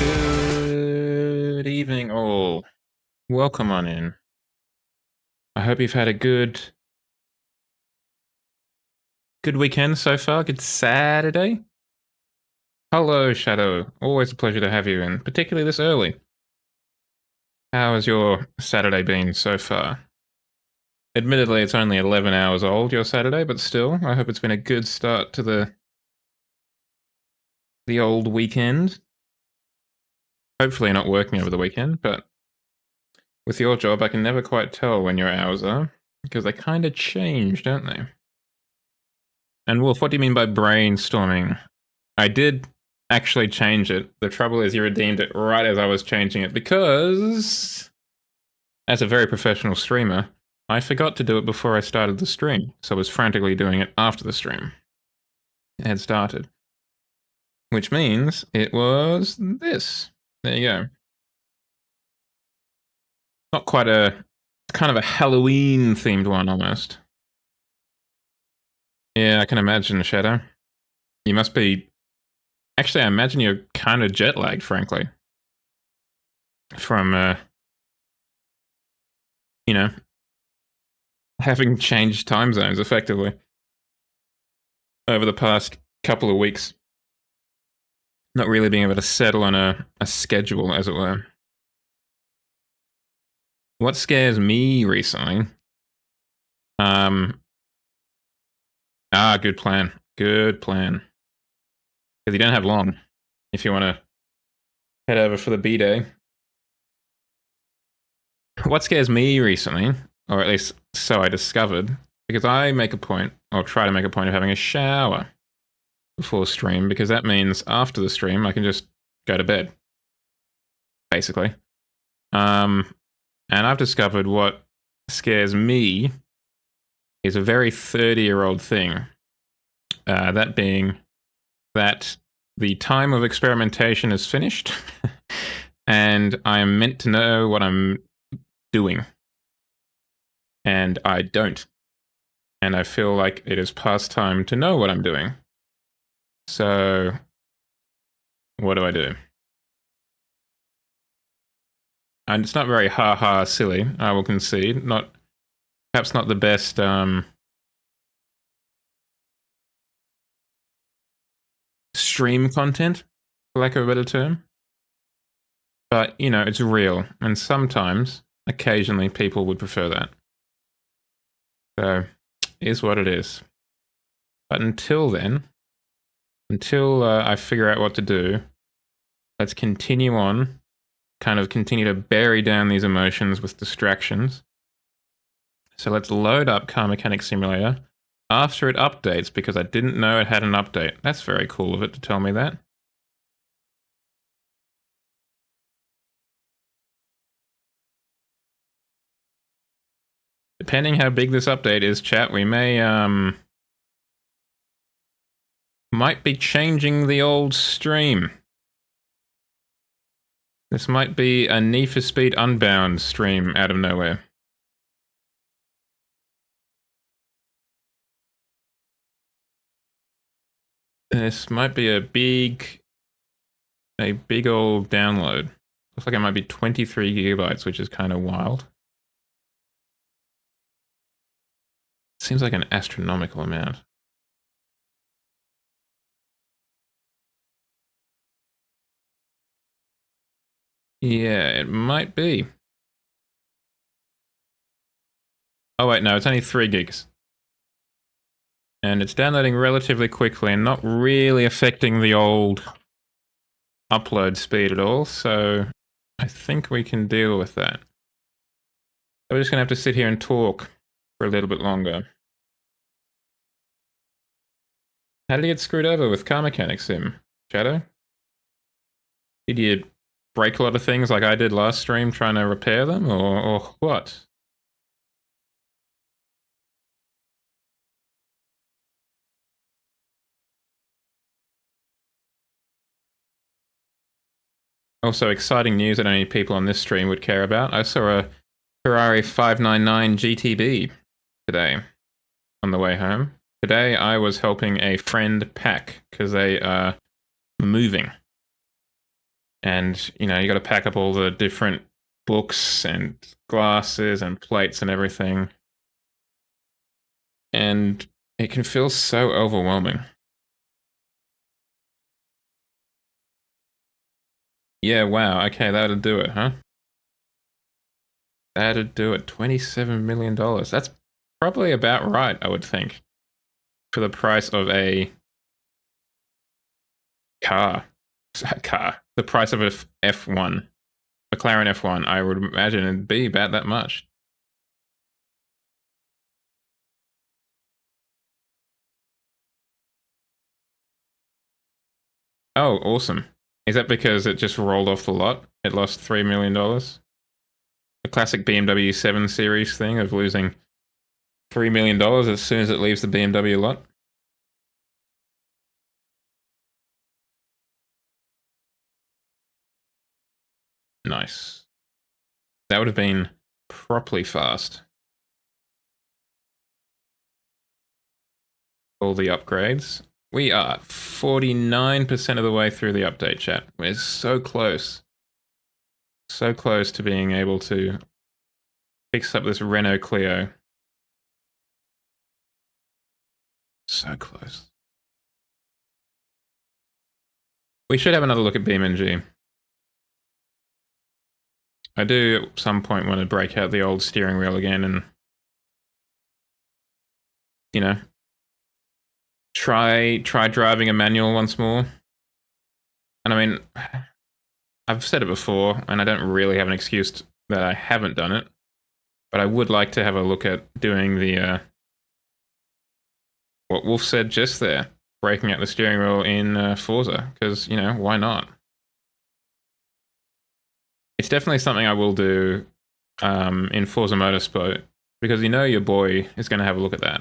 Good evening, all. Welcome on in. I hope you've had a good weekend so far. Good Saturday. Hello, Shadow. Always a pleasure to have you in, particularly this early. How has your Saturday been so far? Admittedly, it's only 11 hours old, your Saturday, but still, I hope it's been a good start to the old weekend. Hopefully you're not working over the weekend, but with your job, I can never quite tell when your hours are, because they kind of change, don't they? And Wolf, what do you mean by brainstorming? I did actually change it. The trouble is you redeemed it right as I was changing it because, as a very professional streamer, I forgot to do it before I started the stream. So I was frantically doing it after the stream had started. Which means it was this. There you go. Not quite kind of a Halloween themed one almost. Yeah, I can imagine, Shadow. You must be... Actually, I imagine you're kind of jet lagged, frankly. From, you know, having changed time zones effectively over the past couple of weeks. Not really being able to settle on a schedule, as it were. What scares me recently? Good plan. Good plan. Because you don't have long if you want to head over for the B-Day. What scares me recently, or at least so I discovered, because I make a point, or try to make a point of having a shower before stream, because that means after the stream I can just go to bed, basically. And I've discovered what scares me is a very 30-year-old thing. That being that the time of experimentation is finished, and I am meant to know what I'm doing. And I don't. And I feel like it is past time to know what I'm doing. So, what do I do? And it's not very ha-ha silly, I will concede. Perhaps not the best stream content, for lack of a better term. But, you know, it's real. And sometimes, occasionally, people would prefer that. So, is what it is. But until then, until I figure out what to do, let's continue on, kind of continue to bury down these emotions with distractions. So let's load up Car Mechanic Simulator after it updates, because I didn't know it had an update. That's very cool of it to tell me that. Depending how big this update is, chat, we might be changing the old stream. This might be a Need for Speed Unbound stream out of nowhere. This might be a big old download. Looks like it might be 23 gigabytes, which is kind of wild. Seems like an astronomical amount. Yeah, it might be. Oh wait, no, it's only 3 gigs. And it's downloading relatively quickly and not really affecting the old upload speed at all, so I think we can deal with that. So we're just gonna have to sit here and talk for a little bit longer. How did you get screwed over with Car Mechanic Sim, Shadow? Did you break a lot of things like I did last stream trying to repair them, or what? Also, exciting news that only people on this stream would care about. I saw a Ferrari 599 GTB today on the way home. Today I was helping a friend pack because they are moving. And, you know, you got to pack up all the different books and glasses and plates and everything. And it can feel so overwhelming. Yeah, wow. Okay, that'd do it, huh? That'd do it. $27 million. That's probably about right, I would think, for the price of a car. The price of a F1. McLaren F1, I would imagine it'd be about that much. Oh, awesome. Is that because it just rolled off the lot? It lost $3 million? The classic BMW 7 Series thing of losing $3 million as soon as it leaves the BMW lot? Nice. That would have been properly fast. All the upgrades. We are 49% of the way through the update, chat. We're so close. So close to being able to fix up this Renault Clio. So close. We should have another look at PNG. I do at some point want to break out the old steering wheel again and, you know, try driving a manual once more. And I mean, I've said it before, and I don't really have an excuse that I haven't done it, but I would like to have a look at doing the what Wolf said just there, breaking out the steering wheel in Forza, because, you know, why not? It's definitely something I will do in Forza Motorsport, because you know your boy is going to have a look at that.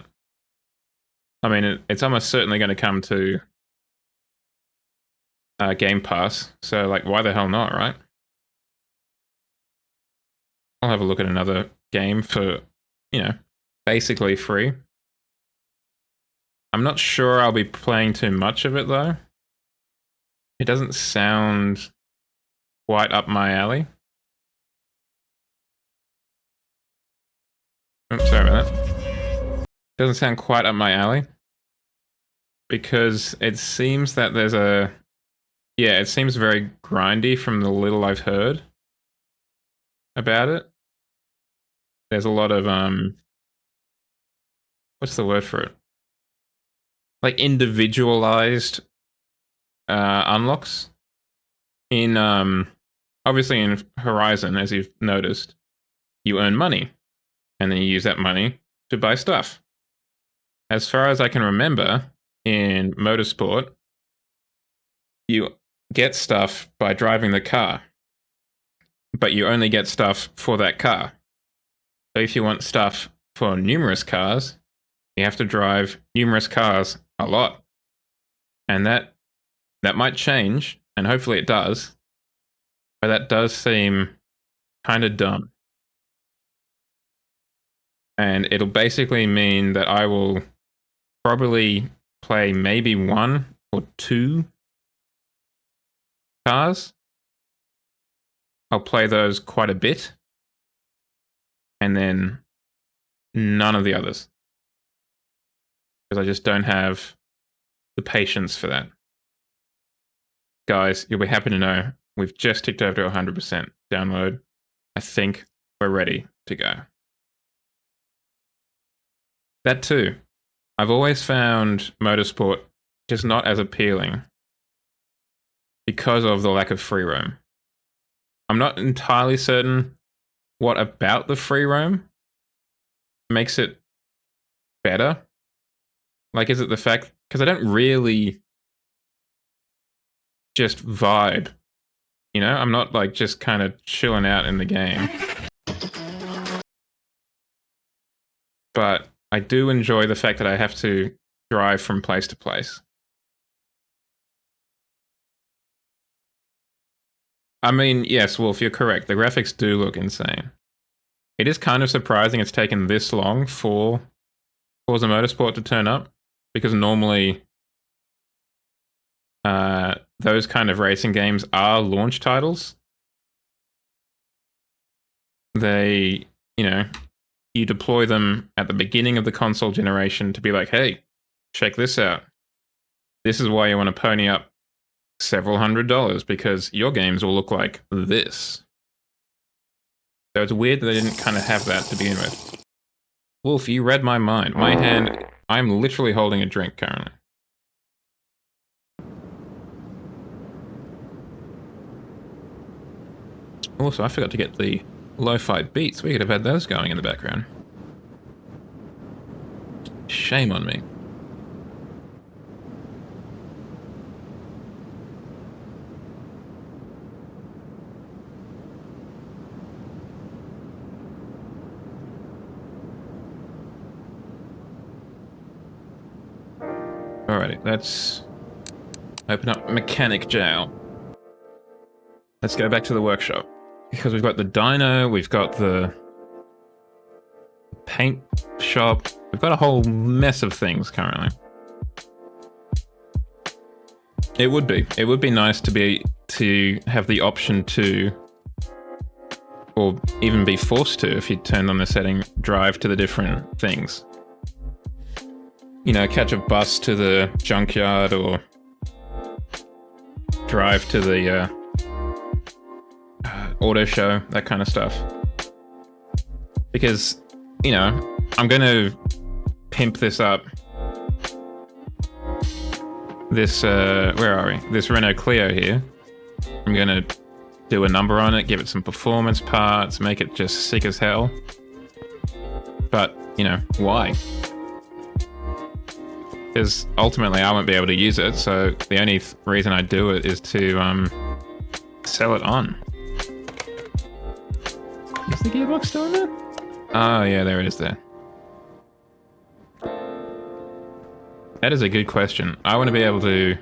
I mean, it's almost certainly going to come to Game Pass, so, like, why the hell not, right? I'll have a look at another game for, you know, basically free. I'm not sure I'll be playing too much of it, though. It doesn't sound quite up my alley. Oops, sorry about that. Doesn't sound quite up my alley. Because it seems that there's a... Yeah, it seems very grindy from the little I've heard about it. There's a lot of, what's the word for it? Like individualized unlocks. In, obviously in Horizon, as you've noticed, you earn money. And then you use that money to buy stuff. As far as I can remember, in Motorsport, you get stuff by driving the car. But you only get stuff for that car. So if you want stuff for numerous cars, you have to drive numerous cars a lot. And that might change, and hopefully it does. But that does seem kind of dumb. And it'll basically mean that I will probably play maybe one or two cars. I'll play those quite a bit. And then none of the others. Because I just don't have the patience for that. Guys, you'll be happy to know we've just ticked over to 100% download. I think we're ready to go. That too. I've always found Motorsport just not as appealing because of the lack of free roam. I'm not entirely certain what about the free roam makes it better. Like, is it the fact... Because I don't really just vibe, you know? I'm not, like, just kind of chilling out in the game. But I do enjoy the fact that I have to drive from place to place. I mean, yes, Wolf, you're correct. The graphics do look insane. It is kind of surprising it's taken this long for Forza Motorsport to turn up, because normally those kind of racing games are launch titles. They, you deploy them at the beginning of the console generation to be like, hey, check this out. This is why you want to pony up several $100s, because your games will look like this. So it's weird that they didn't kind of have that to begin with. Wolf, you read my mind. My hand, I'm literally holding a drink currently. Also, I forgot to get the lo-fi beats. We could have had those going in the background. Shame on me. Alrighty, let's open up Mechanic Jail. Let's go back to the workshop. Because we've got the dyno, we've got the paint shop, we've got a whole mess of things currently. It would be nice to have the option to, or even be forced to, if you turned on the setting, drive to the different things. Catch a bus to the junkyard or drive to the auto show, that kind of stuff. Because, I'm going to pimp this up. This, where are we? This Renault Clio here. I'm going to do a number on it, give it some performance parts, make it just sick as hell. But, why? Because ultimately I won't be able to use it, so the only reason I do it is to sell it on. Is the gearbox still in there? Oh yeah, there it is there. That is a good question. I want to be able to,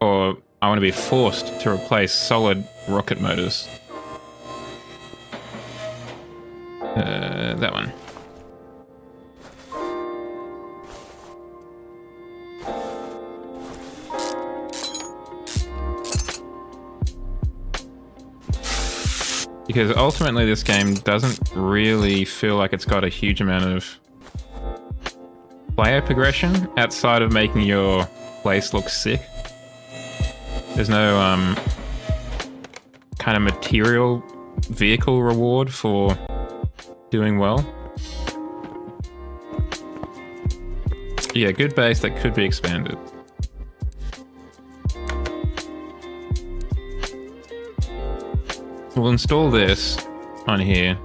or I want to be forced to replace solid rocket motors. That one. Because ultimately this game doesn't really feel like it's got a huge amount of player progression outside of making your place look sick. There's no kind of material vehicle reward for doing well. Yeah, good base that could be expanded. We'll install this on here,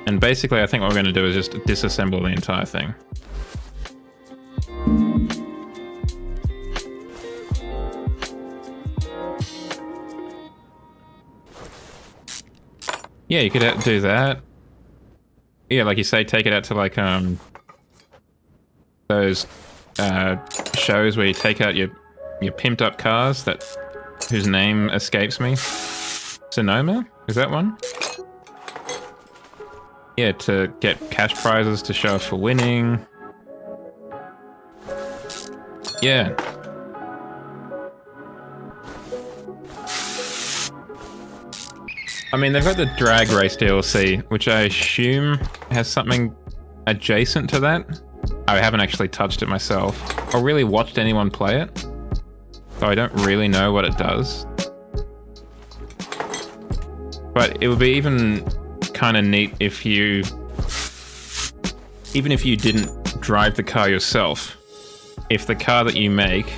and basically I think what we're going to do is just disassemble the entire thing. Yeah, you could do that. Yeah, like you say, take it out to like those shows where you take out your pimped up cars whose name escapes me. Sonoma? Is that one? Yeah, to get cash prizes to show off for winning. Yeah. I mean, they've got the drag race DLC, which I assume has something adjacent to that. I haven't actually touched it myself, or really watched anyone play it, so I don't really know what it does. But it would be even kind of neat if even if you didn't drive the car yourself, if the car that you make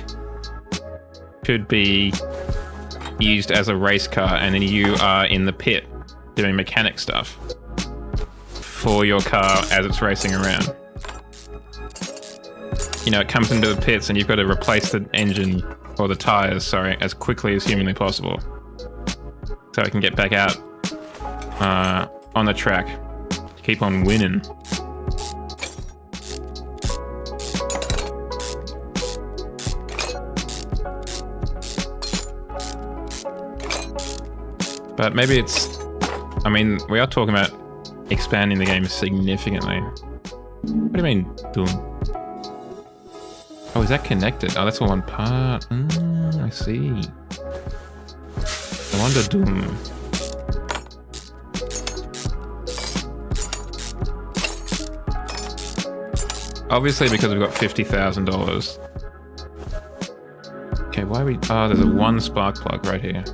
could be used as a race car and then you are in the pit doing mechanic stuff for your car as it's racing around. It comes into the pits and you've got to replace the engine, or the tires, sorry, as quickly as humanly possible, so I can get back out on the track to keep on winning. But maybe I mean, we are talking about expanding the game significantly. What do you mean, boom? Oh, is that connected? Oh, that's all one part. I see. I wonder Doom. Obviously because we've got $50,000. Okay, why are we... Oh, there's a one spark plug right here.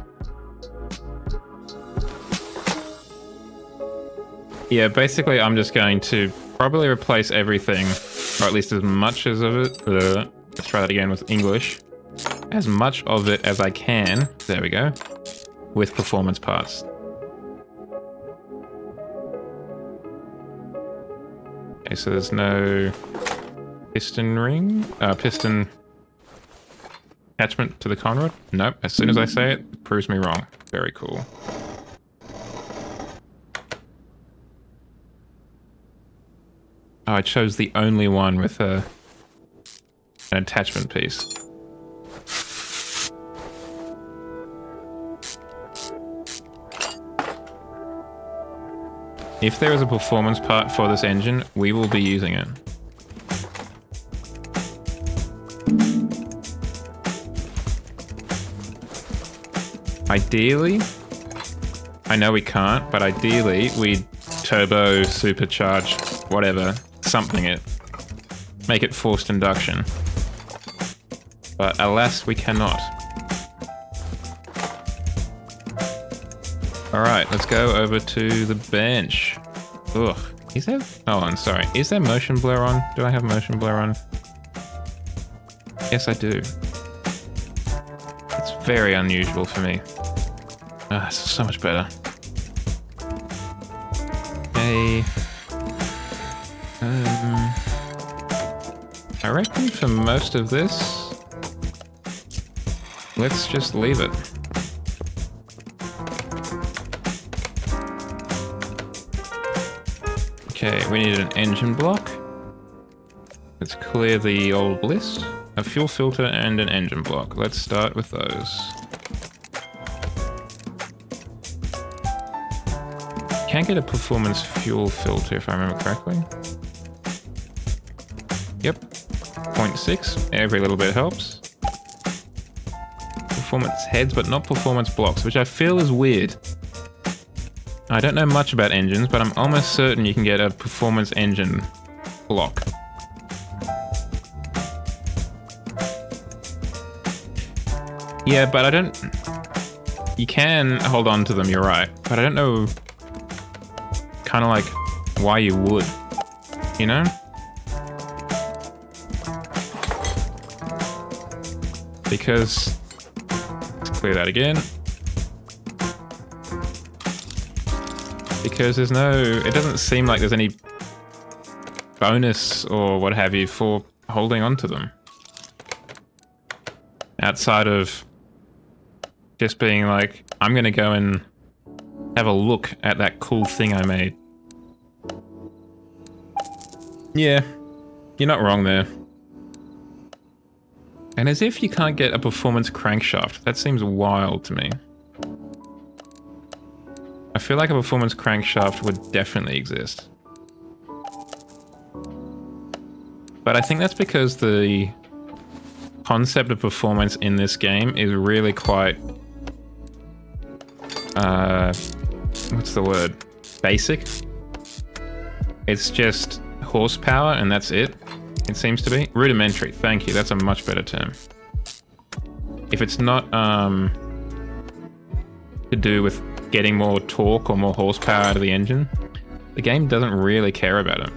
Yeah, basically I'm just going to probably replace everything, or at least as much as of it... let's try that again with English. As much of it as I can, there we go, with performance parts. Okay, so there's no piston ring, piston attachment to the conrod. Nope, as soon as I say it, it proves me wrong. Very cool. Oh, I chose the only one with an attachment piece. If there is a performance part for this engine, we will be using it. Ideally, I know we can't, but ideally we'd turbo, supercharge, whatever, something it. Make it forced induction. But alas, we cannot. Alright, let's go over to the bench. Ugh. Is there... Oh, I'm sorry. Is there motion blur on? Do I have motion blur on? Yes, I do. It's very unusual for me. Ah, it's so much better. Okay. I reckon for most of this, let's just leave it. Okay, we need an engine block. Let's clear the old list. A fuel filter and an engine block. Let's start with those. Can't get a performance fuel filter if I remember correctly. Yep. 0.6. Every little bit helps. Performance heads, but not performance blocks, which I feel is weird. I don't know much about engines, but I'm almost certain you can get a performance engine block. Yeah, but I don't... You can hold on to them, you're right. But I don't know... kind of like why you would, you know? Because... Let's clear that again. Because there's no... It doesn't seem like there's any bonus or what have you for holding on to them. Outside of just being like, I'm gonna go and have a look at that cool thing I made. Yeah, you're not wrong there. And as if you can't get a performance crankshaft. That seems wild to me. I feel like a performance crankshaft would definitely exist. But I think that's because the concept of performance in this game is really quite... what's the word? Basic? It's just horsepower and that's it. It seems to be. Rudimentary, thank you. That's a much better term. If it's not to do with getting more torque or more horsepower out of the engine, the game doesn't really care about it.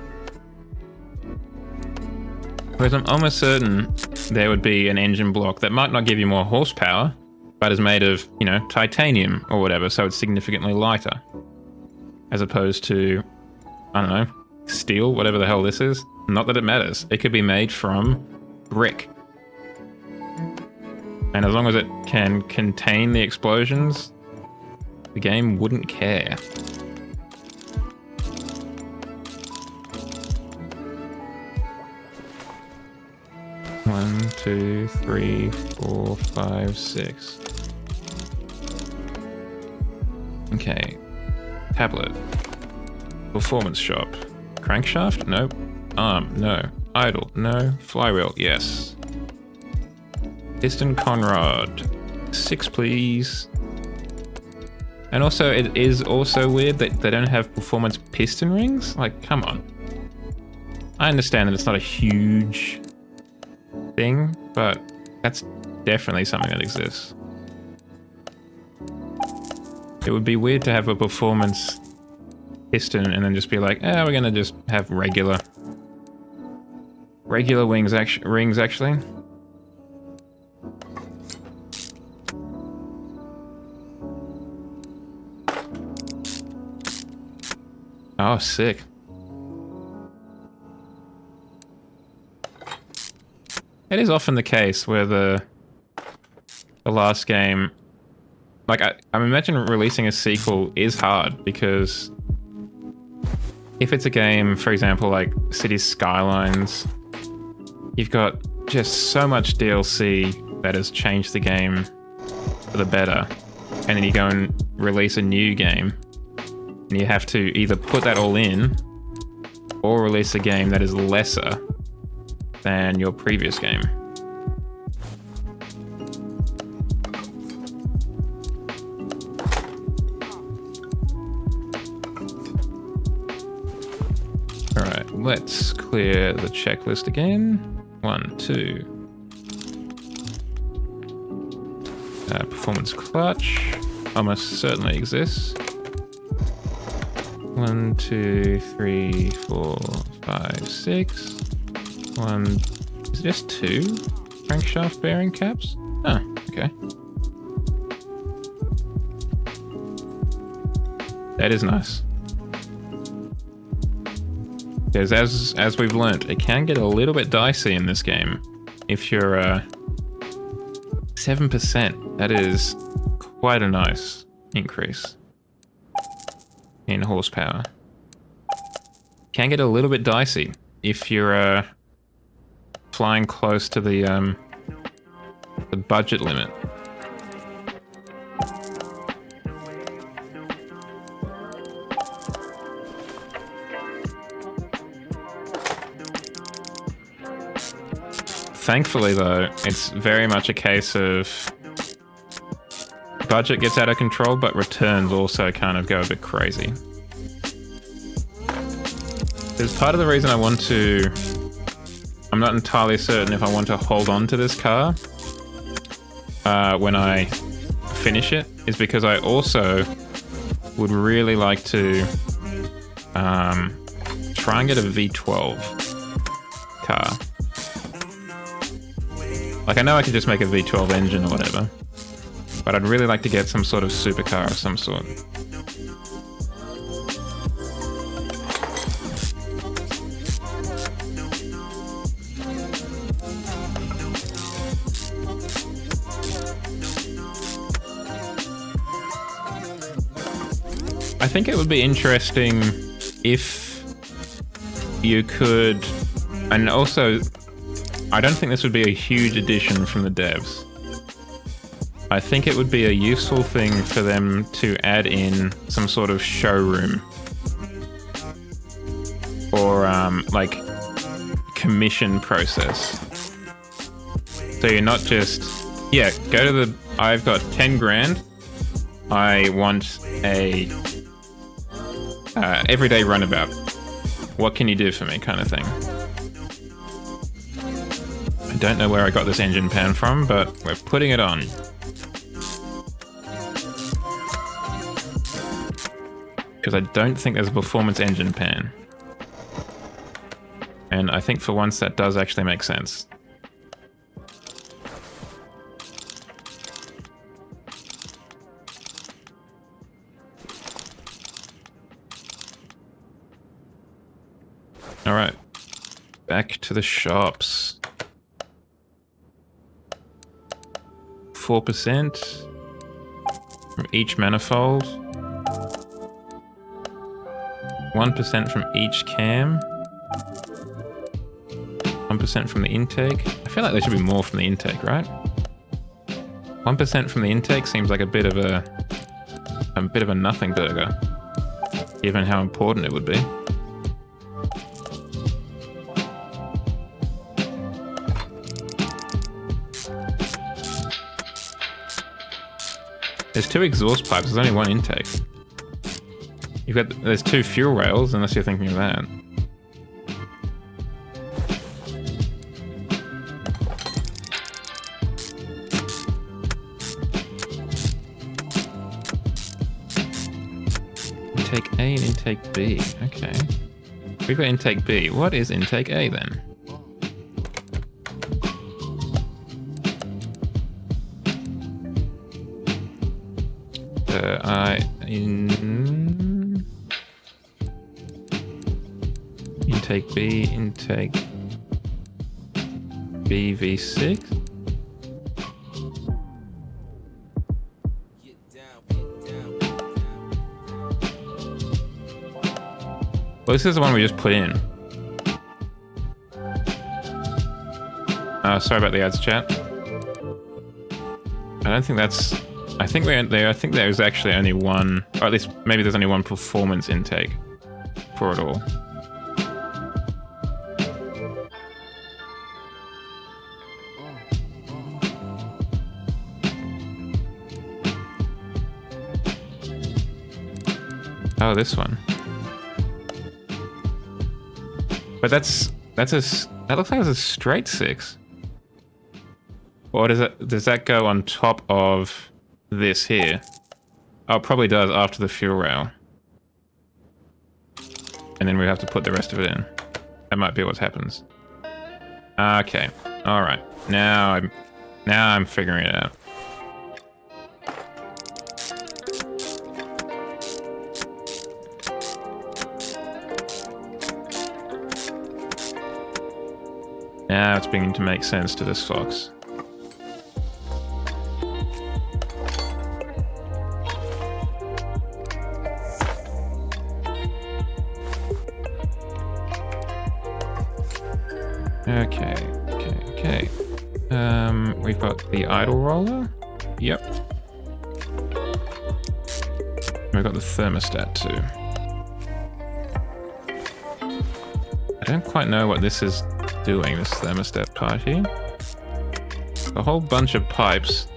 Whereas I'm almost certain there would be an engine block that might not give you more horsepower, but is made of, you know, titanium or whatever, so it's significantly lighter. As opposed to, I don't know, steel, whatever the hell this is. Not that it matters. It could be made from brick. And as long as it can contain the explosions, the game wouldn't care. One, 2, 3, 4, 5, 6. Okay. Tablet. Performance shop. Crankshaft? Nope. Arm? No. Idle? No. Flywheel? Yes. Piston Conrod. 6, please. And also, it is also weird that they don't have performance piston rings. Like, come on. I understand that it's not a huge thing, but that's definitely something that exists. It would be weird to have a performance piston and then just be like, we're gonna just have regular rings actually. Oh, sick. It is often the case where the last game, like I imagine releasing a sequel is hard because if it's a game, for example, like Cities Skylines, you've got just so much DLC that has changed the game for the better, and then you go and release a new game, and you have to either put that all in or release a game that is lesser than your previous game. Alright, let's clear the checklist again. 1, 2. Performance clutch almost certainly exists. 1, 2, 3, 4, 5, 6. 1. Is it just 2 crankshaft bearing caps? Oh, okay. That is nice. Because as we've learnt, it can get a little bit dicey in this game. If you're 7%, that is quite a nice increase in horsepower. Can get a little bit dicey if you're flying close to the budget limit. Thankfully, though, it's very much a case of budget gets out of control, but returns also kind of go a bit crazy. There's part of the reason I'm not entirely certain if I want to hold on to this car when I finish it, is because I also would really like to try and get a V12 car. Like, I know I could just make a V12 engine or whatever, but I'd really like to get some sort of supercar of some sort. I think it would be interesting if you could, and also, I don't think this would be a huge addition from the devs. I think it would be a useful thing for them to add in some sort of showroom or like commission process. So you're not just, go to the, I've got 10 grand, I want a everyday runabout. What can you do for me kind of thing. I don't know where I got this engine pan from, but we're putting it on. Because I don't think there's a performance engine pan. And I think for once that does actually make sense. Alright. Back to the shops. 4% from each manifold. 1% from each cam. 1% from the intake. I feel like there should be more from the intake, right? 1% from the intake seems like a bit of a nothing burger, given how important it would be. There's 2 exhaust pipes, there's only 1 intake. There's 2 fuel rails, unless you're thinking of that. Intake A and intake B, okay. We've got intake B. What is intake A then? Intake B, intake BV6. Well, this is the one we just put in. Sorry about the ads, chat. I don't think that's. I think there's actually only one, or at least maybe there's only one performance intake for it all. Oh, this one. But that looks like it's a straight 6. Or does that go on top of this here? Oh, it probably does after the fuel rail. And then we have to put the rest of it in. That might be what happens. Okay. Alright. Now I'm figuring it out. Now it's beginning to make sense to this fox. Okay. We've got the idle roller. Yep. We've got the thermostat too. I don't quite know what this is doing, this thermostat part here. A whole bunch of pipes.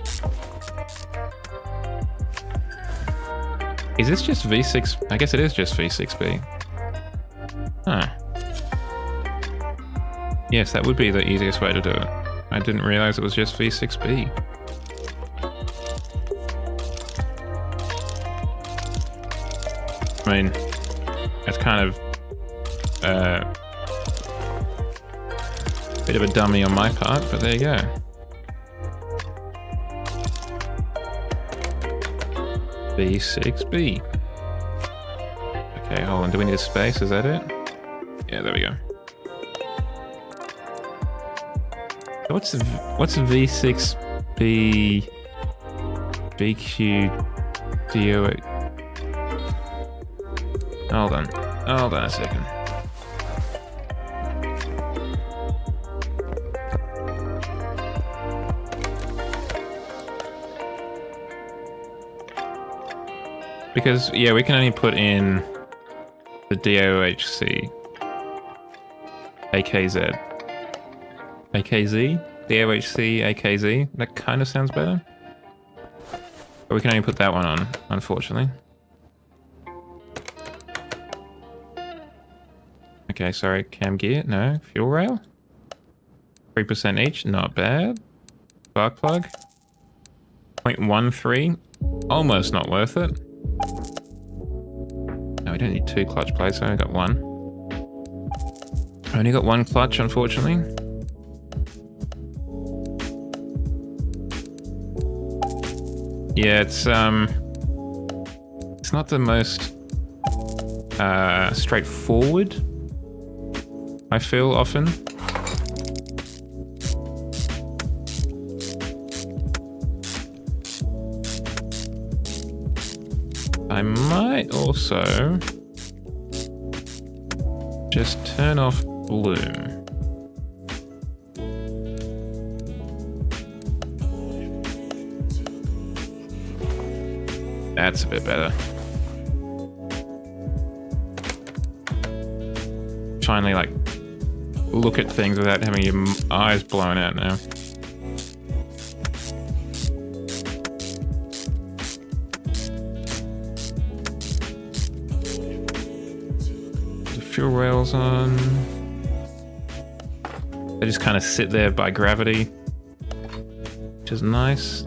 Is this just V6? I guess it is just V6B. Huh. Yes, that would be the easiest way to do it. I didn't realize it was just V6B. I mean, that's kind of bit of a dummy on my part, but there you go. V6B. Okay, hold on. Do we need a space? Is that it? Yeah, there we go. So what's V6B BQ DO? Hold on a second. Because, yeah, we can only put in the DOHC. AKZ. AKZ? DOHC, AKZ? That kind of sounds better. But we can only put that one on, unfortunately. Okay, sorry, cam gear, no. Fuel rail? 3% each, not bad. Spark plug? 0.13, almost not worth it. No, we don't need 2 clutch plates, I only got 1. I only got 1 clutch, unfortunately. Yeah, it's not the most straightforward, I feel often. I might also just turn off bloom. That's a bit better. Finally, like, look at things without having your eyes blown out now. fuel rails on. They just kind of sit there by gravity, which is nice.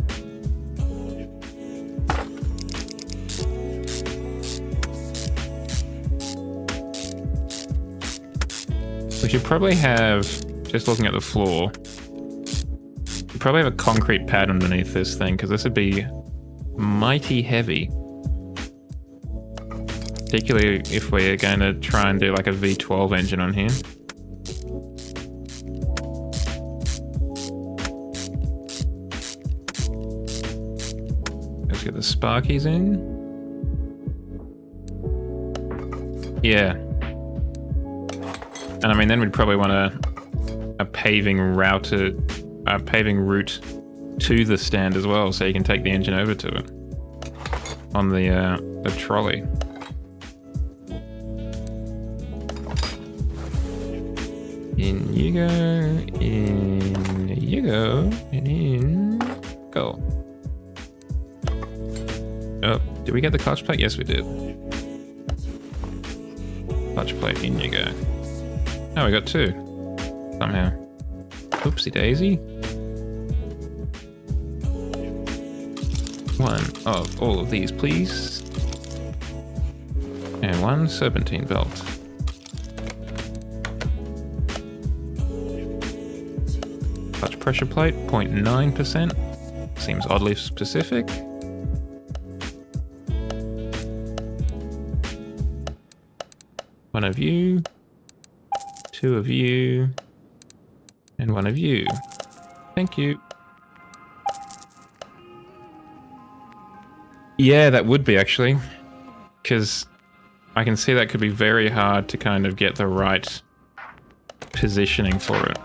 We should probably have, just looking at the floor, we probably have a concrete pad underneath this thing, because this would be mighty heavy. Particularly if we're going to try and do like a V12 engine on here. Let's get the sparkies in. Yeah. And I mean, then we'd probably want a paving route to the stand as well, so you can take the engine over to it on the trolley. In you go, in you go, and in go. Oh, did we get the clutch plate? Yes, we did. Clutch plate, in you go. Oh, we got two. Somehow. Oopsie daisy. One of all of these, please. And one serpentine belt. Clutch pressure plate, 0.9%. Seems oddly specific. One of you. Two of you. And one of you. Thank you. Yeah, that would be actually. Because I can see that could be very hard to kind of get the right positioning for it.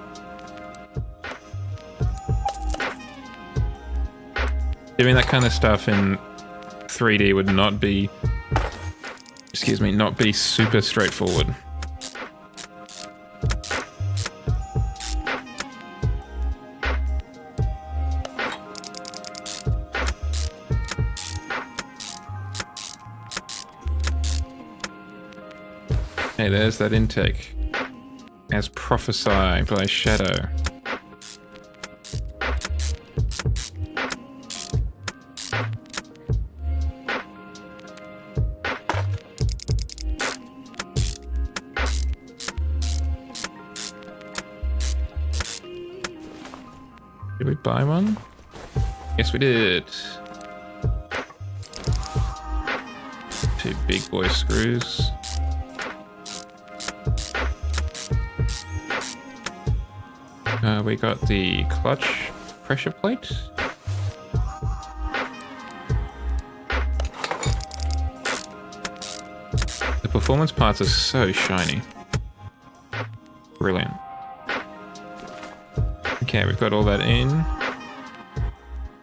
Doing that kind of stuff in 3D would not be, not be super straightforward. Hey, there's that intake. As prophesied by Shadow. Did we buy one? Yes, we did. Two big boy screws. We got the clutch pressure plate. The performance parts are so shiny. Brilliant. Okay, we've got all that in.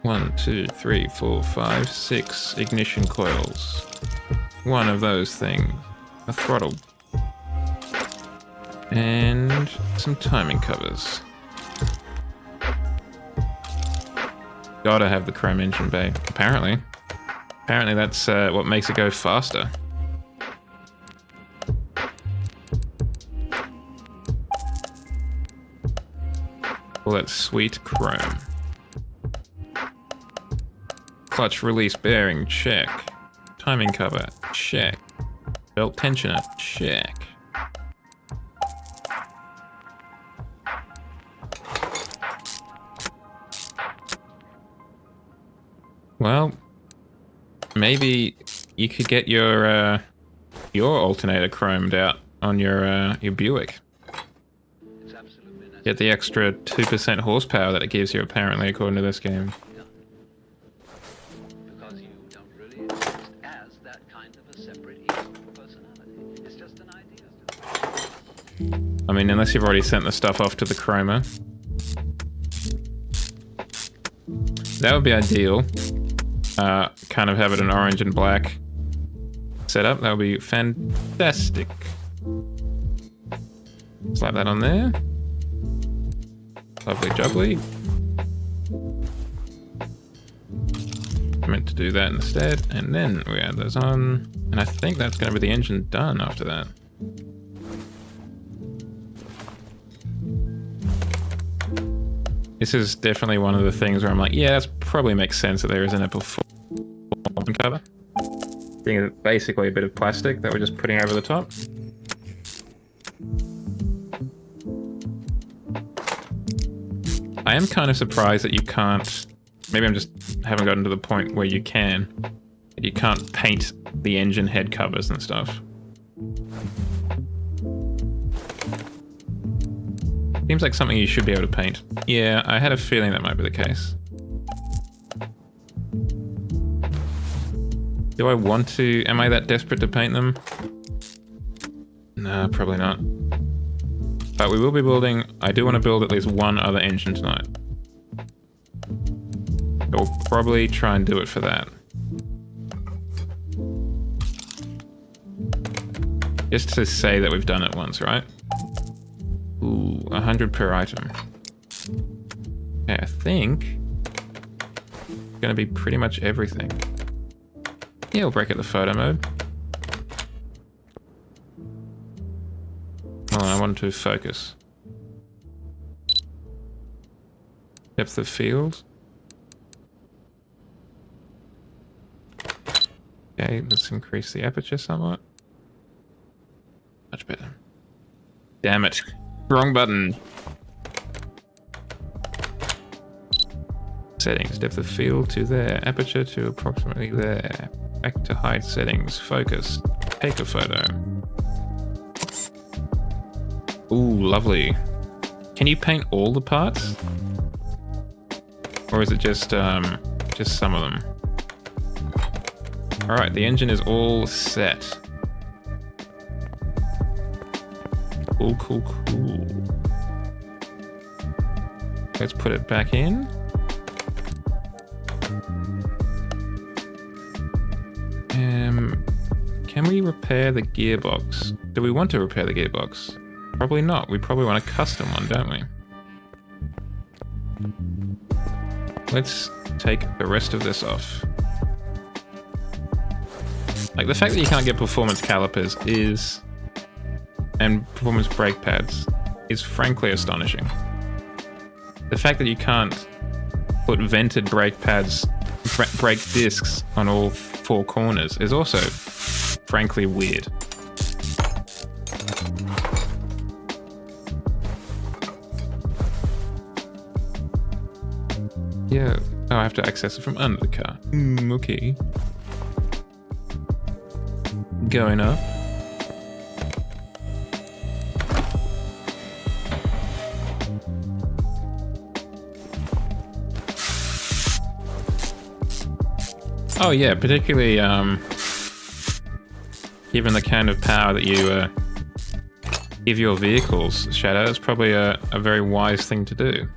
1, 2, 3, 4, 5, 6 ignition coils. One of those things. A throttle. And some timing covers. Gotta have the chrome engine bay. Apparently. Apparently that's what makes it go faster. All that sweet chrome. Clutch release bearing, check. Timing cover, check. Belt tensioner, check. Well, maybe you could get your alternator chromed out on your Buick. Get the extra 2% horsepower that it gives you, apparently, according to this game. Because you don't really exist as that kind of a separate ego personality. It's just an idea. I mean, unless you've already sent the stuff off to the chromer. That would be ideal. Kind of have it in orange and black setup. That would be fantastic. Slap that on there. Lovely jubbly. I meant to do that instead, and then we add those on. And I think that's going to be the engine done after that. This is definitely one of the things where I'm like, yeah, that probably makes sense that there isn't a performance cover. Being it's basically a bit of plastic that we're just putting over the top. I am kind of surprised that you can't, maybe I'm just haven't gotten to the point where you can, that you can't paint the engine head covers and stuff. Seems like something you should be able to paint. Yeah, I had a feeling that might be the case. Do I want to, am I that desperate to paint them? No, probably not. But we will be building, I do want to build at least one other engine tonight. We'll probably try and do it for that. Just to say that we've done it once, right? Ooh, 100 per item. Okay, I think it's gonna be pretty much everything. Yeah, we'll break out the photo mode. Oh, I want to focus. Depth of field. Okay, let's increase the aperture somewhat. Much better. Damn it. Wrong button. Settings. Depth of field to there. Aperture to approximately there. Back to height settings. Focus. Take a photo. Ooh, lovely. Can you paint all the parts? Or is it just some of them? Alright, the engine is all set. Cool, cool, cool. Let's put it back in. Can we repair the gearbox? Do we want to repair the gearbox? Probably not. We probably want a custom one, don't we? Let's take the rest of this off. Like, the fact that you can't get performance calipers is... and performance brake pads is frankly astonishing. The fact that you can't put vented brake pads, brake discs on all four corners is also frankly weird. Yeah, oh, I have to access it from under the car. Okay. Going up. Oh yeah, particularly given the kind of power that you give your vehicles, Shadow, it's probably a very wise thing to do.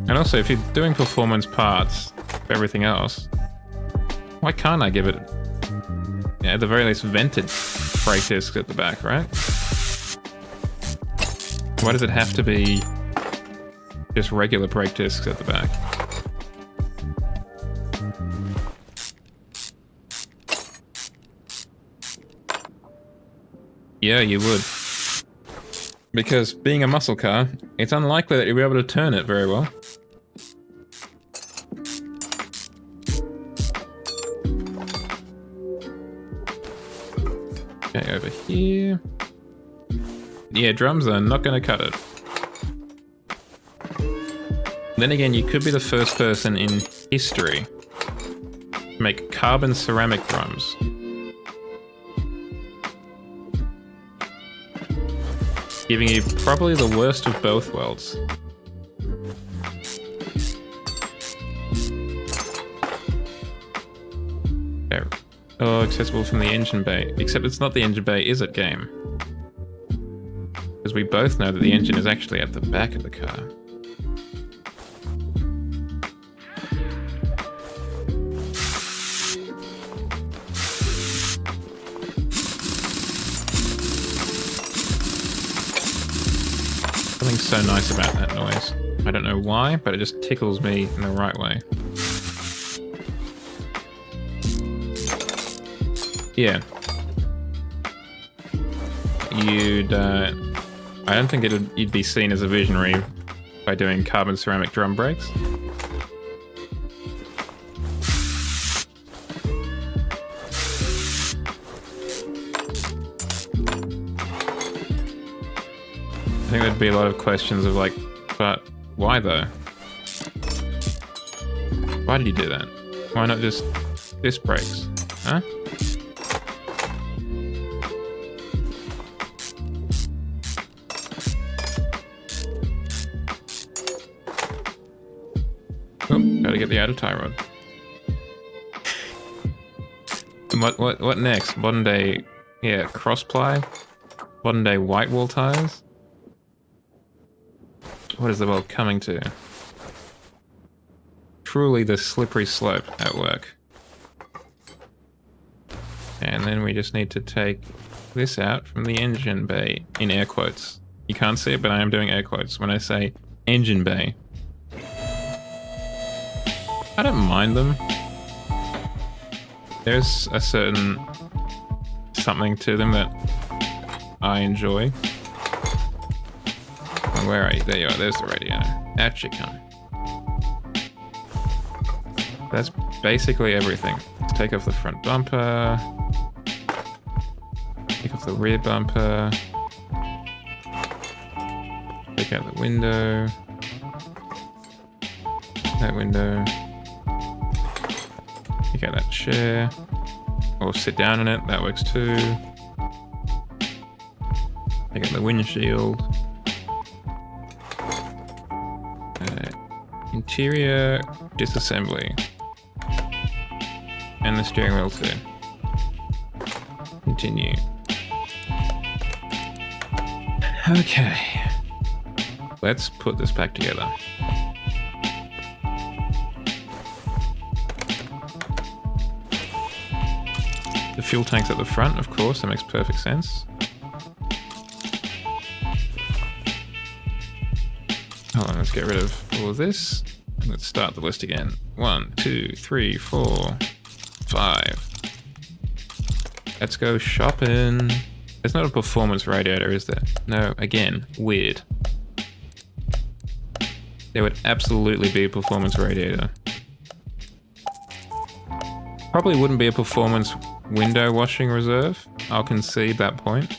And also, if you're doing performance parts for everything else, why can't I give it, yeah, at the very least, vented brake discs at the back, right? Why does it have to be just regular brake discs at the back? Yeah, you would. Because being a muscle car, it's unlikely that you'll be able to turn it very well. Okay, over here. Yeah, drums are not going to cut it. Then again, you could be the first person in history to make carbon ceramic drums. Giving you probably the worst of both worlds. Okay. Oh, accessible from the engine bay. Except it's not the engine bay, is it, game? Because we both know that the engine is actually at the back of the car. Something so nice about that noise. I don't know why, but it just tickles me in the right way. Yeah. I don't think you'd be seen as a visionary by doing carbon ceramic drum brakes. I think there'd be a lot of questions of like, but why though? Why did you do that? Why not just disc brakes? Huh? Oh, gotta get the outer tie rod. What next? Modern day, yeah, cross ply? Modern day white wall tires? What is the world coming to? Truly the slippery slope at work. And then we just need to take this out from the engine bay, in air quotes. You can't see it, but I am doing air quotes when I say engine bay. I don't mind them. There's a certain something to them that I enjoy. Oh, where are you? There you are. There's the radio. Out you come. That's basically everything. Let's take off the front bumper. Take off the rear bumper. Take out the window. That window. Take out that chair. Or sit down in it. That works too. Take out the windshield. Interior disassembly. And the steering wheel too. Continue. Okay. Let's put this back together. The fuel tank's at the front, of course, that makes perfect sense. Hold on, let's get rid of all of this. And let's start the list again. 1, 2, 3, 4, 5. Let's go shopping. There's not a performance radiator, is there? No, again, weird. There would absolutely be a performance radiator. Probably wouldn't be a performance window washing reserve. I'll concede that point.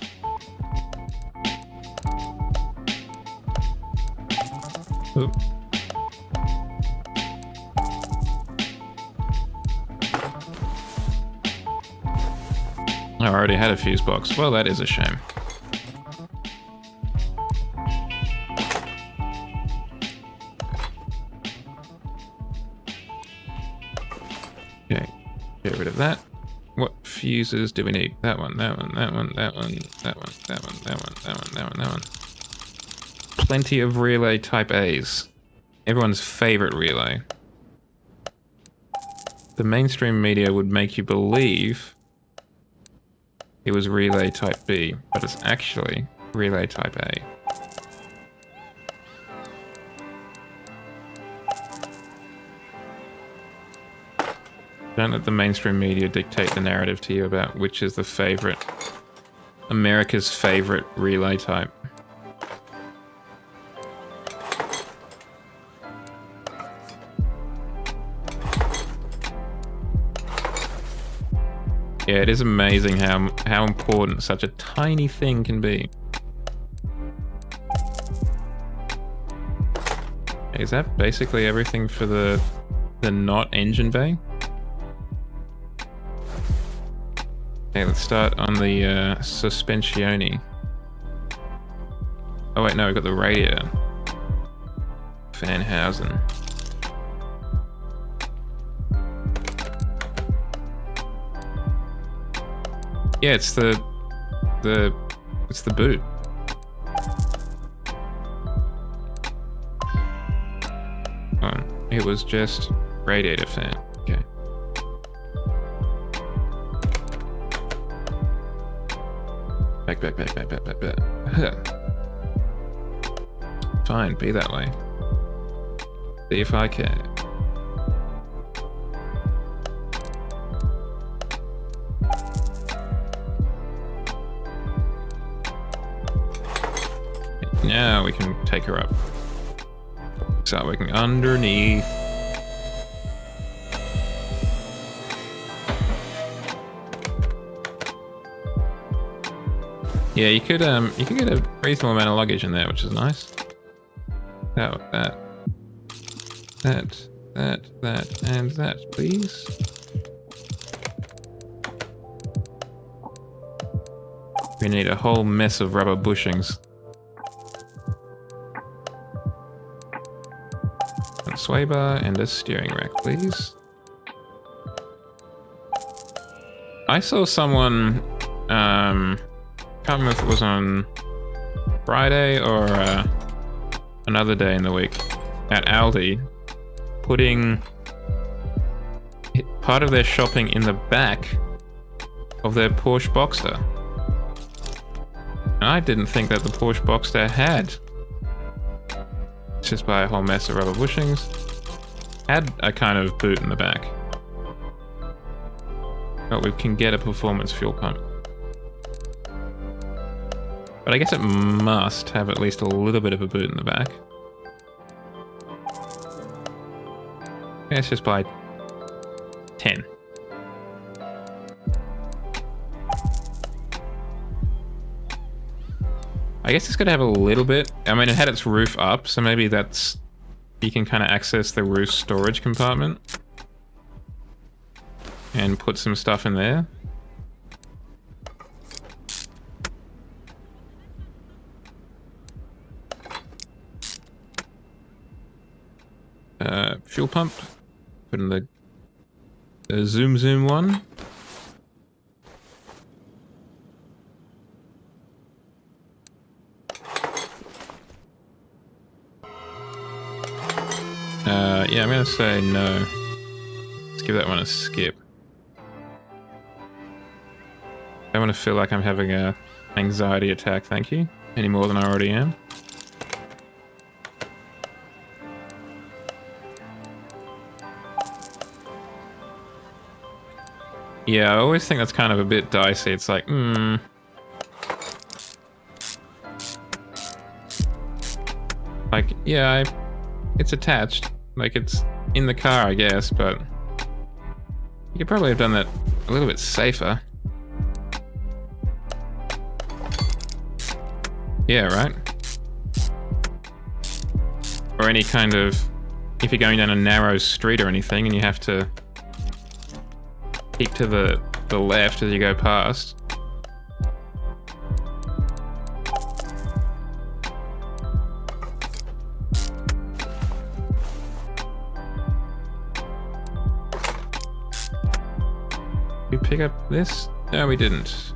Oop. I already had a fuse box. Well, that is a shame. Okay, get rid of that. What fuses do we need? That one, that one, that one, that one, that one, that one, that one, that one, that one, that one. Plenty of relay type A's. Everyone's favorite relay. The mainstream media would make you believe it was relay type B, but it's actually relay type A. Don't let the mainstream media dictate the narrative to you about which is the favorite, America's favorite relay type. Yeah, it is amazing how important such a tiny thing can be. Is that basically everything for the not engine bay? Okay, let's start on the suspensione. Oh wait, no, we've got the radiator. Fan housing. Yeah, it's the boot. Oh, it was just radiator fan. Okay. Back. Fine, be that way. See if I can. Now we can take her up. Start working underneath. Yeah, you could get a reasonable amount of luggage in there, which is nice. That, and that, please. We need a whole mess of rubber bushings. A sway bar and a steering rack, please. I saw someone, can't remember if it was on Friday or another day in the week, at Aldi, putting part of their shopping in the back of their Porsche Boxster. And I didn't think that the Porsche Boxster had. It's just by a whole mess of rubber bushings. Had a kind of boot in the back. But we can get a performance fuel pump. But I guess it must have at least a little bit of a boot in the back. Let's just buy 10. I guess it's gonna have a little bit. I mean, it had its roof up, so maybe that's... You can kind of access the roof storage compartment. And put some stuff in there. Fuel pump. Put in the zoom one. Yeah, I'm gonna say no. Let's give that one a skip. I don't want to feel like I'm having a anxiety attack, thank you. Any more than I already am. Yeah, I always think that's kind of a bit dicey. It's like, like, yeah, it's attached. Like, it's in the car, I guess, but you could probably have done that a little bit safer. Yeah, right? Or any kind of... If you're going down a narrow street or anything and you have to keep to the left as you go past. Did we pick up this? No, we didn't.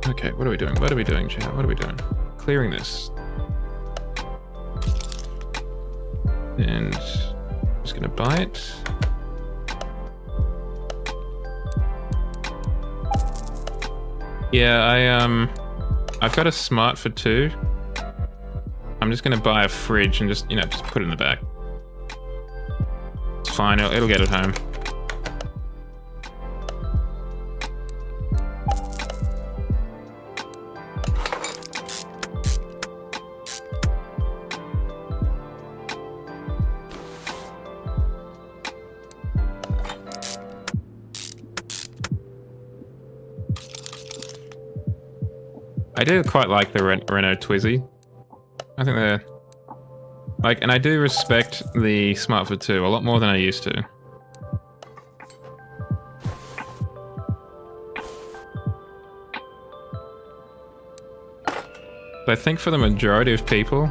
Okay, what are we doing? What are we doing, chat? What are we doing? Clearing this. And just gonna buy it. Yeah, I've got a smart for 2. I'm just gonna buy a fridge and just, just put it in the back. It's fine, it'll get it home. I do quite like the Renault Twizy. I think they're... Like, and I do respect the Smart for 2 a lot more than I used to. But I think for the majority of people,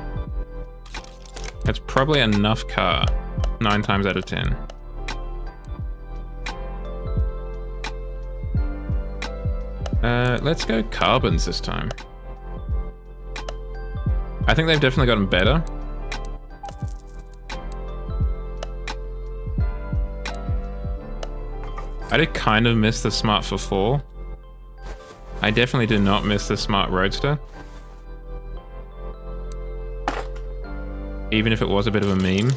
it's probably enough car, 9 times out of 10. Let's go carbons this time. I think they've definitely gotten better. I did kind of miss the Smart for 4. I definitely did not miss the Smart Roadster. Even if it was a bit of a meme.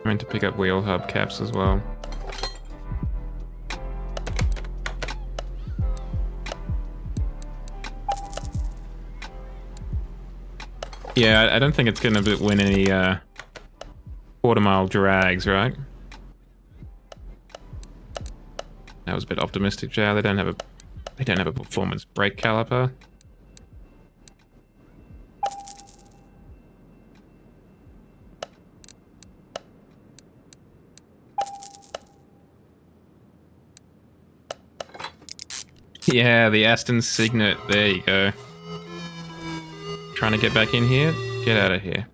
I meant to pick up wheel hub caps as well. Yeah, I don't think it's going to win any quarter-mile drags, right? That was a bit optimistic, Joe. They don't have a performance brake caliper. Yeah, the Aston Signet. There you go. Trying to get back in here? Get out of here.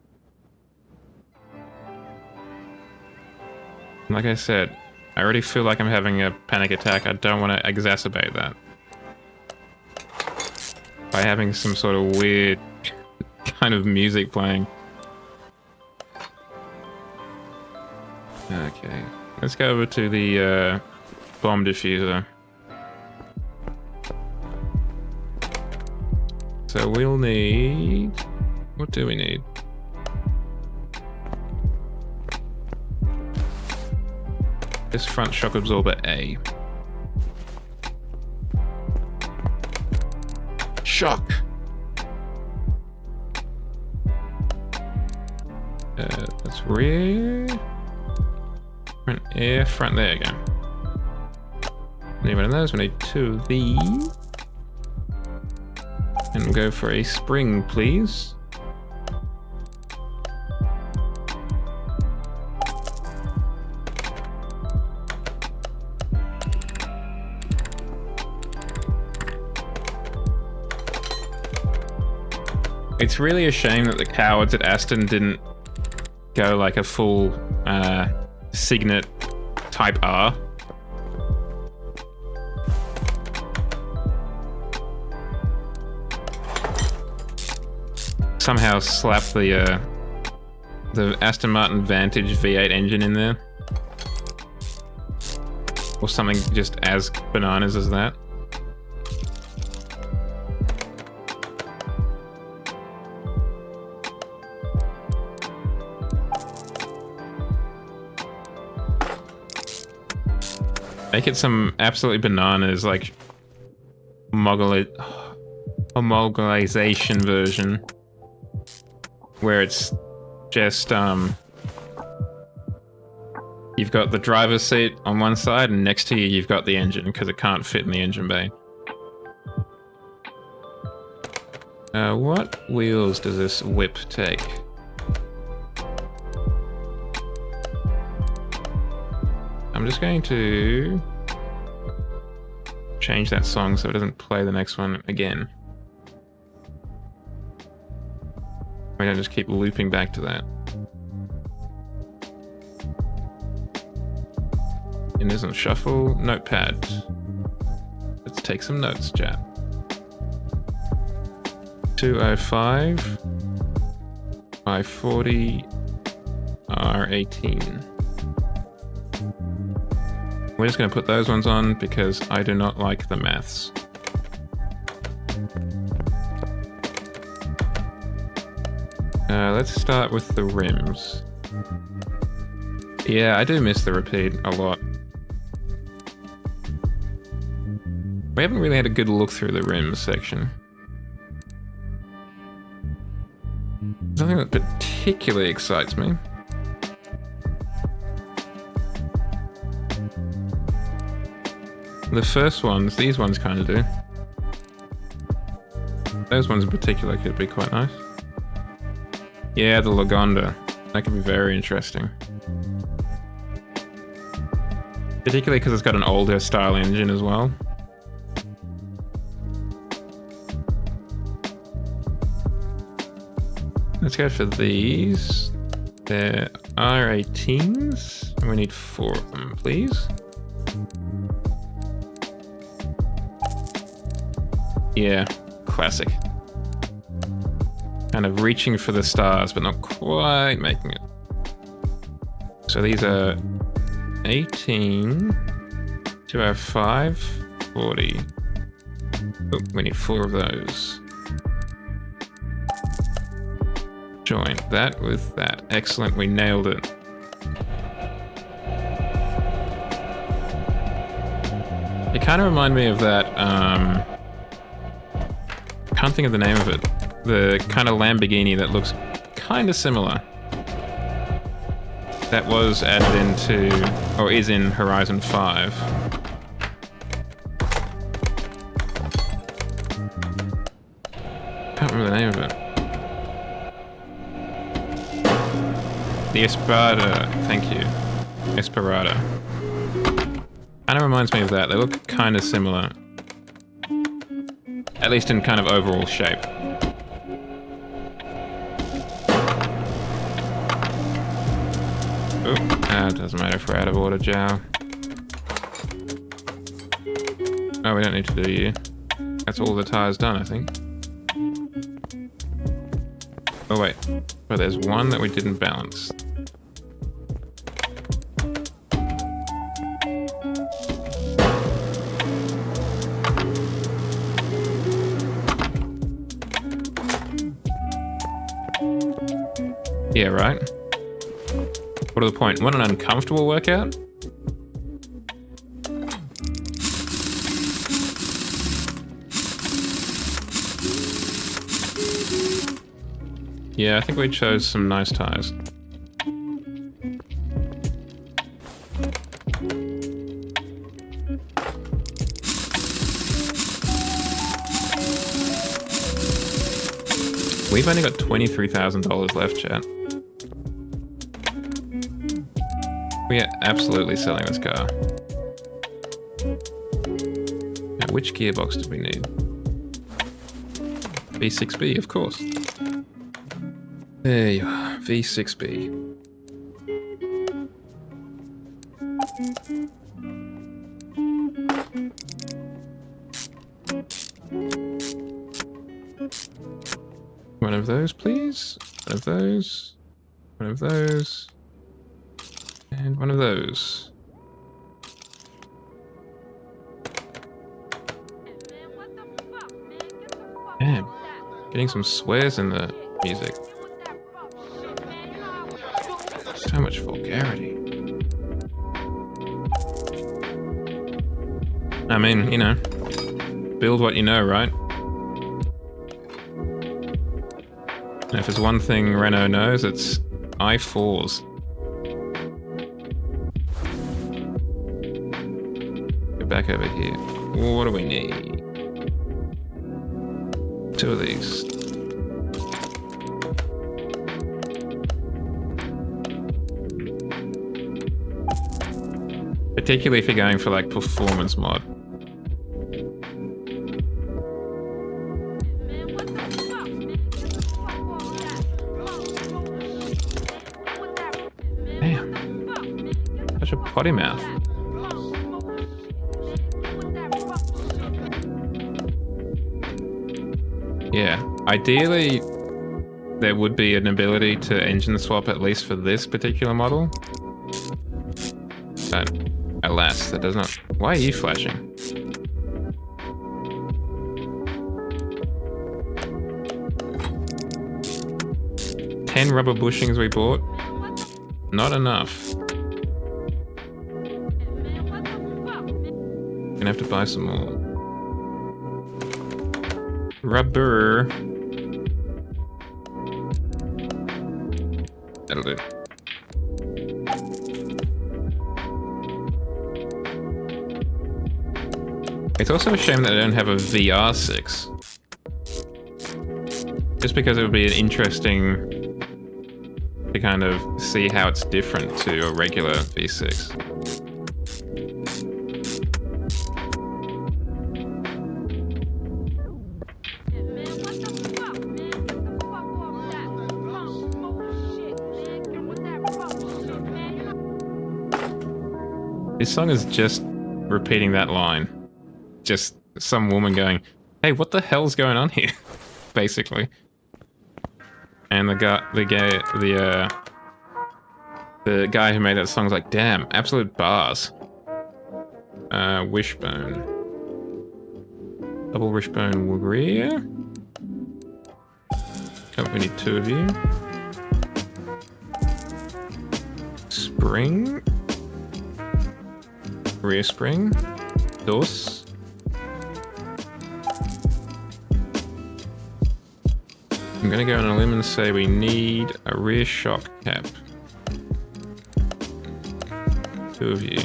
Like I said, I already feel like I'm having a panic attack. I don't want to exacerbate that by having some sort of weird kind of music playing. Okay, let's go over to the bomb diffuser. So we'll need... What do we need? This front shock absorber A. Shock! That's rear... Front air, front, there you go. Need one of those, we need two of these. And we'll go for a spring, please. It's really a shame that the cowards at Aston didn't go like a full Signet Type R. Somehow slap the Aston Martin Vantage V8 engine in there. Or something just as bananas as that. Make it some absolutely bananas, like homogenization version, where it's just you've got the driver's seat on one side, and next to you you've got the engine because it can't fit in the engine bay. What wheels does this whip take? I'm just going to change that song so it doesn't play the next one again. I don't just keep looping back to that. It isn't shuffle, notepad. Let's take some notes, chat. 205, 540, R18. We're just going to put those ones on because I do not like the maths. Let's start with the rims. Yeah, I do miss the repeat a lot. We haven't really had a good look through the rims section. Nothing that particularly excites me. The first ones, these ones kind of do. Those ones in particular could be quite nice. Yeah, the Lagonda. That could be very interesting. Particularly because it's got an older style engine as well. Let's go for these. They're R18s. And we need 4 of them, please. Yeah, classic. Kind of reaching for the stars, but not quite making it. So these are 18, 205, 40. Oh, we need 4 of those. Join that with that. Excellent, we nailed it. It kind of reminded me of that, can't think of the name of it. The kind of Lamborghini that looks kind of similar. That was added into, or is in Horizon 5. Can't remember the name of it. The Espada, thank you. Esperada. Kind of reminds me of that. They look kind of similar. At least in kind of overall shape. Doesn't matter if we're out of order, Jow. Oh, we don't need to do you. That's all the tires done, I think. Oh wait, but there's one that we didn't balance. Yeah, right? What are the point? Want an uncomfortable workout? Yeah, I think we chose some nice tires. We've only got $23,000 left, chat. We are absolutely selling this car. Now, which gearbox did we need? V6B, of course. There you are, V6B. One of those, please. One of those. One of those. And one of those. Damn. Getting some swears in the music. So much vulgarity. I mean, you know, build what you know, right? And if there's one thing Renault knows, it's i4s. Go back over here. What do we need? 2 of these. Particularly if you're going for like performance mod. Damn. Such a potty mouth. Yeah. Ideally, there would be an ability to engine swap at least for this particular model. But alas, that does not. Why are you flashing? Ten rubber bushings we bought. Not enough. Gonna have to buy some more. Rubber. That'll do. It's also a shame that I don't have a VR6. Just because it would be interesting to kind of see how it's different to a regular V6. This song is just repeating that line. Just some woman going, "Hey, what the hell's going on here?" Basically. And the guy who made that song's like, "Damn, absolute bars." Wishbone. Double wishbone rear. Oh, we need 2 of you. Spring. Rear spring. Dos. I'm gonna go on a limb and say we need a rear shock cap. 2 of you.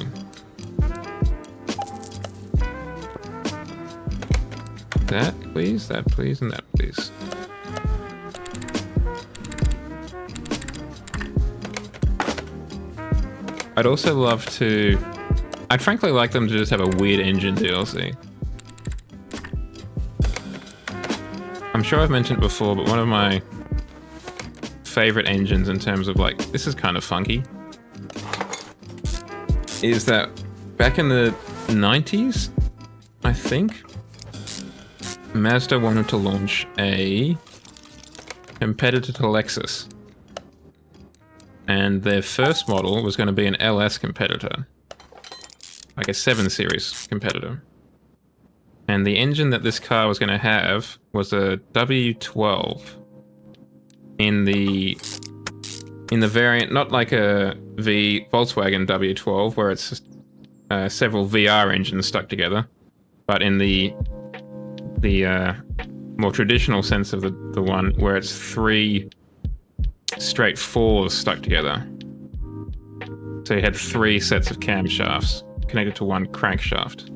That please, and that please. I'd also love to... I'd frankly like them to just have a weird engine DLC. I'm sure I've mentioned it before, but one of my favorite engines in terms of like, this is kind of funky, is that back in the 90s, I think, Mazda wanted to launch a competitor to Lexus. And their first model was going to be an LS competitor. Like a 7 Series competitor. And the engine that this car was going to have was a W12 in the variant, not like a Volkswagen W12 where it's several VR engines stuck together, but in the more traditional sense of the one where it's 3 straight 4s stuck together. So you had 3 sets of camshafts connected to 1 crankshaft.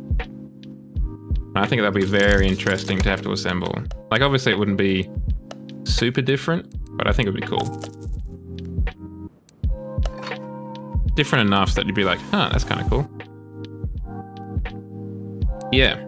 I think that'd be very interesting to have to assemble. Like, obviously it wouldn't be super different, but I think it'd be cool. Different enough that you'd be like, huh, that's kind of cool. Yeah.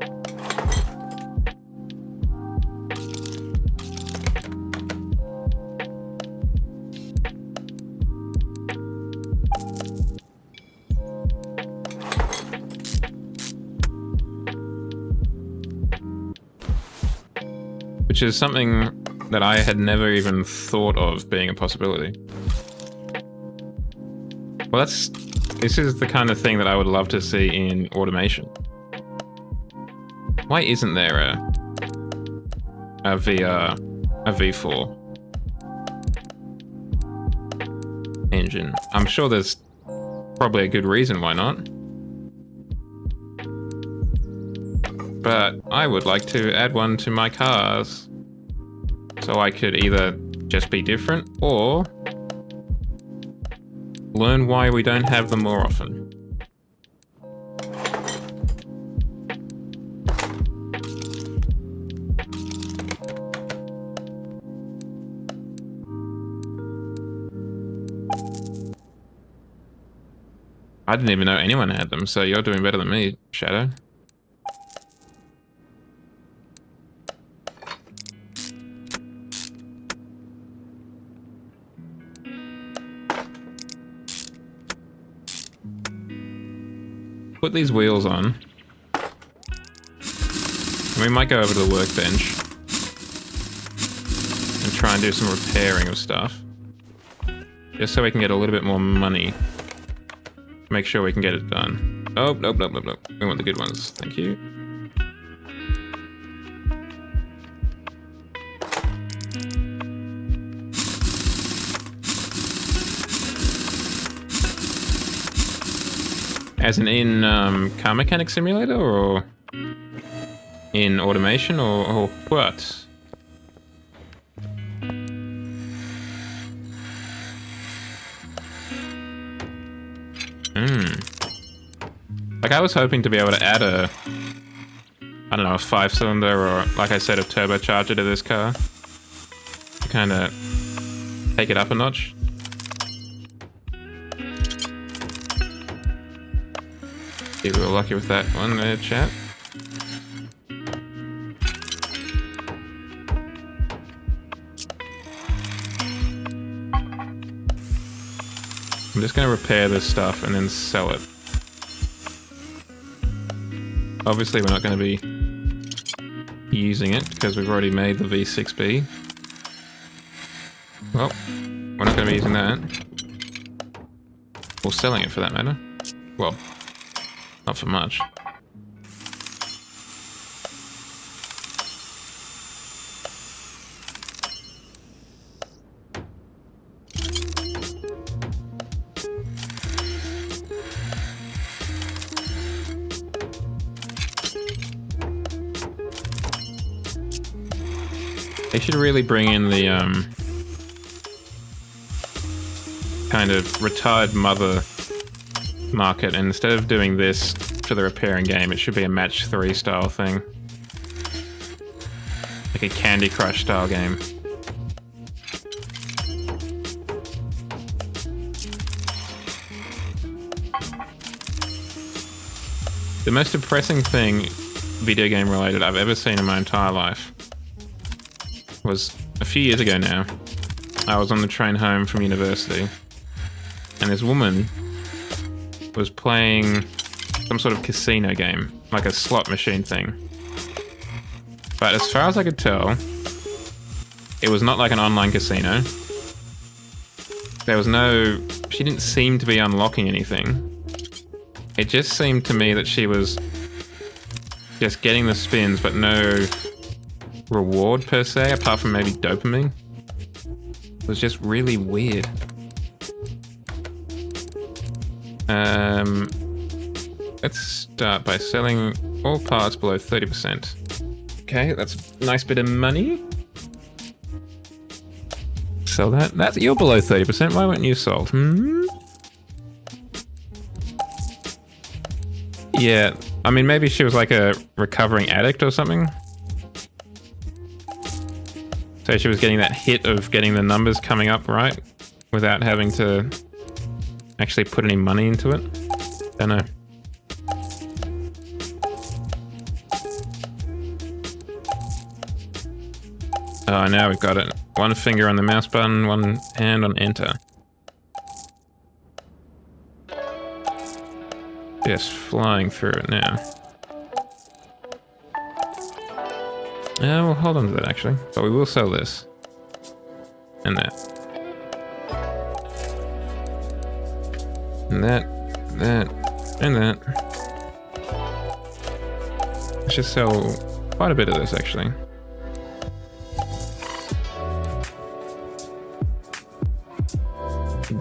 Which is something that I had never even thought of being a possibility. Well, this is the kind of thing that I would love to see in automation. Why isn't there a V4 engine? I'm sure there's probably a good reason why not. But I would like to add one to my cars. So I could either just be different or learn why we don't have them more often. I didn't even know anyone had them, so you're doing better than me, Shadow. Put these wheels on. And we might go over to the workbench and try and do some repairing of stuff. Just so we can get a little bit more money. Make sure we can get it done. Oh, nope. We want the good ones. Thank you. As in Car Mechanic Simulator, or in automation, or what? Like, I was hoping to be able to add a 5-cylinder, or, like I said, a turbocharger to this car. To kind of take it up a notch. See if we were lucky with that one there, chat. I'm just going to repair this stuff and then sell it. Obviously, we're not going to be using it because we've already made the V6B. Well, we're not going to be using that. Or selling it for that matter. Well, not for much. They should really bring in the kind of retired mother market, and instead of doing this for the repairing game, it should be a match 3 style thing. Like a Candy Crush style game. The most depressing thing, video game related, I've ever seen in my entire life was a few years ago now. I was on the train home from university, and this woman was playing some sort of casino game, like a slot machine thing. But as far as I could tell, it was not like an online casino. There was no... She didn't seem to be unlocking anything. It just seemed to me that she was just getting the spins, but no reward per se, apart from maybe dopamine. It was just really weird. Let's start by selling all parts below 30%. Okay, that's a nice bit of money. Sell that. You're below 30%. Why weren't you sold? Yeah, I mean, maybe she was like a recovering addict or something. So she was getting that hit of getting the numbers coming up right without having to actually put any money into it. Don't know. Oh, now we've got it. One finger on the mouse button, one hand on enter. Just flying through it now. We'll hold on to that actually, but we will sell this. And that. And that, and that. I should sell quite a bit of this actually.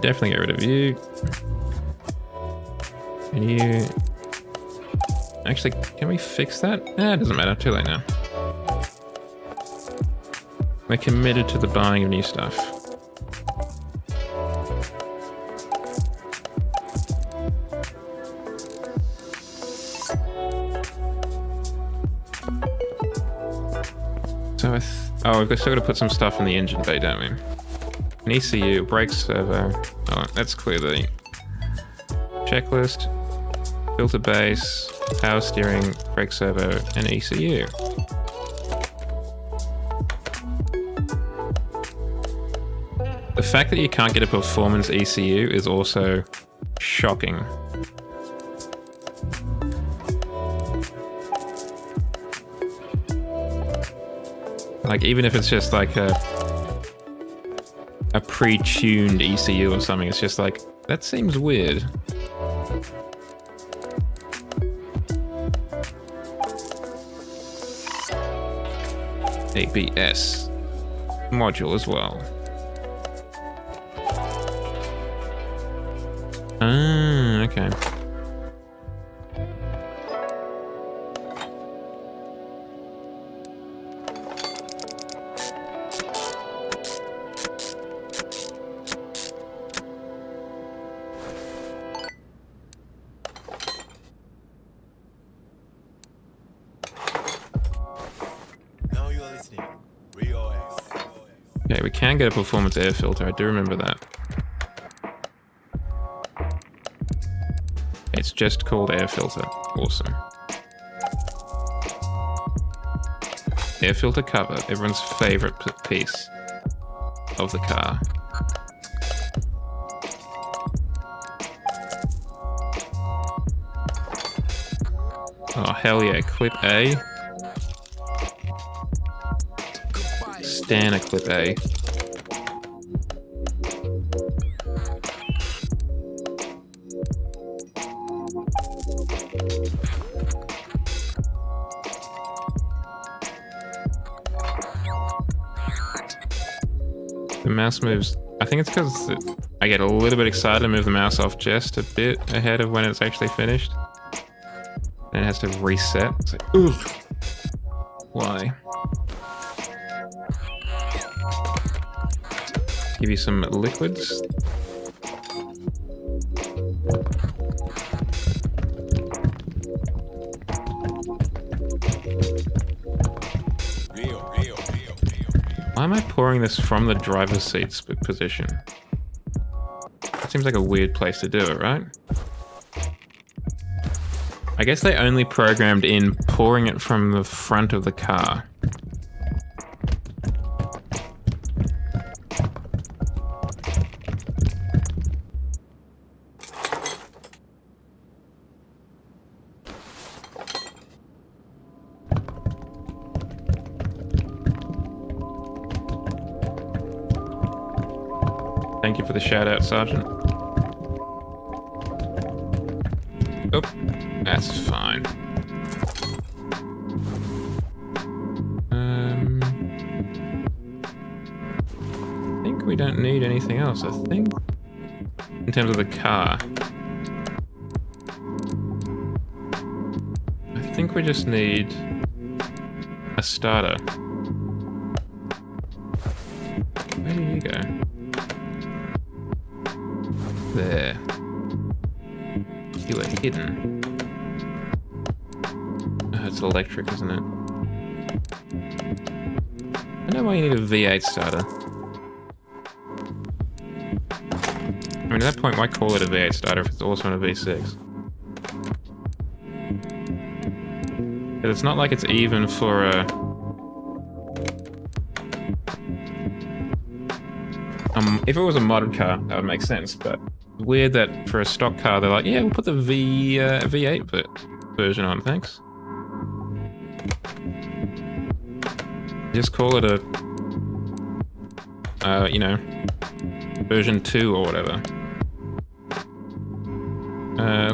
Definitely get rid of you. And you... Actually, can we fix that? It doesn't matter. Too late now. We're committed to the buying of new stuff. So we've still got to put some stuff in the engine bay, don't we? An ECU, brake servo. Oh, let's clear the checklist. Filter base, power steering, brake servo, and ECU. The fact that you can't get a performance ECU is also shocking. Like, even if it's just like a pre-tuned ECU or something, it's just like, that seems weird. ABS module as well. Ah, okay. Okay, we can get a performance air filter. I do remember that. It's just called air filter. Awesome. Air filter cover, everyone's favorite piece of the car. Oh, hell yeah, clip A. Stan a clip A. The mouse moves. I think it's because I get a little bit excited to move the mouse off just a bit ahead of when it's actually finished. And it has to reset. It's like, oof. Why? Give you some liquids. Why am I pouring this from the driver's seat's position? That seems like a weird place to do it, right? I guess they only programmed in pouring it from the front of the car. Thank you for the shout out, Sergeant. Oh, that's fine. I think we don't need anything else, I think. In terms of the car. I think we just need a starter. Where do you go? There. You were hidden. Oh, it's electric, isn't it? I know why you need a V8 starter. I mean, at that point, why call it a V8 starter if it's also on a V6? But it's not like it's even for a... if it was a modded car, that would make sense, but weird that for a stock car, they're like, yeah, we'll put the V8 version on, thanks. Just call it a, you know, version 2 or whatever.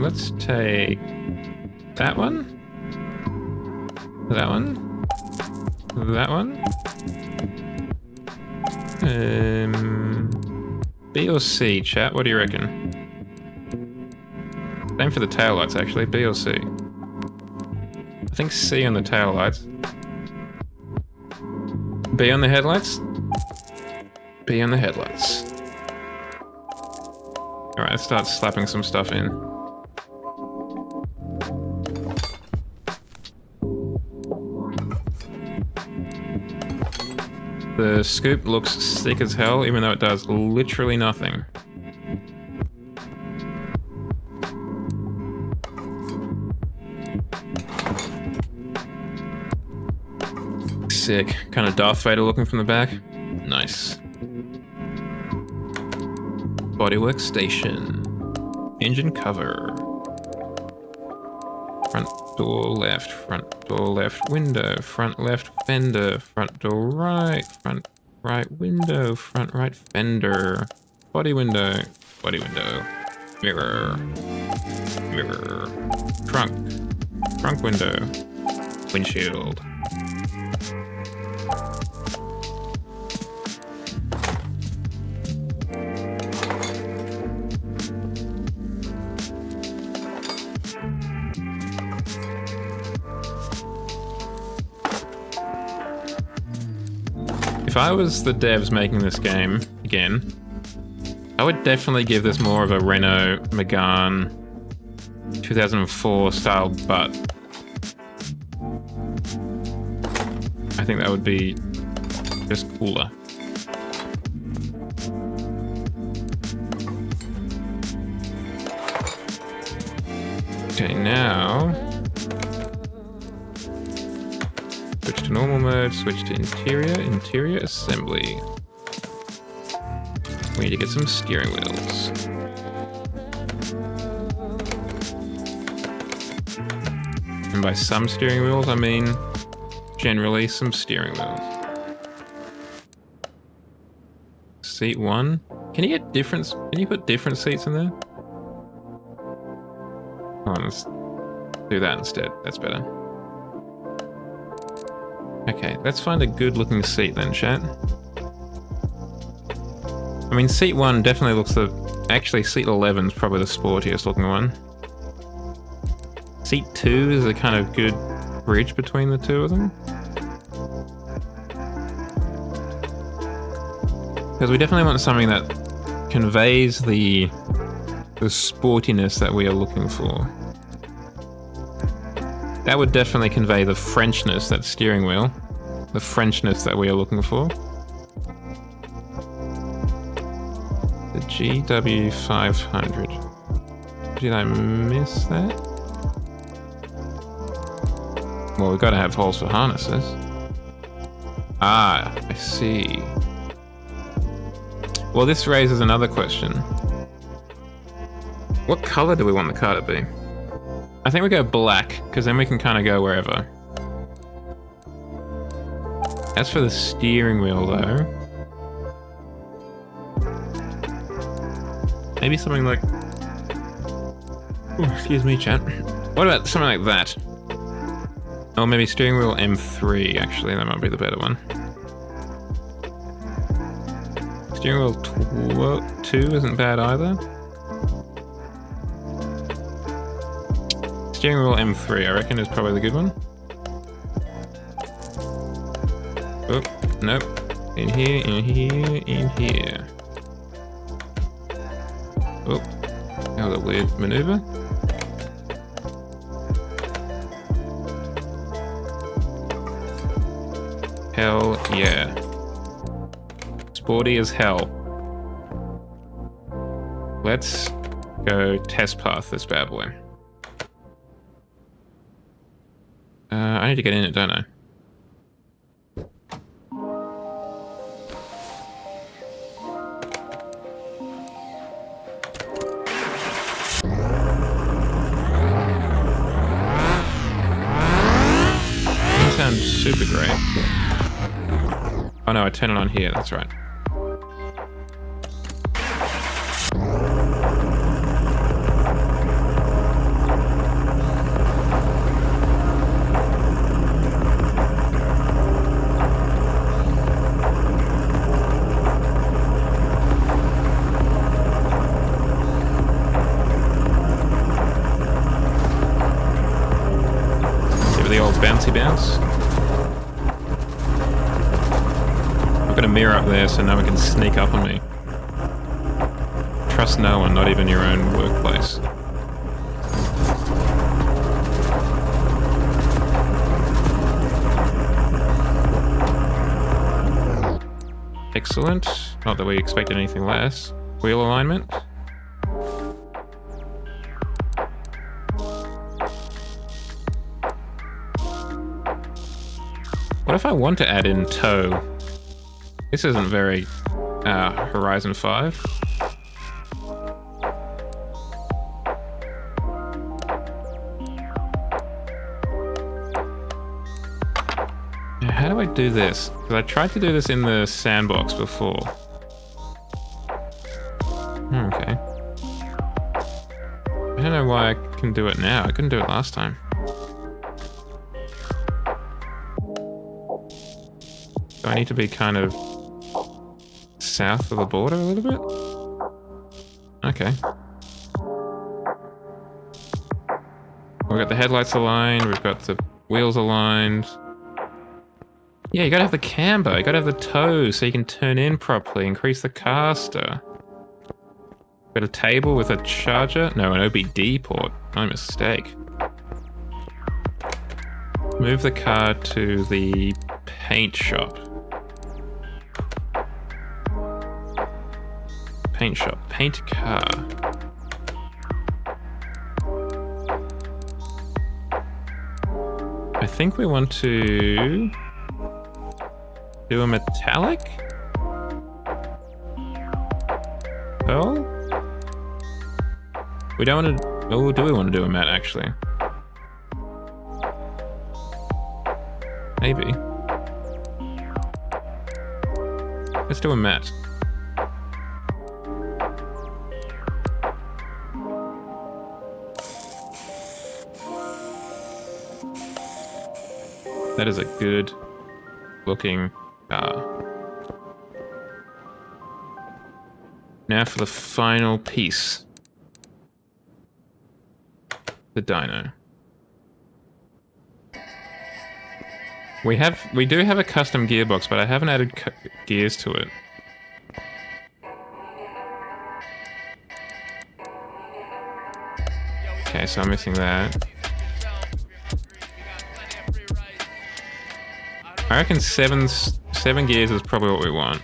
Let's take that one, that one, that one. B or C, chat? What do you reckon? Same for the taillights, actually. B or C? I think C on the taillights. B on the headlights? B on the headlights. Alright, let's start slapping some stuff in. The scoop looks sick as hell, even though it does literally nothing. Sick. Kind of Darth Vader looking from the back. Nice. Bodywork station. Engine cover. Front door left window, front left fender, front door right window, front right fender, body window, mirror, trunk window, windshield. If I was the devs making this game again, I would definitely give this more of a Renault Megane 2004 style butt. I think that would be just cooler. Okay, now switch to normal mode, switch to interior assembly. We need to get some steering wheels. And by some steering wheels, I mean generally some steering wheels. Seat 1. Can you put different seats in there? Hold on, let's do that instead. That's better. Okay, let's find a good looking seat then, chat. I mean, seat 1 definitely looks the... Actually, seat 11's probably the sportiest looking one. Seat 2 is a kind of good bridge between the two of them. Because we definitely want something that conveys the sportiness that we are looking for. That would definitely convey the Frenchness, that steering wheel. The Frenchness that we are looking for. The GW500. Did I miss that? Well, we've got to have holes for harnesses. Ah, I see. Well, this raises another question. What color do we want the car to be? I think we go black, because then we can kind of go wherever. As for the steering wheel, though... maybe something like... oh, excuse me, chat. What about something like that? Oh, maybe steering wheel M3, actually. That might be the better one. Steering wheel 2 isn't bad either. Steering wheel M3, I reckon, is probably the good one. Oh, nope. In here, in here, in here. Oh, that was a weird maneuver. Hell yeah. Sporty as hell. Let's go test path this bad boy. I need to get in it, don't I? Doesn't sound super great. Oh no, I turn it on here, that's right. Bouncy bounce. I've got a mirror up there so no one can sneak up on me. Trust no one, not even your own workplace. Excellent. Not that we expected anything less. Wheel alignment. What if I want to add in tow? This isn't very Horizon 5. How do I do this? Because I tried to do this in the sandbox before. Okay. I don't know why I can do it now. I couldn't do it last time. I need to be kind of south of the border a little bit? Okay. We've got the headlights aligned, we've got the wheels aligned. Yeah, you gotta have the camber, you gotta have the toe so you can turn in properly, increase the caster. Got a table with a charger? No, an OBD port. My mistake. Move the car to the paint shop. Paint shop. Paint car. I think we want to do a metallic? Pearl? We don't want to... oh, do we want to do a matte, actually? Maybe. Let's do a matte. That is a good looking car. Now for the final piece. The dyno. We do have a custom gearbox, but I haven't added gears to it. Okay, so I'm missing that. I reckon seven gears is probably what we want.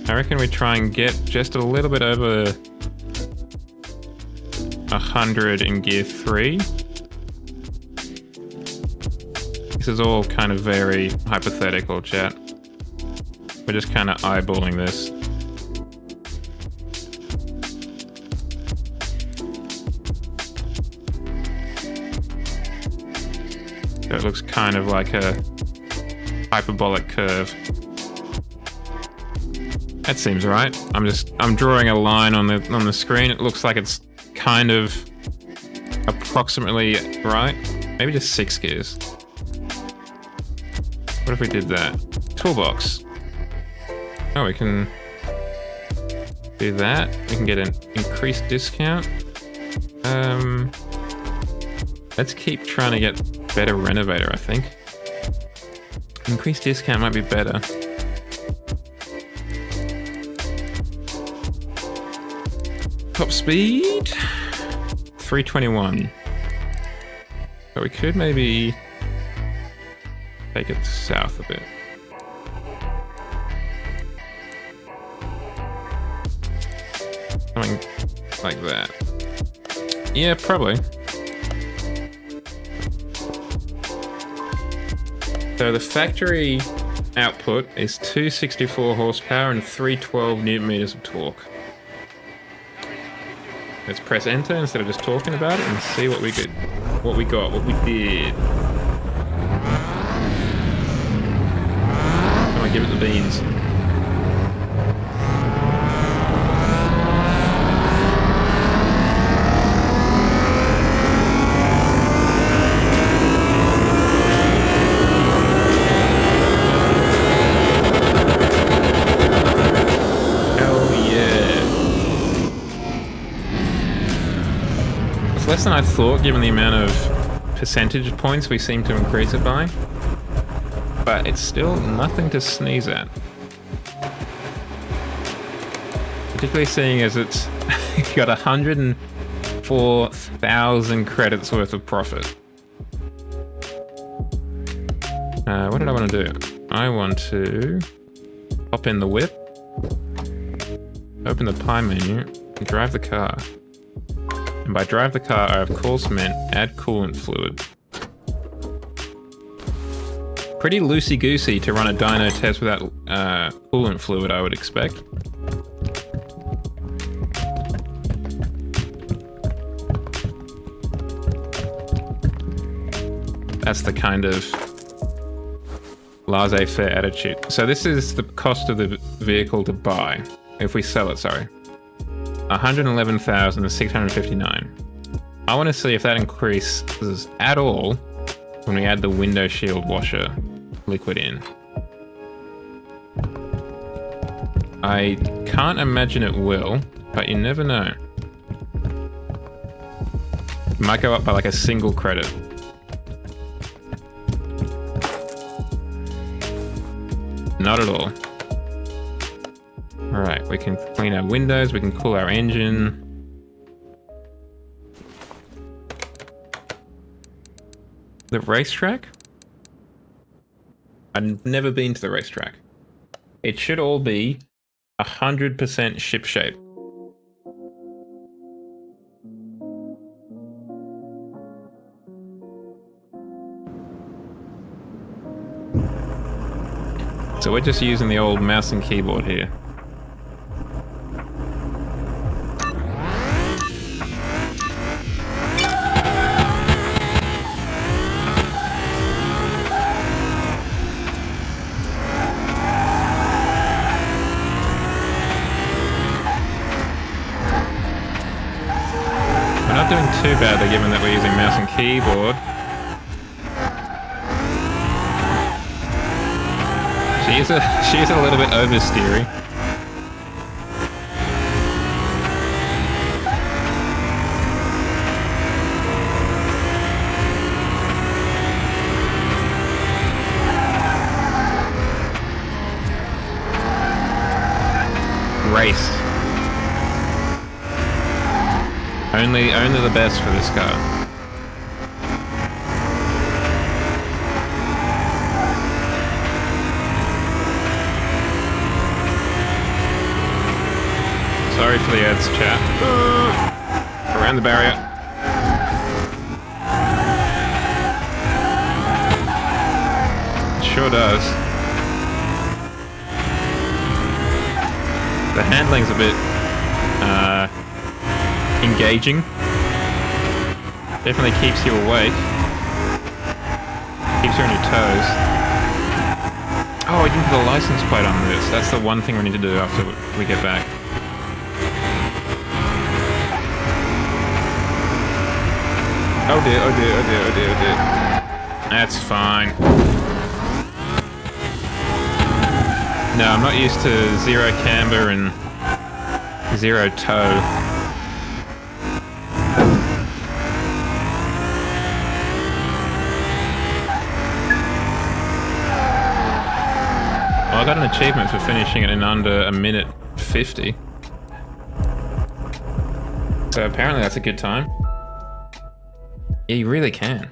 I reckon we try and get just a little bit over 100 in gear 3. This is all kind of very hypothetical, chat. We're just kind of eyeballing this. So it looks kind of like a hyperbolic curve. That seems right. I'm drawing a line on the screen. It looks like it's kind of approximately right. Maybe just 6 gears. What if we did that? Toolbox. Oh, we can do that. We can get an increased discount. Let's keep trying to get better renovator, I think. Increased discount might be better. Top speed, 321. But we could maybe take it south a bit. Something like that. Yeah, probably. So the factory output is 264 horsepower and 312 newton meters of torque. Let's press enter instead of just talking about it and see what we did. What we did. I'm gonna give it the beans. Less than I thought, given the amount of percentage points we seem to increase it by. But it's still nothing to sneeze at. Particularly seeing as it's got 104,000 credits worth of profit. What did I want to do? I want to pop in the whip, open the pie menu, and drive the car. And by drive the car, I of course meant add coolant fluid. Pretty loosey-goosey to run a dyno test without coolant fluid, I would expect. That's the kind of laissez-faire attitude. So this is the cost of the vehicle to buy, if we sell it, sorry. 111,659. I want to see if that increases at all when we add the window shield washer liquid in. I can't imagine it will, but you never know. It might go up by like a single credit. Not at all. Alright, we can clean our windows, we can cool our engine. The racetrack? I've never been to the racetrack. It should all be 100% shipshape. So we're just using the old mouse and keyboard here. We're not doing too badly given that we're using mouse and keyboard. She's a little bit oversteery. Race. Only the best for this car. Sorry for the ads, chat. Around the barrier. It sure does. The handling's a bit engaging. Definitely keeps you awake. Keeps you on your toes. Oh, I didn't put a license plate on this. That's the one thing we need to do after we get back. Oh dear, oh dear, oh dear, oh dear, oh dear. That's fine. No, I'm not used to zero camber and zero toe. Well, I got an achievement for finishing it in under 1:50. So apparently that's a good time. Yeah, you really can.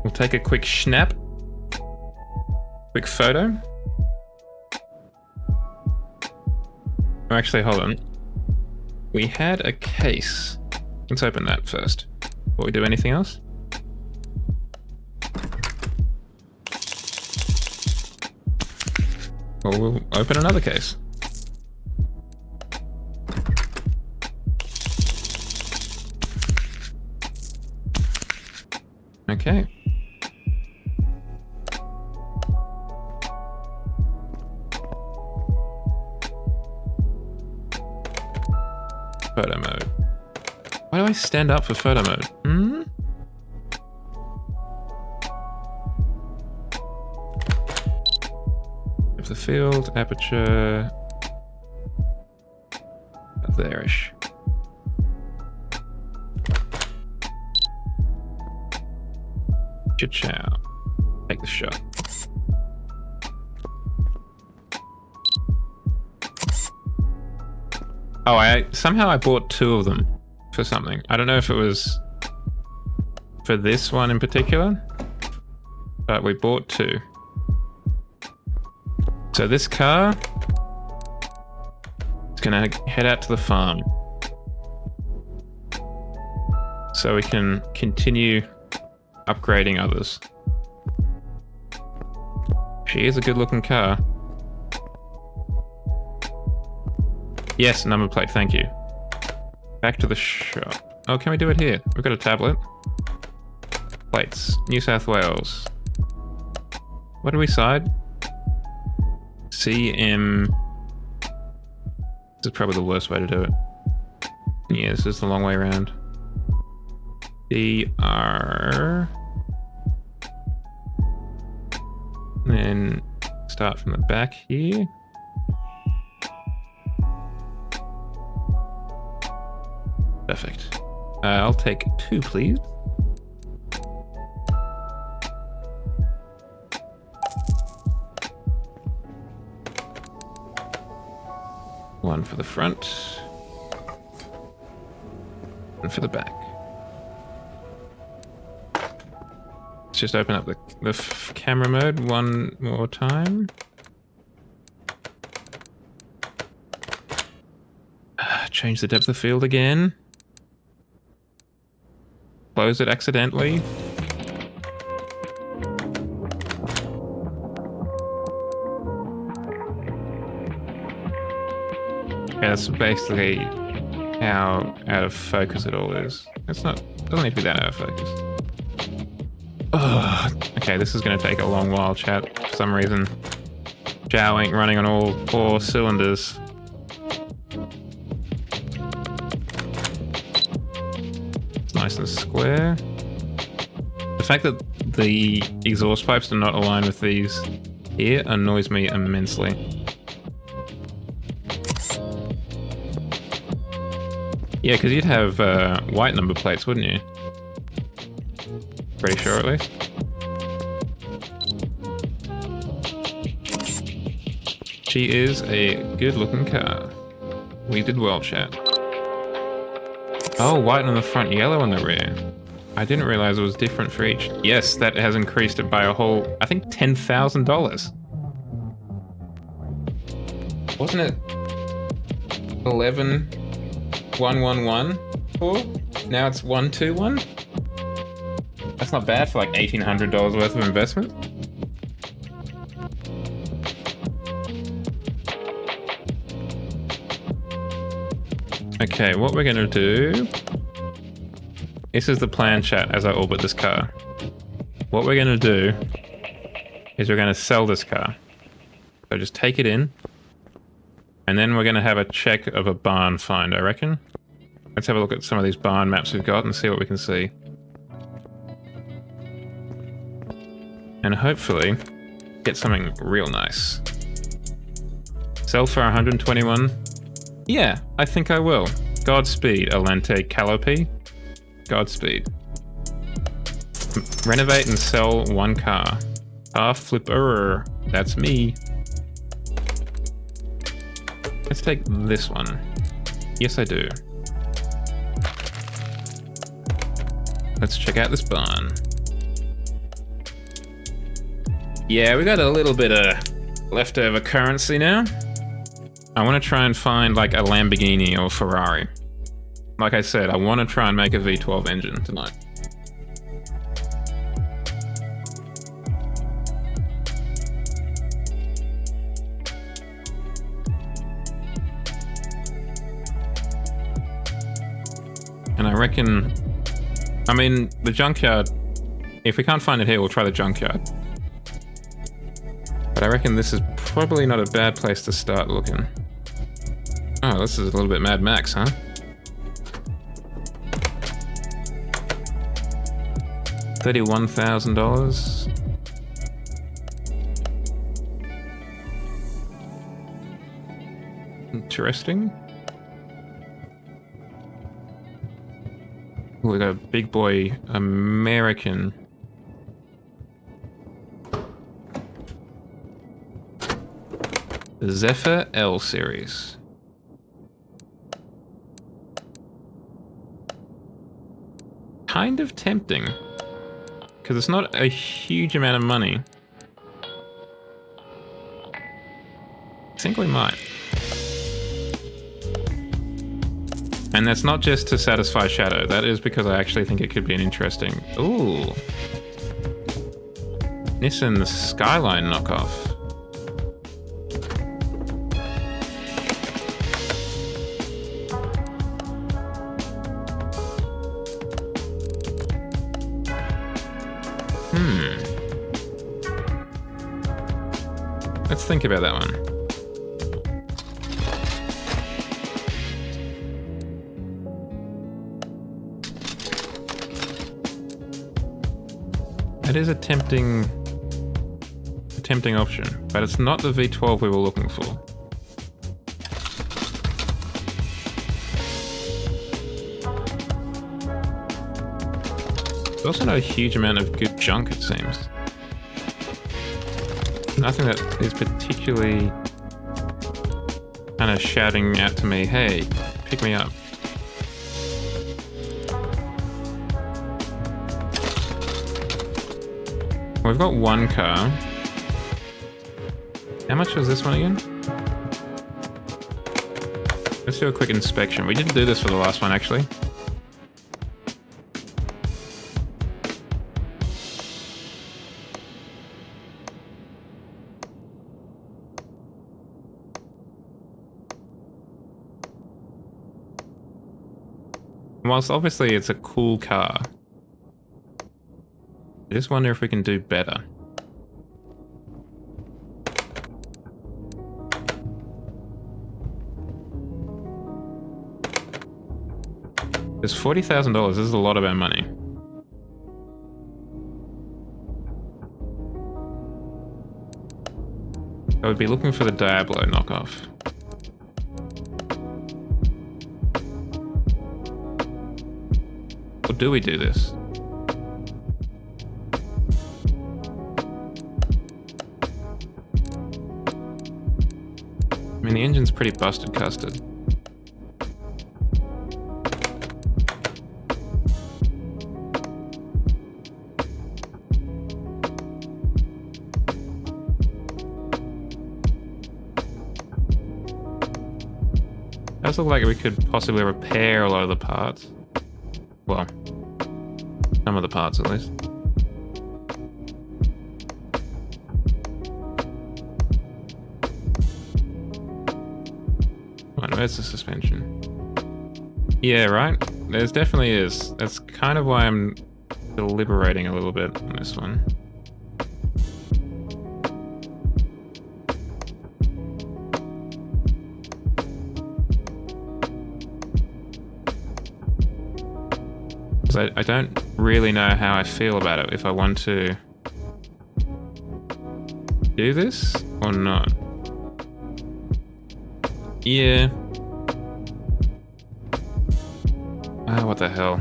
We'll take a quick snap. Quick photo. Oh, actually, hold on. We had a case. Let's open that first. Before we do anything else. Well, we'll open another case. Okay. Photo mode. Why do I stand up for photo mode? Of the field, aperture. There-ish. Cha-chow. Take the shot. Oh, somehow I bought 2 of them for something. I don't know if it was for this one in particular, but we bought 2. So this car is gonna head out to the farm so we can continue upgrading others. She is a good looking car. Yes, number plate, thank you. Back to the shop. Oh, can we do it here? We've got a tablet. Plates. New South Wales. What do we side? CM. This is probably the worst way to do it. Yeah, this is the long way around. DR. Then start from the back here. Perfect. I'll take 2, please. One for the front. One for the back. Let's just open up the camera mode one more time. Change the depth of field again. Close it accidentally. Yeah, that's basically how out of focus it all is. It's not, doesn't need to be that out of focus. Ugh. Okay, this is going to take a long while, chat. For some reason, Jow ain't running on all 4 cylinders. It's nice and square. The fact that the exhaust pipes do not align with these here annoys me immensely. Yeah, because you'd have white number plates, wouldn't you? Pretty sure, at least. She is a good-looking car. We did well, chat. Oh, white on the front, yellow on the rear. I didn't realize it was different for each. Yes, that has increased it by a whole, I think, $10,000. Wasn't it 11,111 before? Now it's 121? That's not bad for like $1,800 worth of investment. Okay, what we're gonna do... This is the plan, chat, as I orbit this car. What we're gonna do is we're gonna sell this car. So just take it in, and then we're gonna have a check of a barn find, I reckon. Let's have a look at some of these barn maps we've got and see what we can see. And hopefully get something real nice. Sell for 121. Yeah, I think I will. Godspeed, Alente Calliope. Godspeed. Renovate and sell one car. Car flipper. That's me. Let's take this one. Yes, I do. Let's check out this barn. Yeah, we got a little bit of leftover currency now. I want to try and find like a Lamborghini or Ferrari. Like I said, I want to try and make a V12 engine tonight. And I reckon, I mean, the junkyard, if we can't find it here, we'll try the junkyard. But I reckon this is probably not a bad place to start looking. Oh, this is a little bit Mad Max, huh? $31,000. Interesting. We got a big boy American. Zephyr L series. Kind of tempting. Because it's not a huge amount of money. I think we might. And that's not just to satisfy Shadow. That is because I actually think it could be an interesting... Ooh. Nissan Skyline knockoff. Let's think about that one. It is a tempting option, but it's not the V12 we were looking for. There's also not a huge amount of good junk, it seems. Nothing that is particularly kind of shouting out to me, hey, pick me up. We've got one car. How much was this one again? Let's do a quick inspection. We didn't do this for the last one, actually. Whilst obviously it's a cool car, I just wonder if we can do better. There's $40,000, this is a lot of our money. I would be looking for the Diablo knockoff. Or do we do this? engine's pretty busted custard. Does look like we could possibly repair a lot of the parts. Well, some of the parts at least. Right, where's the suspension? Yeah, right? There's definitely is. That's kind of why I'm deliberating a little bit on this one. I don't really know how I feel about it, if I want to do this or not. Yeah. Ah, what the hell.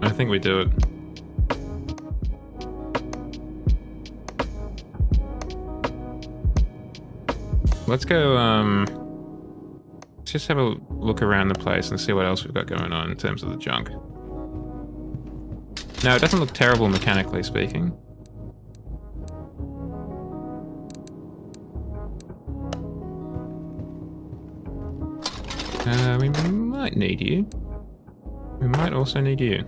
I think we do it. Let's go, let's just have a look around the place and see what else we've got going on in terms of the junk. No, it doesn't look terrible mechanically speaking. We might need you. We might also need you.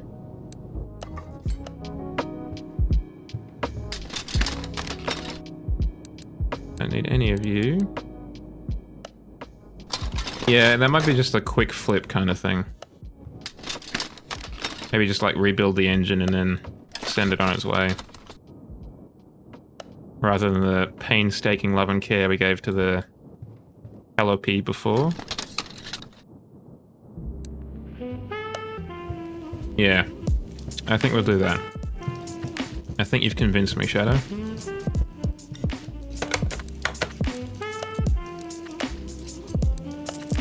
Don't need any of you. Yeah, that might be just a quick flip kind of thing. Maybe just like rebuild the engine and then send it on its way. Rather than the painstaking love and care we gave to the Calliope before. Yeah, I think we'll do that. I think you've convinced me, Shadow.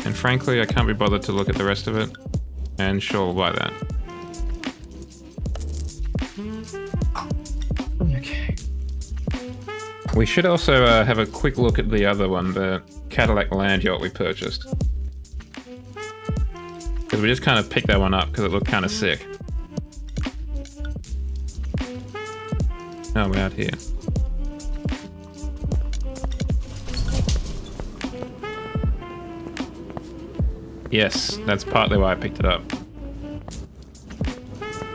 And frankly, I can't be bothered to look at the rest of it. And sure, we'll buy that. Okay. We should also have a quick look at the other one, the Cadillac Land Yacht we purchased. Because we just kind of picked that one up because it looked kind of sick. Oh, we're out here. Yes, that's partly why I picked it up.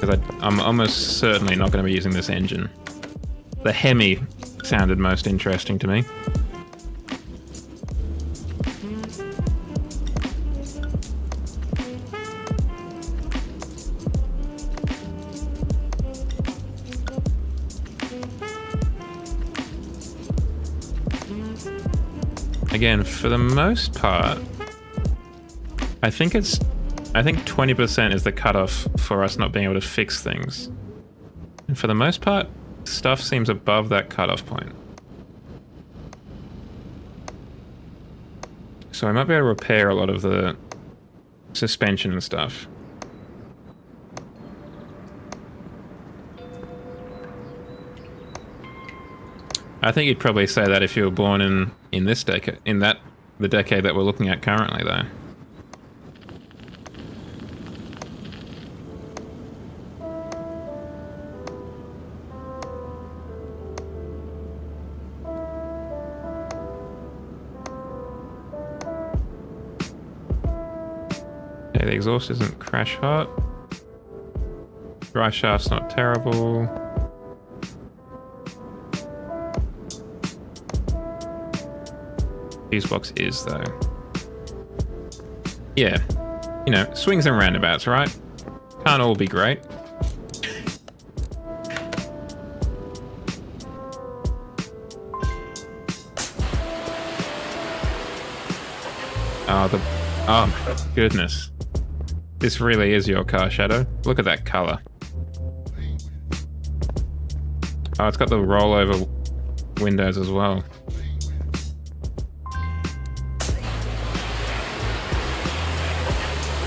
Because I'm almost certainly not going to be using this engine. The Hemi sounded most interesting to me. Again, for the most part, I think 20% is the cutoff for us not being able to fix things. And for the most part, stuff seems above that cutoff point. So I might be able to repair a lot of the suspension and stuff. I think you'd probably say that if you were born in this decade, the decade that we're looking at currently, though. Okay, the exhaust isn't crash hot. Dry shaft's not terrible. Fuse box is, though. Yeah. You know, swings and roundabouts, right? Can't all be great. Oh my goodness. This really is your car, Shadow. Look at that color. Oh, it's got the rollover windows as well.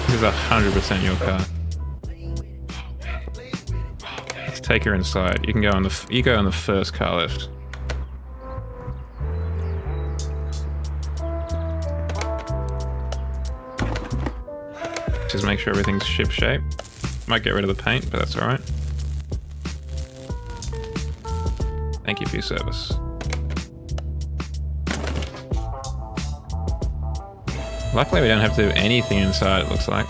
This is 100% your car. Let's take her inside. You can go on the first car lift. Just make sure everything's ship shape. Might get rid of the paint, but that's alright. Thank you for your service. Luckily we don't have to do anything inside, it looks like.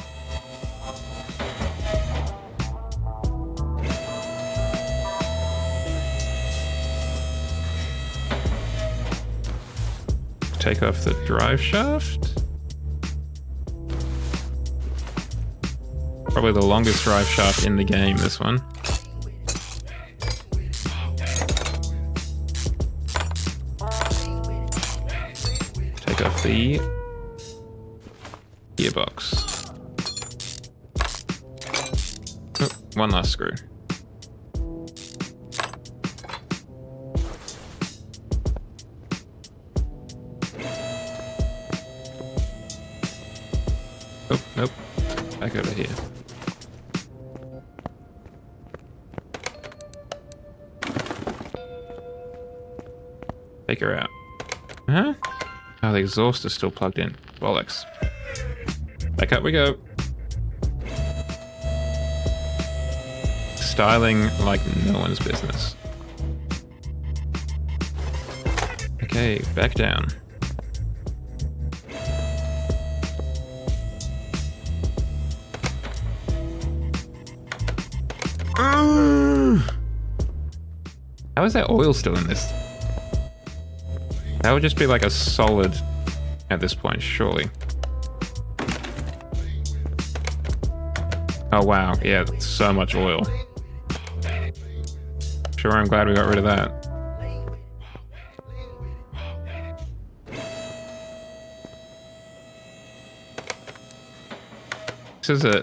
Take off the drive shaft. Probably the longest drive shaft in the game, this one. Take off the gearbox. Oh, one last screw. Oh, nope. Back over here. Take her out. Huh? Oh, the exhaust is still plugged in. Bollocks. Back up we go. Styling like no one's business. Okay, back down. How is that oil still in this? That would just be like a solid at this point, surely. Oh wow, yeah, so much oil. Sure, I'm glad we got rid of that.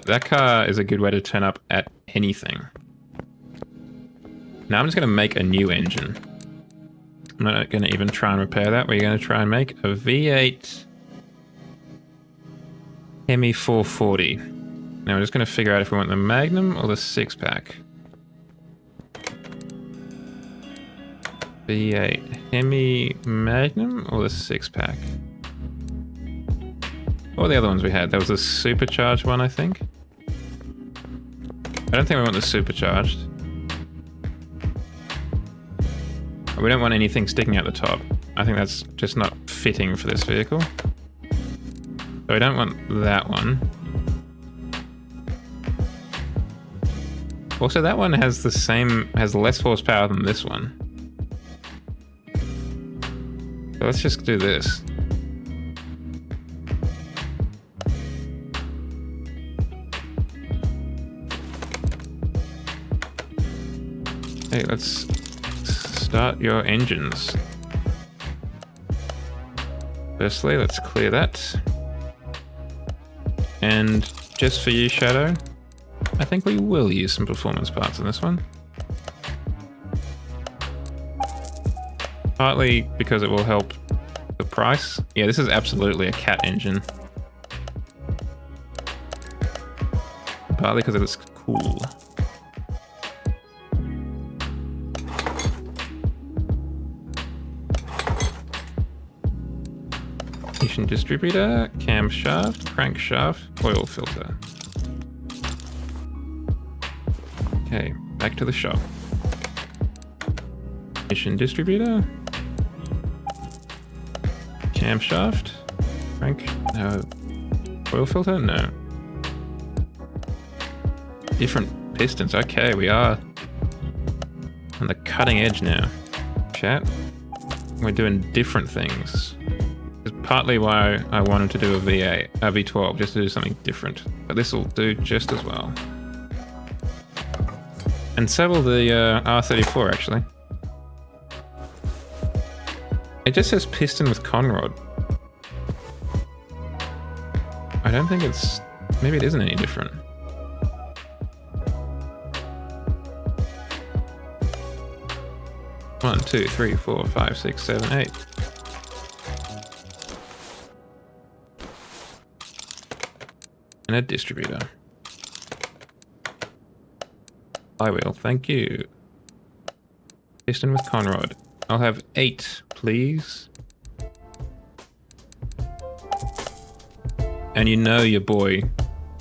That car is a good way to turn up at anything. Now I'm just going to make a new engine. I'm not going to even try and repair that. We're going to try and make a V8 Hemi 440. Now we're just going to figure out if we want the Magnum or the 6-pack. V8 Hemi Magnum or the 6-pack? What were the other ones we had? There was a supercharged one, I think. I don't think we want the supercharged. We don't want anything sticking out the top. I think that's just not fitting for this vehicle. So we don't want that one. Also, that one has the same, has less horsepower than this one. So let's just do this. Hey, let's start your engines. Firstly, let's clear that. And just for you, Shadow, I think we will use some performance parts in this one. Partly because it will help the price. Yeah, this is absolutely a cat engine. Partly because it's cool. Ignition distributor, camshaft, crankshaft, oil filter. Okay, back to the shop. Ignition distributor, camshaft, crank, no, oil filter, no. Different pistons, okay, we are on the cutting edge now. Chat, we're doing different things. Partly why I wanted to do a V12, just to do something different. But this will do just as well. And so will the R34, actually. It just says piston with conrod. I don't think it's... maybe it isn't any different. One, two, three, 4, 5, 6, 7, 8. And a distributor. Flywheel, thank you. Piston with conrod. I'll have 8, please. And you know your boy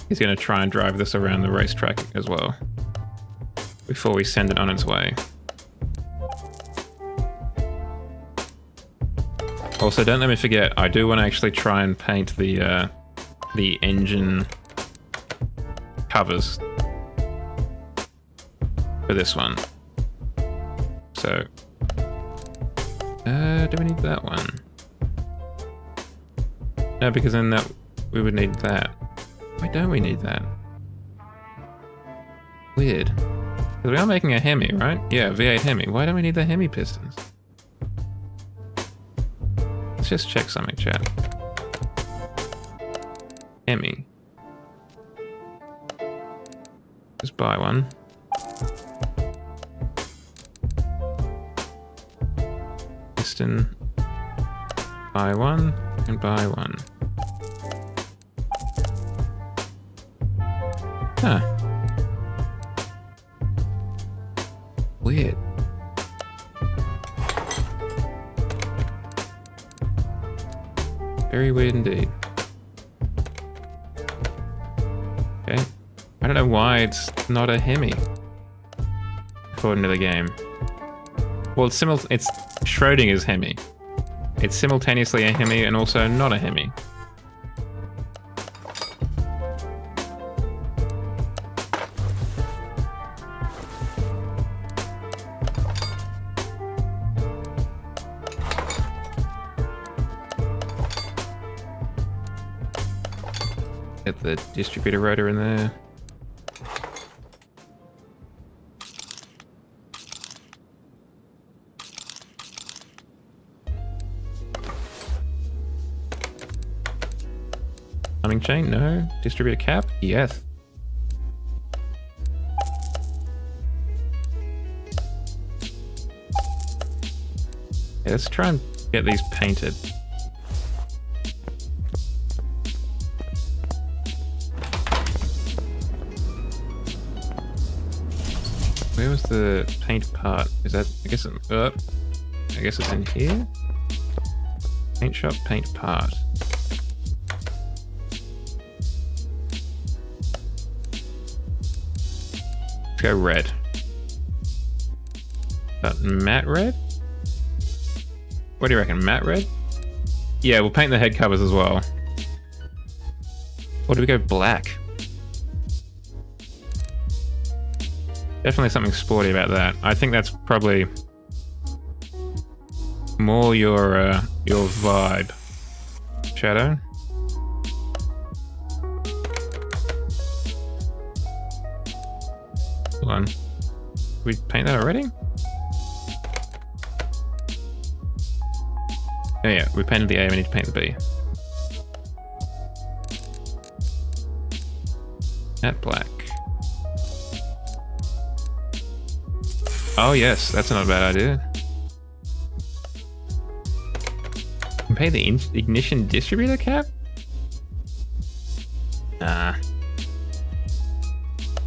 He's going to try and drive this around the racetrack as well before we send it on its way. Also, don't let me forget, I do want to actually try and paint the engine covers for this one. So, do we need that one? No, because then that we would need that. Why don't we need that? Weird. Because we are making a Hemi, right? Yeah, V8 Hemi. Why don't we need the Hemi pistons? Let's just check something, chat. Hemi. Just buy one. Piston. Buy one and buy one. Huh. Weird. Very weird indeed. Okay. I don't know why it's not a Hemi, according to the game. Well, it's Schrodinger's Hemi. It's simultaneously a Hemi and also not a Hemi. Get the distributor rotor in there. Timing chain? No. Distributor cap? Yes. Yeah, let's try and get these painted. Where was the paint part? Is that, I guess it's in here? Paint shop, paint part. Let's go red. Matte red? What do you reckon, matte red? Yeah, we'll paint the head covers as well. Or do we go black? Definitely something sporty about that. I think that's probably more your vibe. Shadow. Hold on. Did we paint that already? Oh yeah, we painted the A, we need to paint the B. Matte black. Oh yes, that's not a bad idea. Can pay the ignition distributor cap? Nah.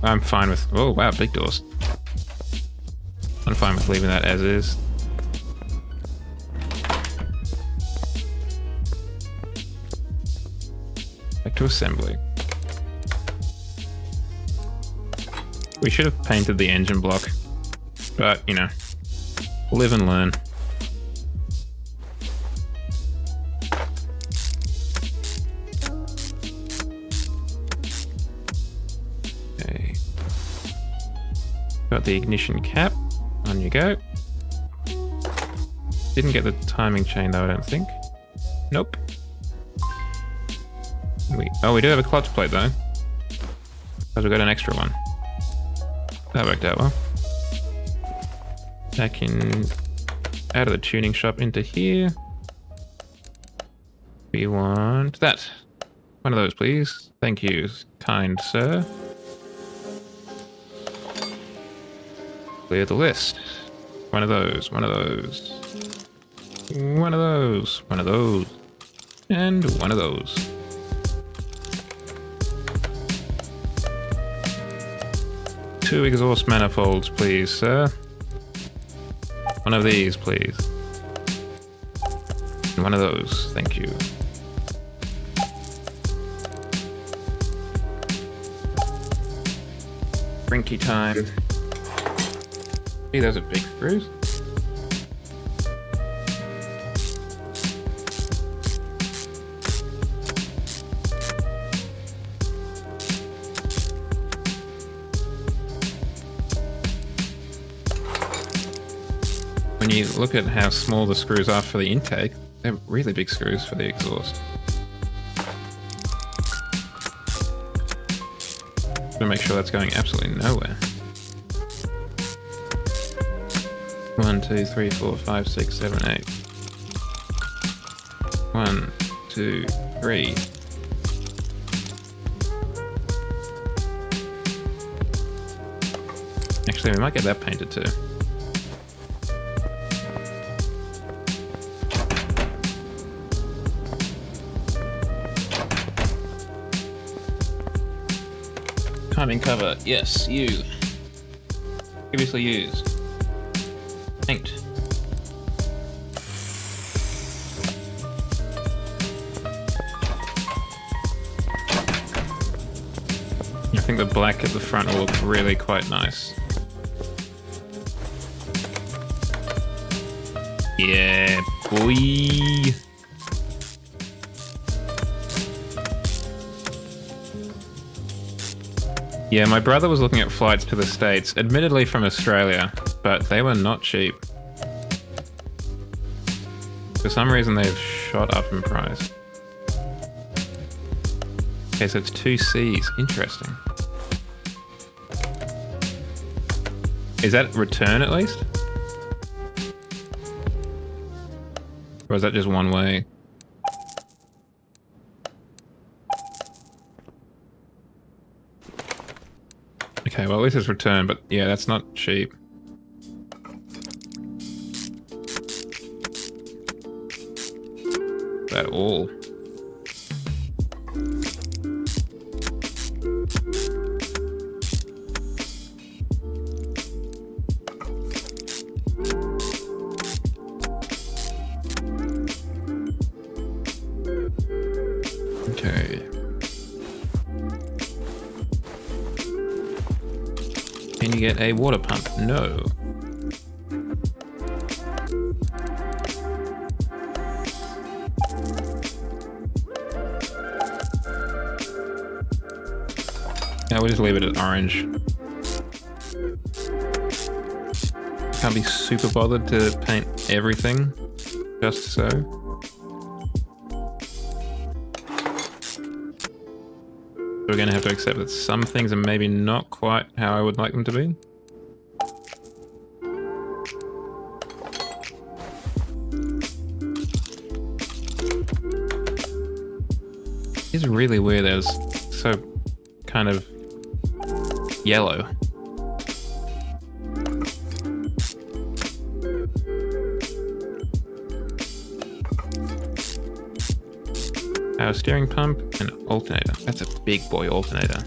I'm fine with... Oh wow, big doors. I'm fine with leaving that as is. Back to assembly. We should have painted the engine block. But, you know, live and learn. Okay. Got the ignition cap. On you go. Didn't get the timing chain though, I don't think. Nope. We do have a clutch plate though. Because we got an extra one. That worked out well. Back in, out of the tuning shop into here. We want that. One of those, please. Thank you, kind sir. Clear the list. One of those, one of those. One of those, one of those. And one of those. Two exhaust manifolds, please, sir. One of these, please. And one of those, thank you. Rinky time. Gee, those are big screws. When you look at how small the screws are for the intake, they're really big screws for the exhaust. To make sure that's going absolutely nowhere. 1, 2, 3, 4, 5, 6, 7, 8. 1, 2, 3. Actually, we might get that painted too. Timing cover, yes, you. Previously used. Paint. I think the black at the front will look really quite nice. Yeah, boy. Yeah, my brother was looking at flights to the States, admittedly from Australia, but they were not cheap. For some reason, they've shot up in price. Okay, so it's 2 Cs. Interesting. Is that return at least? Or is that just one way? Okay, well at least it's return, but yeah, that's not cheap. At all. Okay. Can you get a water pump? No. Yeah, we'll just leave it at orange. Can't be super bothered to paint everything, just so. We're gonna have to accept that some things are maybe not quite how I would like them to be. It's really weird, there's so kind of yellow. Power steering pump and alternator. That's a big boy alternator.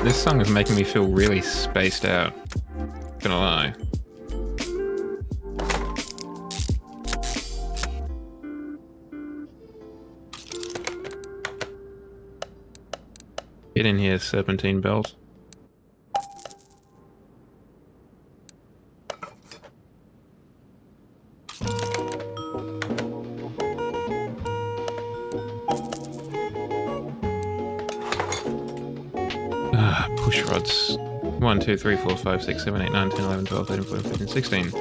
This song is making me feel really spaced out. Not gonna lie. Get in here, serpentine belt. Push rods. 1, 2, 3, 4, 5, 6, 7, 8, 9, 10, 11, 12, 13, 14, 15, 16.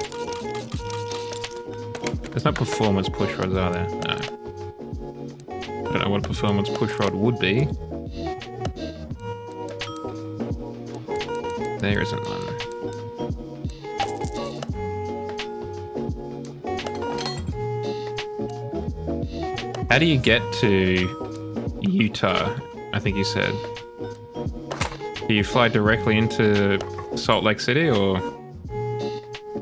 There's no performance push rods, are there? No. I don't know what a performance push rod would be. There isn't one. How do you get to Utah? I think you said. Do you fly directly into Salt Lake City, or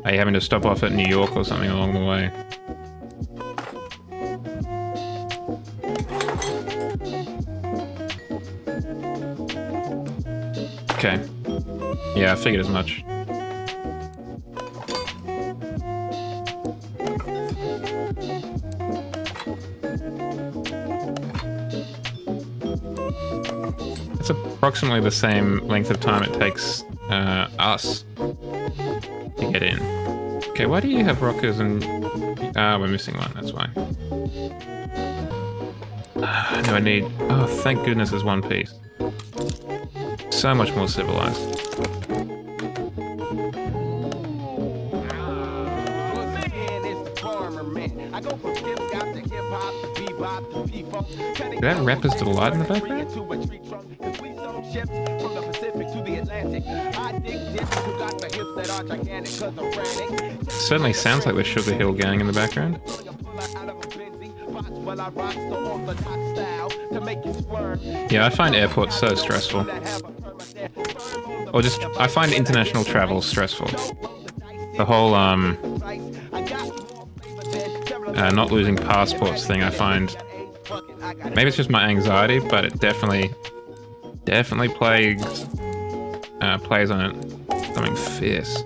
are you having to stop off at New York or something along the way? Okay. Yeah, I figured as much. approximately the same length of time it takes us to get in. Okay, why do you have rockers and... we're missing one, that's why. No, I need... Oh, thank goodness there's one piece. So much more civilized. Is that Rapper's Delight in the background? Certainly sounds like the Sugar Hill Gang in the background. Yeah, I find airports so stressful. Or just, I find international travel stressful. The whole, not losing passports thing I find... Maybe it's just my anxiety, but it definitely plays on it. Something fierce.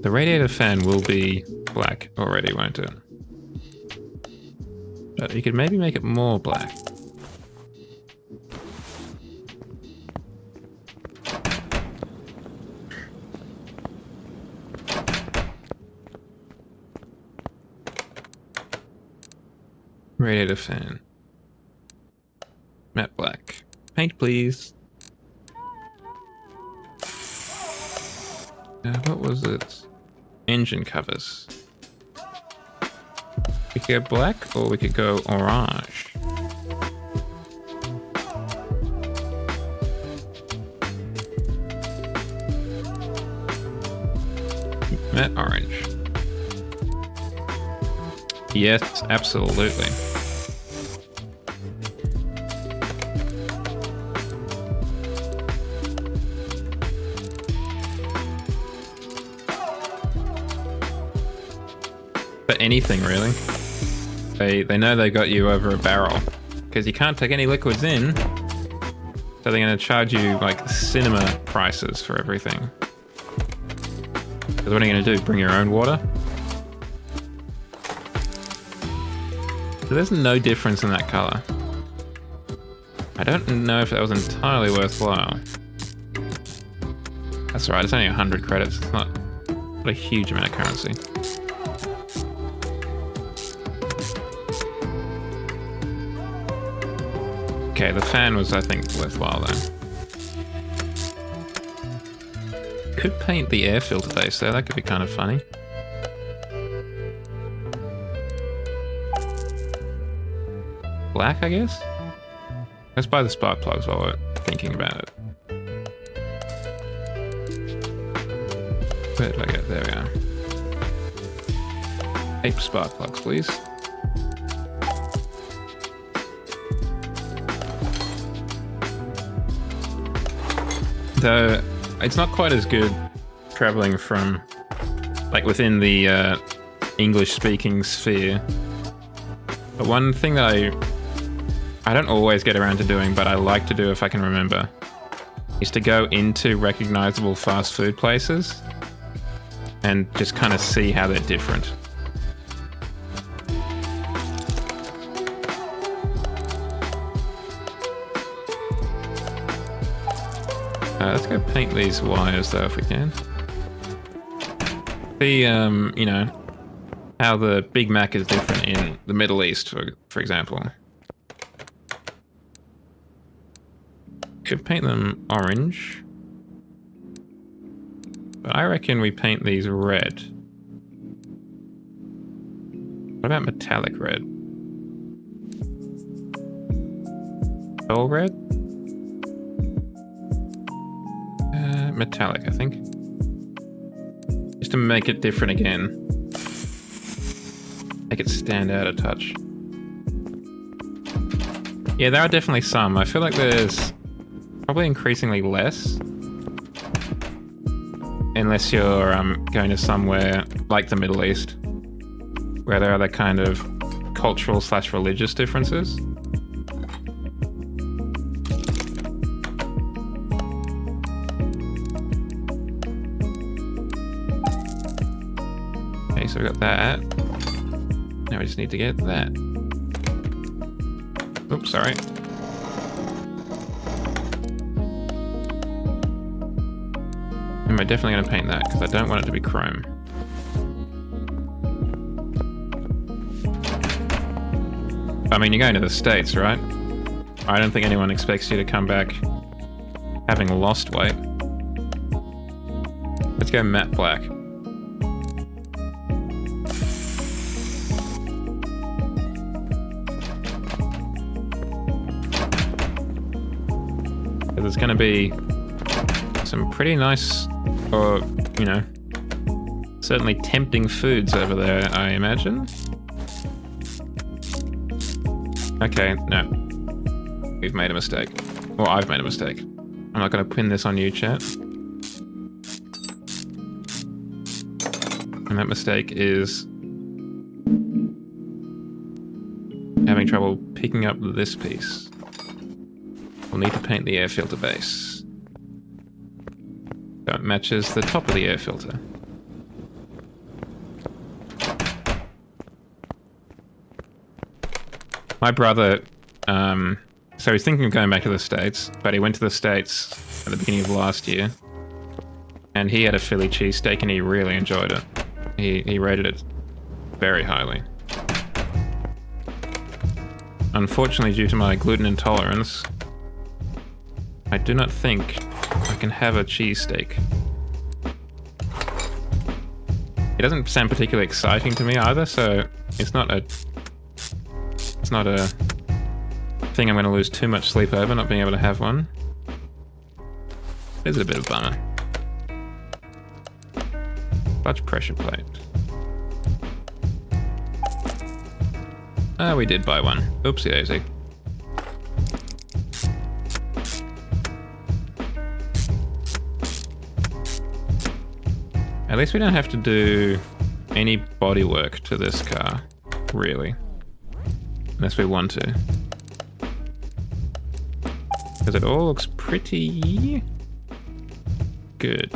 The radiator fan will be black already, won't it? But you could maybe make it more black. Radiator fan. Matte black. Paint, please. What was it? Engine covers. We could go black or we could go orange. Matte orange. Yes, absolutely. For anything, really. They know they got you over a barrel. Because you can't take any liquids in. So they're going to charge you, like, cinema prices for everything. Because what are you going to do? Bring your own water? So there's no difference in that color. I don't know if that was entirely worthwhile. That's alright, it's only 100 credits. It's not a huge amount of currency. Okay, the fan was, I think, worthwhile though. Could paint the air filter base there, that could be kind of funny. Black, I guess? Let's buy the spark plugs while we're thinking about it. Where did I get? There we are. 8 spark plugs, please. Though, it's not quite as good traveling from, like, within the English-speaking sphere. But one thing that I don't always get around to doing, but I like to do if I can remember, is to go into recognizable fast food places and just kind of see how they're different. Let's go paint these wires though if we can. See, you know, how the Big Mac is different in the Middle East, for example. Could paint them orange. But I reckon we paint these red. What about metallic red? Pearl red? Metallic, I think. Just to make it different again. Make it stand out a touch. Yeah, there are definitely some. I feel like there's probably increasingly less. Unless you're going to somewhere like the Middle East, where there are the kind of cultural/religious differences. Okay, so we got that. Now we just need to get that. Oops, sorry. I'm definitely going to paint that because I don't want it to be chrome. I mean, you're going to the States, right? I don't think anyone expects you to come back having lost weight. Let's go matte black. There's going to be some pretty nice, or, you know, certainly tempting foods over there, I imagine. Okay, no. We've made a mistake. Well, I've made a mistake. I'm not going to pin this on you, chat. And that mistake is having trouble picking up this piece. We'll need to paint the air filter base. So it matches the top of the air filter. My brother, so he's thinking of going back to the States, but he went to the States at the beginning of last year, and he had a Philly cheesesteak and he really enjoyed it. He rated it very highly. Unfortunately, due to my gluten intolerance, I do not think I can have a cheesesteak. It doesn't sound particularly exciting to me either, so it's not a thing I'm going to lose too much sleep over, not being able to have one. It is a bit of a bummer. Clutch pressure plate. Ah, we did buy one. Oopsie daisy. At least we don't have to do any bodywork to this car, really. Unless we want to. Because it all looks pretty good.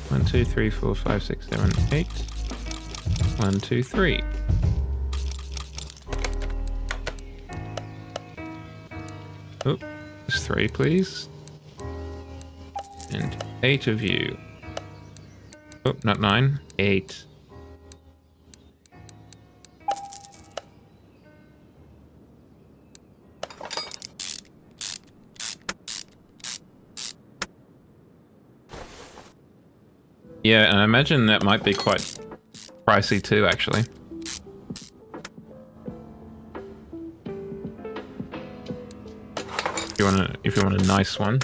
One, two, three, 4, 5, 6, 7, 8. 1, 2, 3. Oh, there's 3, please. And 8 of you. Oh, not 9. 8. Yeah, and I imagine that might be quite pricey too, actually. If you want a nice one.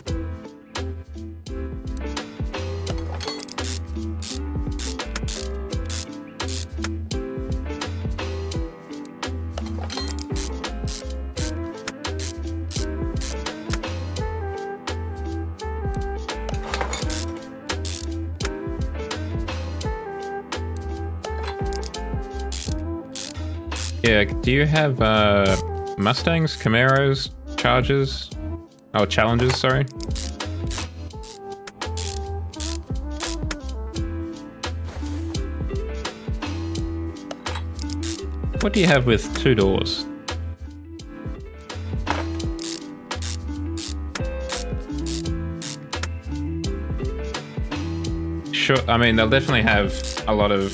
Yeah, do you have Mustangs, Camaros, Chargers? Oh, Challengers, sorry. What do you have with 2 doors? Sure, I mean, they'll definitely have a lot of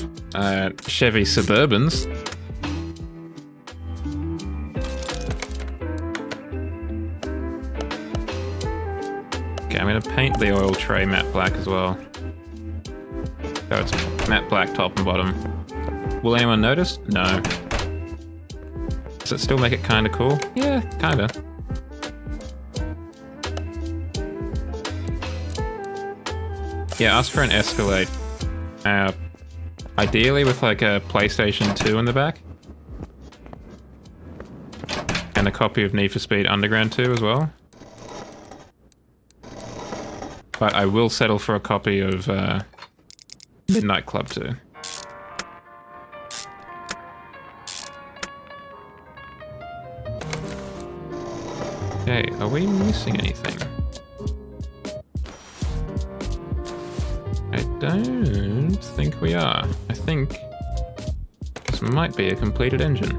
Chevy Suburbans. I'm going to paint the oil tray matte black as well. So it's matte black top and bottom. Will anyone notice? No. Does it still make it kind of cool? Yeah, kind of. Yeah, ask for an Escalade. Ideally with like a PlayStation 2 in the back. And a copy of Need for Speed Underground 2 as well. But I will settle for a copy of Midnight Club 2. Okay, are we missing anything? I don't think we are. I think this might be a completed engine.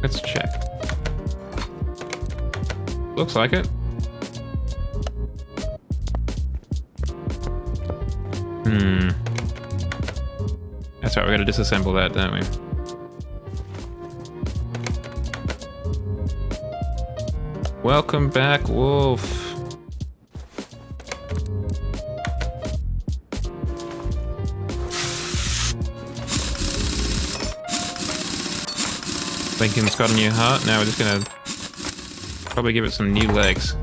Let's check. Looks like it. That's right, we gotta disassemble that, don't we? Welcome back, Wolf. Lincoln's got a new heart. Now we're just gonna probably give it some new legs.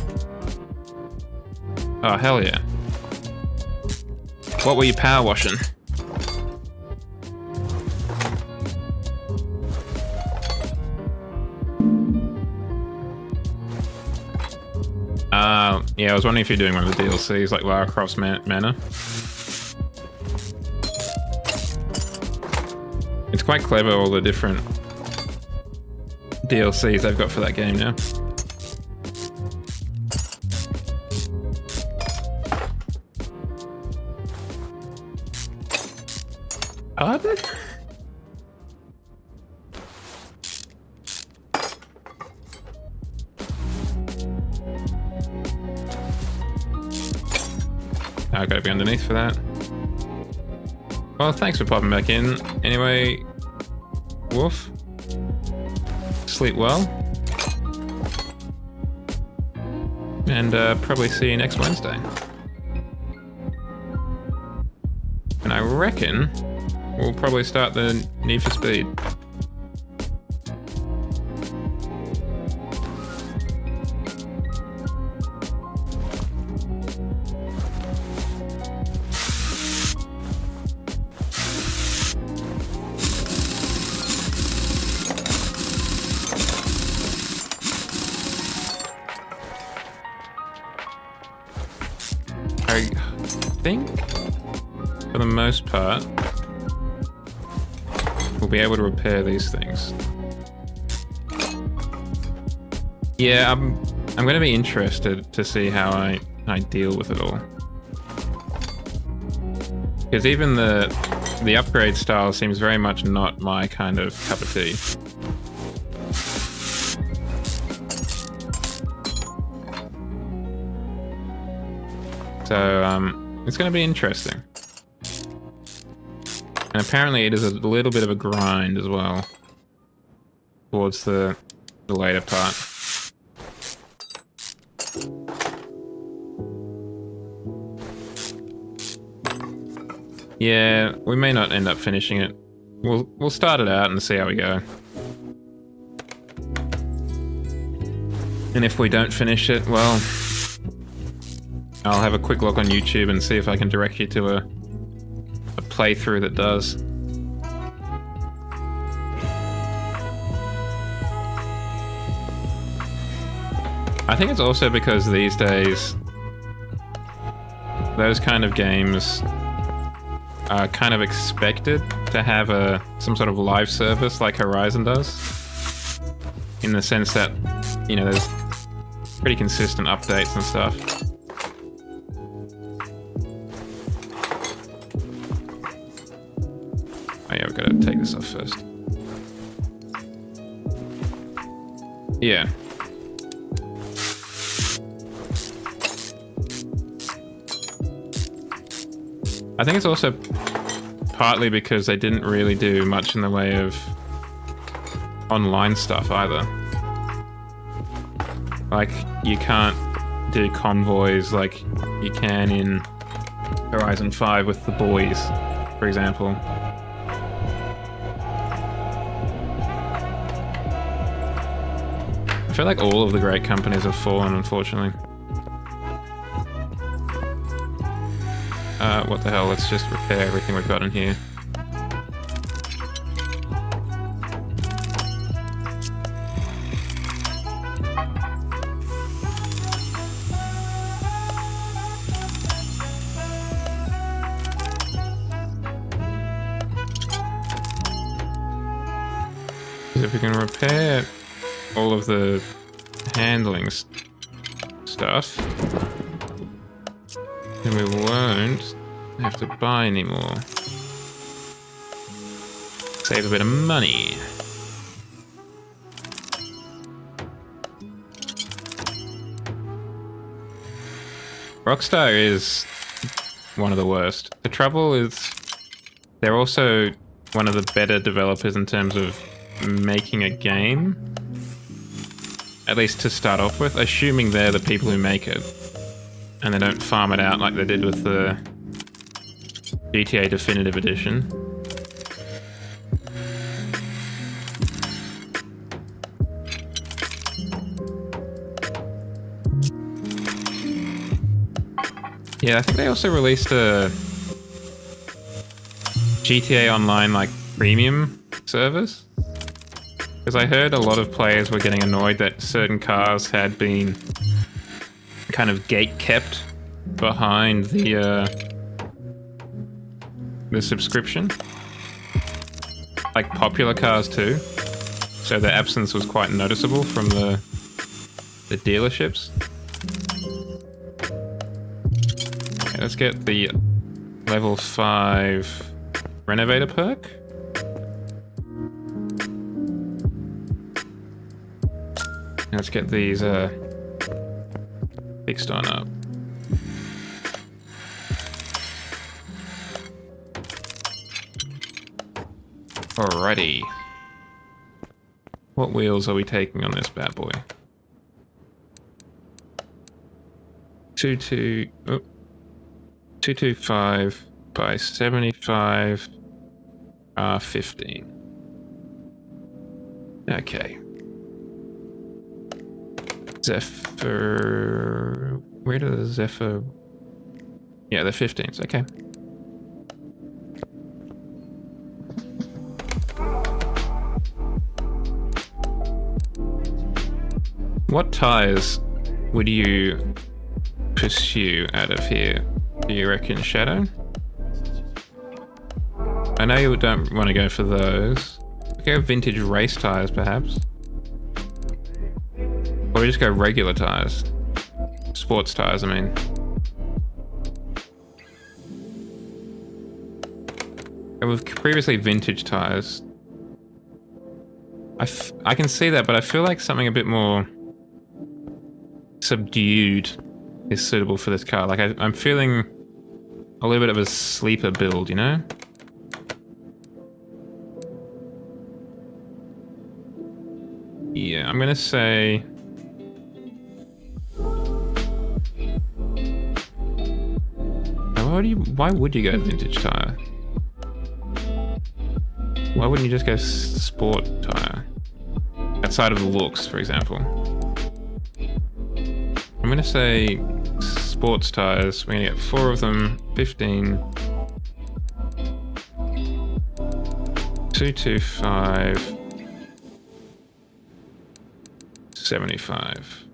Oh, hell yeah. What were you power washing? Yeah, I was wondering if you're doing one of the DLCs, like Lara Croft's Manor. It's quite clever, all the different DLCs they've got for that game now. Pardon? I gotta be underneath for that. Well, thanks for popping back in. Anyway, Wolf, sleep well. And probably see you next Wednesday. And I reckon we'll probably start the Need for Speed. I think, for the most part, we'll be able to repair these things. Yeah, I'm going to be interested to see how I deal with it all. Because even the upgrade style seems very much not my kind of cup of tea. So, it's going to be interesting. And apparently it is a little bit of a grind as well. Towards the later part. Yeah, we may not end up finishing it. We'll start it out and see how we go. And if we don't finish it, well, I'll have a quick look on YouTube and see if I can direct you to a playthrough that does. I think it's also because these days those kind of games are kind of expected to have some sort of live service like Horizon does. In the sense that, you know, there's pretty consistent updates and stuff. Oh yeah, we've got to take this off first. Yeah. I think it's also partly because they didn't really do much in the way of online stuff either. Like, you can't do convoys like you can in Horizon 5 with the boys, for example. I feel like all of the great companies have fallen, unfortunately. What the hell, let's just repair everything we've got in here. If we can repair all of the handling stuff, then we won't have to buy anymore. Save a bit of money. Rockstar is one of the worst. The trouble is they're also one of the better developers in terms of making a game. At least to start off with, assuming they're the people who make it. And they don't farm it out like they did with the GTA Definitive Edition. Yeah, I think they also released a GTA Online like premium service. Because I heard a lot of players were getting annoyed that certain cars had been kind of gate kept behind the subscription. Like popular cars too. So their absence was quite noticeable from the dealerships. Okay, let's get the level 5 Renovator perk. Let's get these fixed on up. Alrighty. What wheels are we taking on this bad boy? 225 by 75 R15. Okay. Zephyr... Where do the Zephyr... Yeah, the 15s, okay. What tires would you pursue out of here? Do you reckon Shadow? I know you don't want to go for those. Go vintage race tires, perhaps. Or we just go regular tires. Sports tires, I mean. It was previously vintage tires. I can see that, but I feel like something a bit more subdued is suitable for this car. Like I'm feeling a little bit of a sleeper build, you know? Yeah, I'm gonna say... Why would you go vintage tire? Why wouldn't you just go sport tire? Outside of the looks, for example. I'm gonna say sports tires. We're gonna get 4 of them, 15. 225. 75.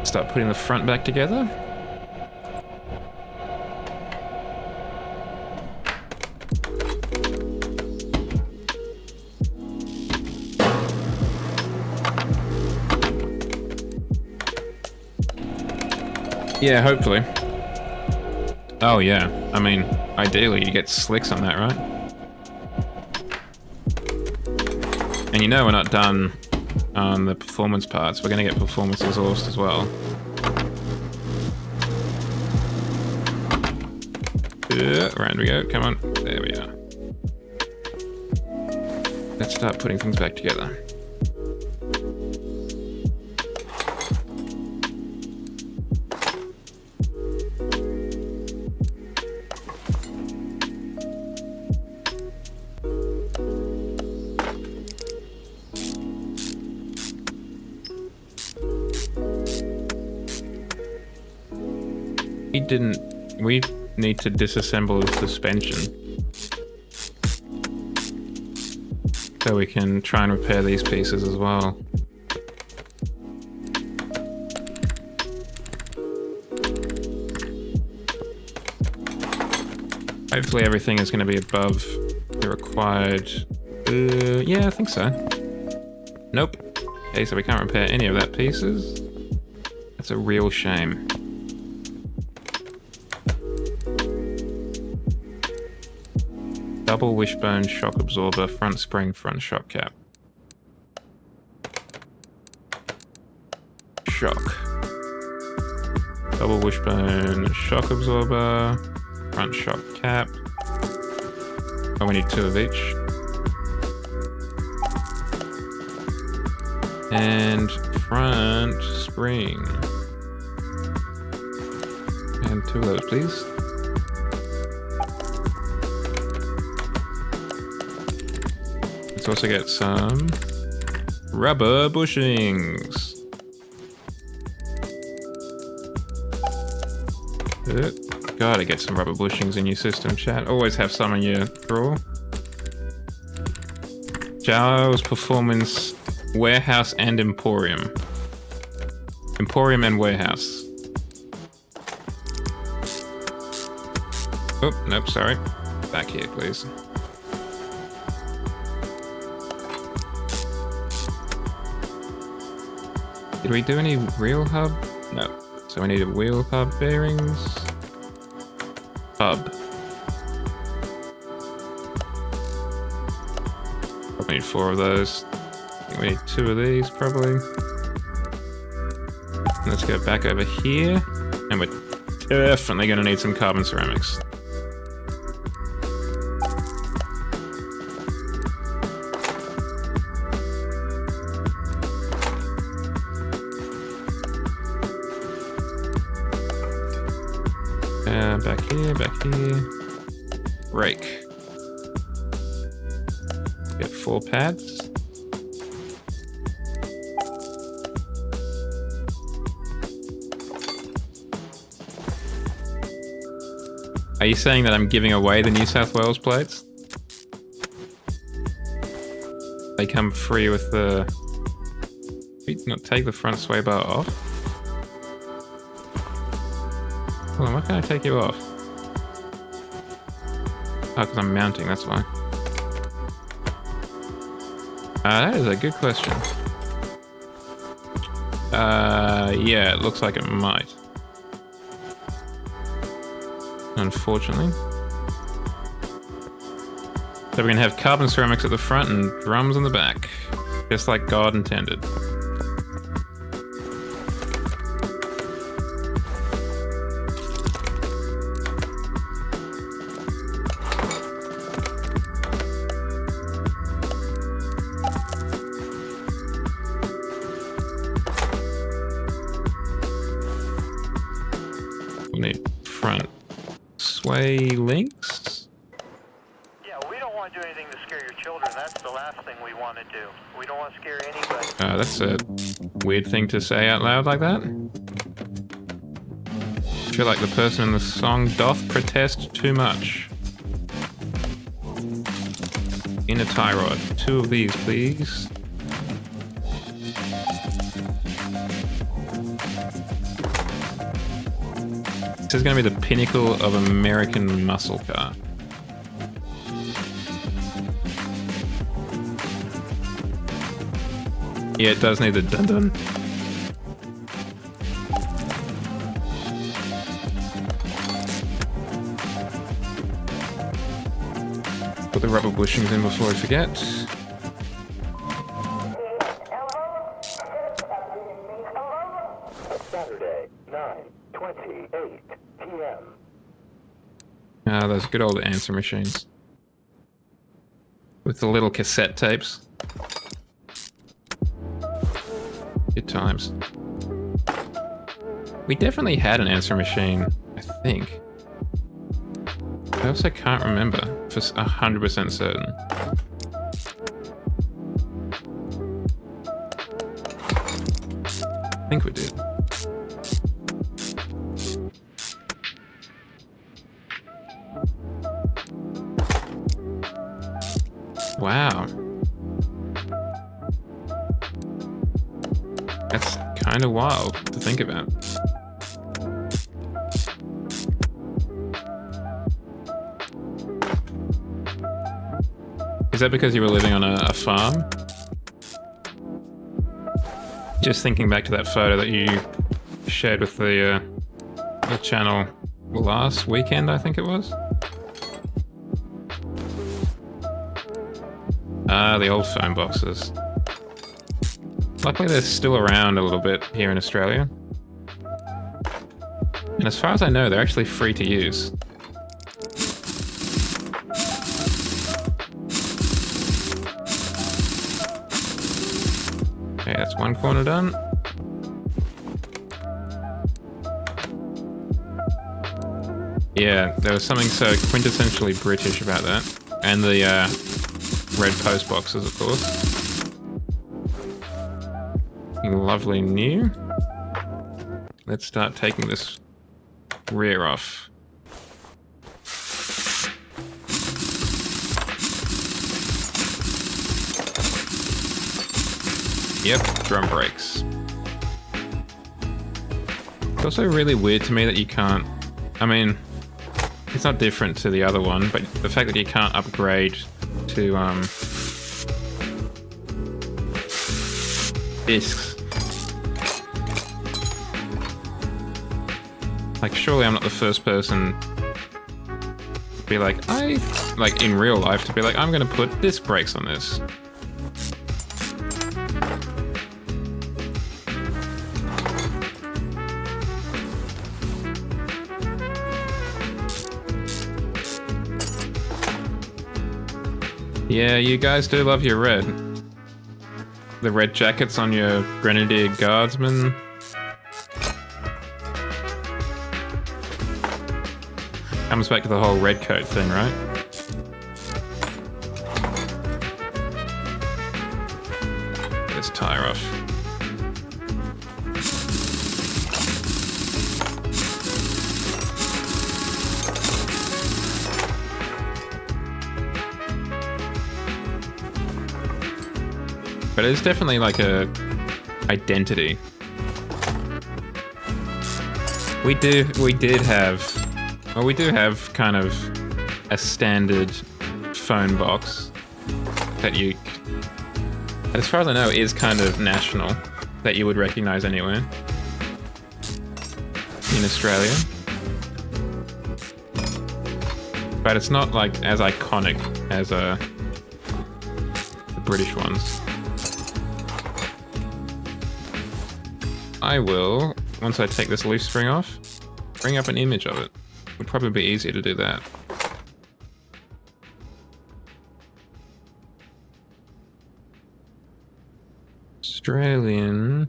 Start putting the front back together. Yeah, hopefully. Oh yeah, I mean, ideally you get slicks on that, right? And you know we're not done on the performance parts. We're gonna get performance exhaust as well. Around we go, come on. There we are. Let's start putting things back together. We need to disassemble the suspension so we can try and repair these pieces as well. Hopefully everything is going to be above the required... yeah, I think so. Nope. Okay, so we can't repair any of that pieces. That's a real shame. Double wishbone, shock absorber, front spring, front shock cap. Shock. Double wishbone, shock absorber, front shock cap. Oh, we need 2 of each. And front spring. And 2 of those, please. Let's also get some rubber bushings. Gotta get some rubber bushings in your system, chat. Always have some in your drawer. Jao's performance, warehouse and emporium. Emporium and warehouse. Oh, nope, sorry. Back here, please. Did we do any real hub? No. So we need a wheel hub bearings. Hub. Probably need 4 of those. I think we need 2 of these, probably. Let's go back over here. And we're definitely going to need some carbon ceramics. Back here. Rake. Get 4 pads. Are you saying that I'm giving away the New South Wales plates? They come free with the... Wait, not take the front sway bar off? Hold on, why can't I take you off? Oh, because I'm mounting, that's why. That is a good question. Yeah, it looks like it might. Unfortunately. So we're going to have carbon ceramics at the front and drums in the back. Just like God intended. Links? Yeah, we don't want to do anything to scare your children. That's the last thing we want to do. We don't want to scare anybody. That's a weird thing to say out loud like that. I feel like the person in the song doth protest too much. Inner tie rod. 2 of these, please. This is going to be the pinnacle of American muscle car. Yeah, it does need the dun-dun. Put the rubber bushings in before I forget. Saturday, 9:28 p.m. Ah, those good old answer machines. With the little cassette tapes. Good times. We definitely had an answer machine, I think. I also can't remember for 100% certain. I think we did. Wow. That's kind of wild to think about. Is that because you were living on a farm? Just thinking back to that photo that you shared with the channel last weekend, I think it was. Ah, the old phone boxes. Luckily they're still around a little bit here in Australia. And as far as I know, they're actually free to use. Okay, that's one corner done. Yeah, there was something so quintessentially British about that. And the red post boxes, of course. Lovely new. Let's start taking this rear off. Yep, drum brakes. It's also really weird to me that you can't... I mean, it's not different to the other one, but the fact that you can't upgrade to discs. Like, surely I'm not the first person to be like, like in real life, to be like, I'm gonna put disc brakes on this. Yeah, you guys do love your red. The red jackets on your Grenadier Guardsmen. Comes back to the whole red coat thing, right? Get this tire off. But it's definitely like a identity. We do have kind of a standard phone box that you, as far as I know, is kind of national, that you would recognize anywhere in Australia. But it's not like as iconic as the British ones. I will, once I take this leaf spring off, bring up an image of it. Would probably be easier to do that. Australian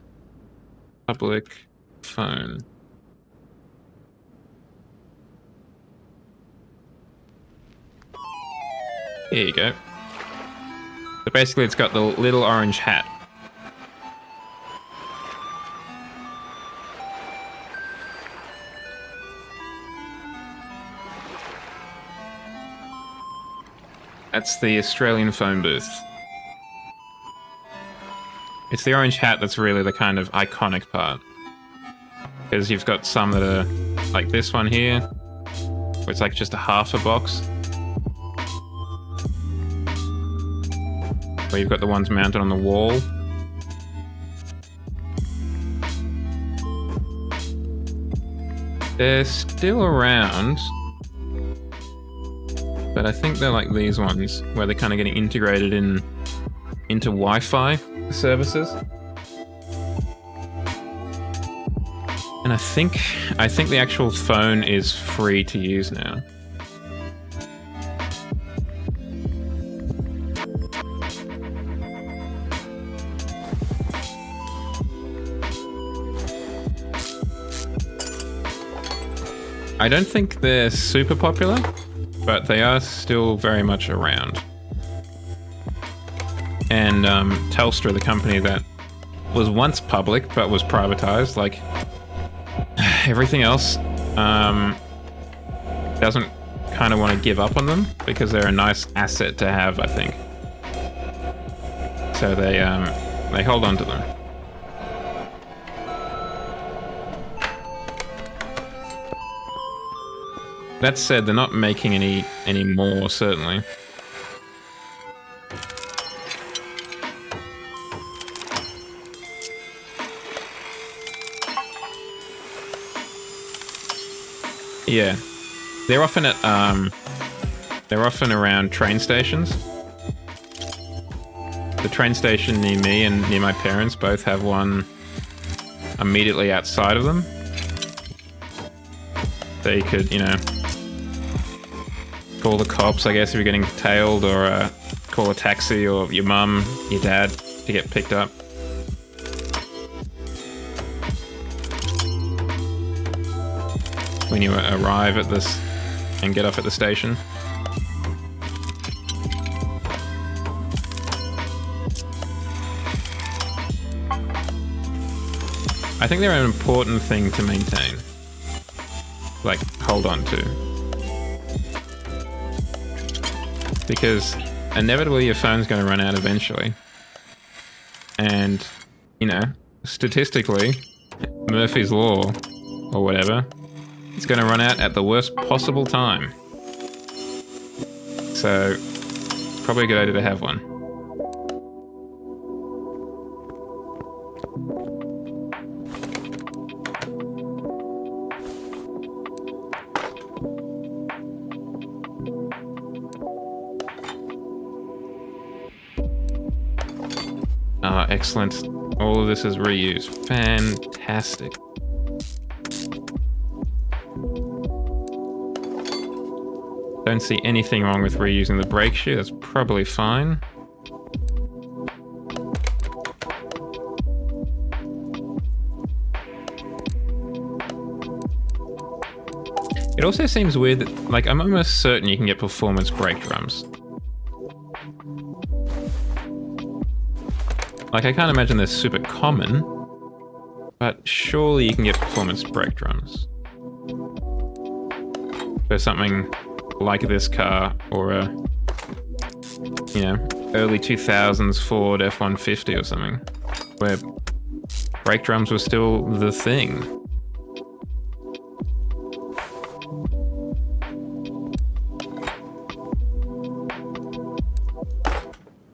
public phone. Here you go. So basically it's got the little orange hat. That's the Australian phone booth. It's the orange hat that's really the kind of iconic part. Because you've got some that are like this one here, where it's like just a half a box. Where you've got the ones mounted on the wall. They're still around. But I think they're like these ones, where they're kind of getting integrated into Wi-Fi services. And I think the actual phone is free to use now. I don't think they're super popular, but they are still very much around. And Telstra, the company that was once public but was privatized, like everything else, doesn't kind of want to give up on them because they're a nice asset to have, I think. So they hold on to them. That said, they're not making any more, certainly. Yeah, they're often around train stations. the train station near me and near my parents both have one immediately outside of them. So you could, you know, call the cops, I guess, if you're getting tailed, or call a taxi, or your mum, your dad to get picked up. When you arrive at this and get off at the station. I think they're an important thing to maintain. Like, hold on to. Because inevitably your phone's going to run out eventually. And, you know, statistically, Murphy's Law, or whatever, it's going to run out at the worst possible time. So, probably a good idea to have one. Ah, excellent. All of this is reused. Fantastic. Don't see anything wrong with reusing the brake shoe. That's probably fine. It also seems weird that, like, I'm almost certain you can get performance brake drums. Like, I can't imagine they're super common, but surely you can get performance brake drums. For something like this car, or a, you know, early 2000s Ford F-150 or something, where brake drums were still the thing.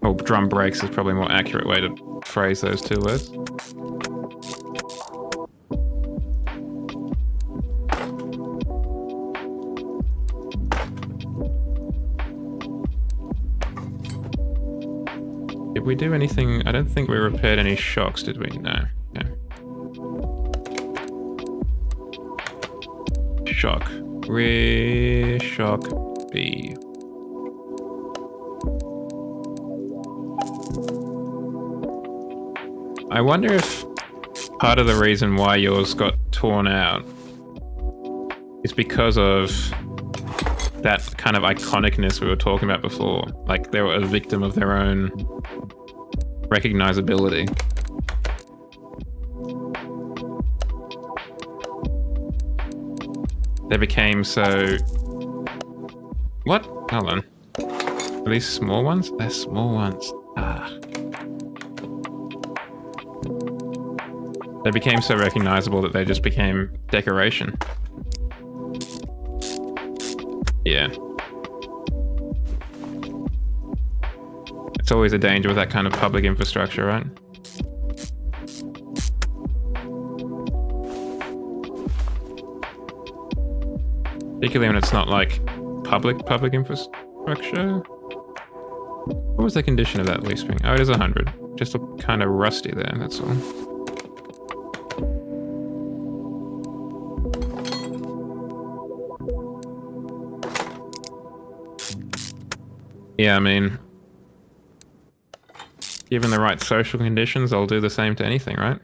Or drum brakes is probably a more accurate way to phrase those two words. Did we do anything? I don't think we repaired any shocks, did we? No. Okay. Shock. Rear shock B. I wonder if part of the reason why yours got torn out is because of that kind of iconicness we were talking about before. Like, they were a victim of their own recognizability. They became so... What? Hold on. Are these small ones? They're small ones. Ah. They became so recognizable that they just became decoration. Yeah. It's always a danger with that kind of public infrastructure, right? Particularly when it's not like public infrastructure. What was the condition of that leaf spring? Oh, it is 100. Just looked kind of rusty there, that's all. Yeah, I mean, given the right social conditions, I'll do the same to anything, right?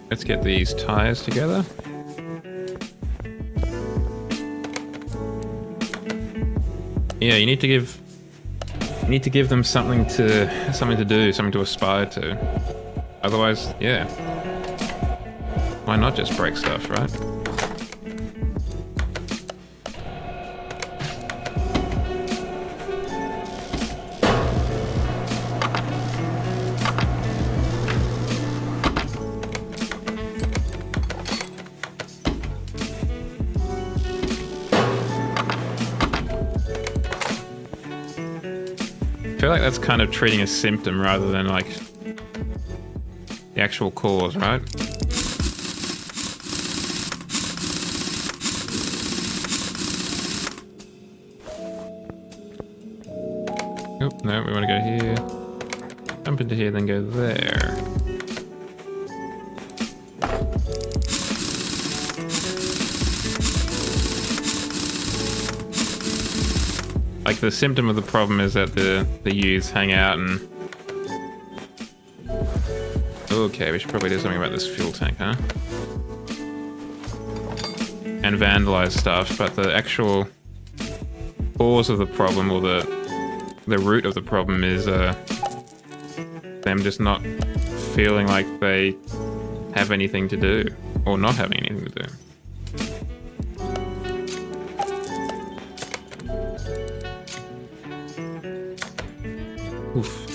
Let's get these tires together. Yeah, you need to give them something to do, something to aspire to. Otherwise, yeah. Why not just break stuff, right? I feel like that's kind of treating a symptom rather than like the actual cause, right? Oop, no, we want to go here. Jump into here, then go there. Like, the symptom of the problem is that the youths hang out and... Okay, we should probably do something about this fuel tank, huh? And vandalize stuff, but the actual cause of the problem, or the root of the problem is them just not feeling like they have anything to do, or not having anything to do. Oof.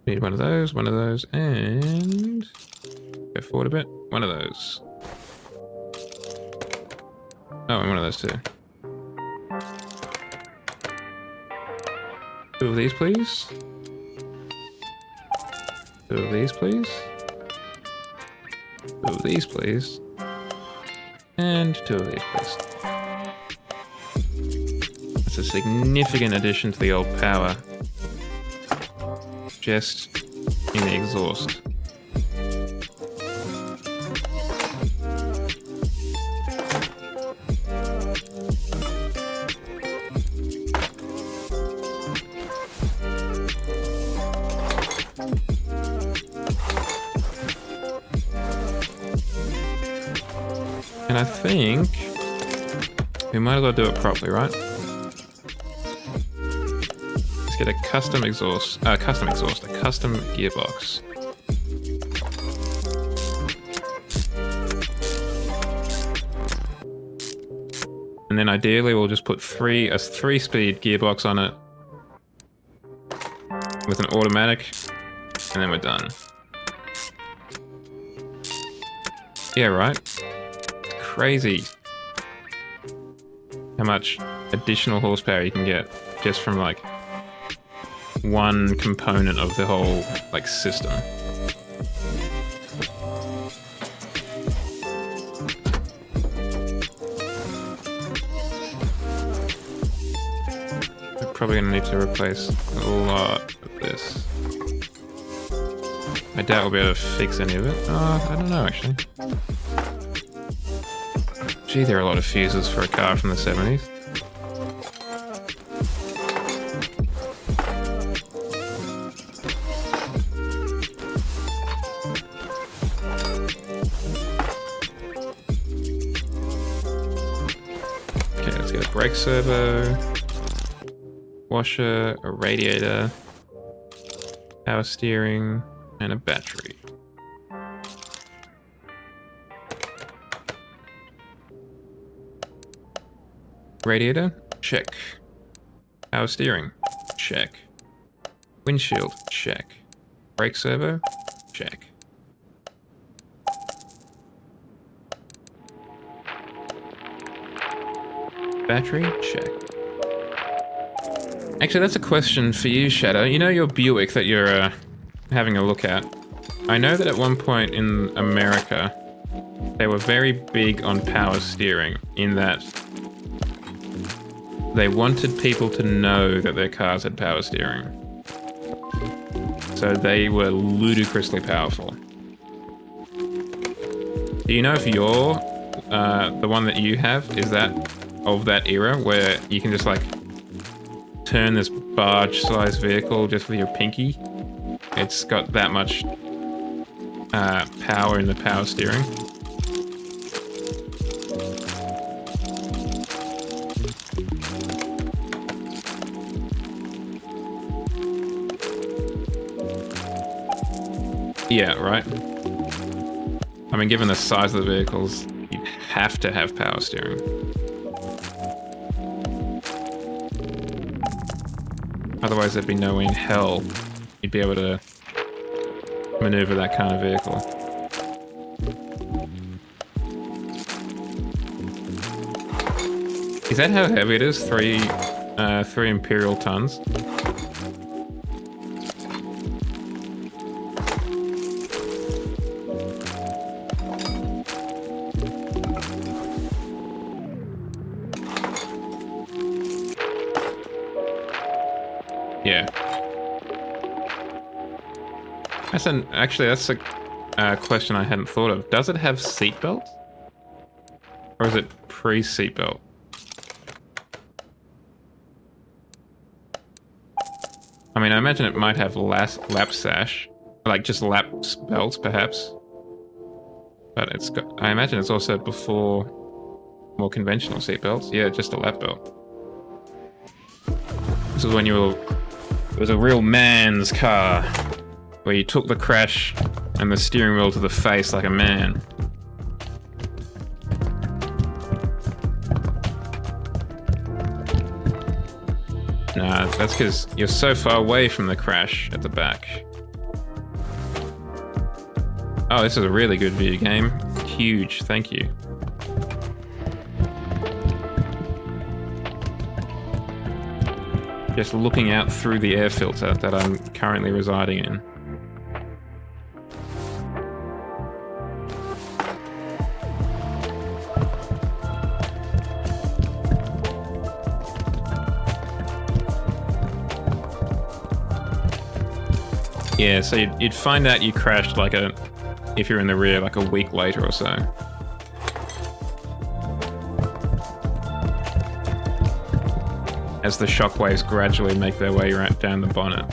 Need one of those, and go forward a bit. One of those. Oh, and one of those too. Two of these, please. Two of these, please. Two of these, please. And two of these, please. That's a significant addition to the old power. Just in the exhaust. And I think we might as well do it properly, right? Let's get a custom exhaust, a custom gearbox. And then ideally we'll just put a 3-speed gearbox on it with an automatic, and then we're done. Yeah, right? Crazy how much additional horsepower you can get just from like one component of the whole like system. We're probably gonna need to replace a lot of this. I doubt we'll be able to fix any of it. I don't know actually. Gee, there are a lot of fuses for a car from the 70s. Okay, let's get a brake servo, washer, a radiator, power steering, and a battery. Radiator, check. Power steering, check. Windshield, check. Brake servo, check. Battery, check. Actually, that's a question for you, Shadow. You know your Buick that you're having a look at? I know that at one point in America, they were very big on power steering, in that they wanted people to know that their cars had power steering. So they were ludicrously powerful. Do you know if you're, the one that you have, is that of that era where you can just like turn this barge-sized vehicle just with your pinky? It's got that much power in the power steering. Yeah, right. I mean, given the size of the vehicles, you'd have to have power steering. Otherwise, there'd be no way in hell you'd be able to maneuver that kind of vehicle. Is that how heavy it is? 3 Imperial tons. Yeah. That's a question I hadn't thought of. Does it have seatbelts? Or is it pre-seatbelt? I mean, I imagine it might have lap sash, like just lap belts, perhaps. But I imagine it's also before more conventional seatbelts. Yeah, just a lap belt. This is when it was a real man's car, where you took the crash and the steering wheel to the face like a man. Nah, that's because you're so far away from the crash at the back. Oh, this is a really good video game. Huge, thank you. Just looking out through the air filter that I'm currently residing in. Yeah, so you'd find out you crashed like if you're in the rear, like a week later or so. As the shockwaves gradually make their way right down the bonnet.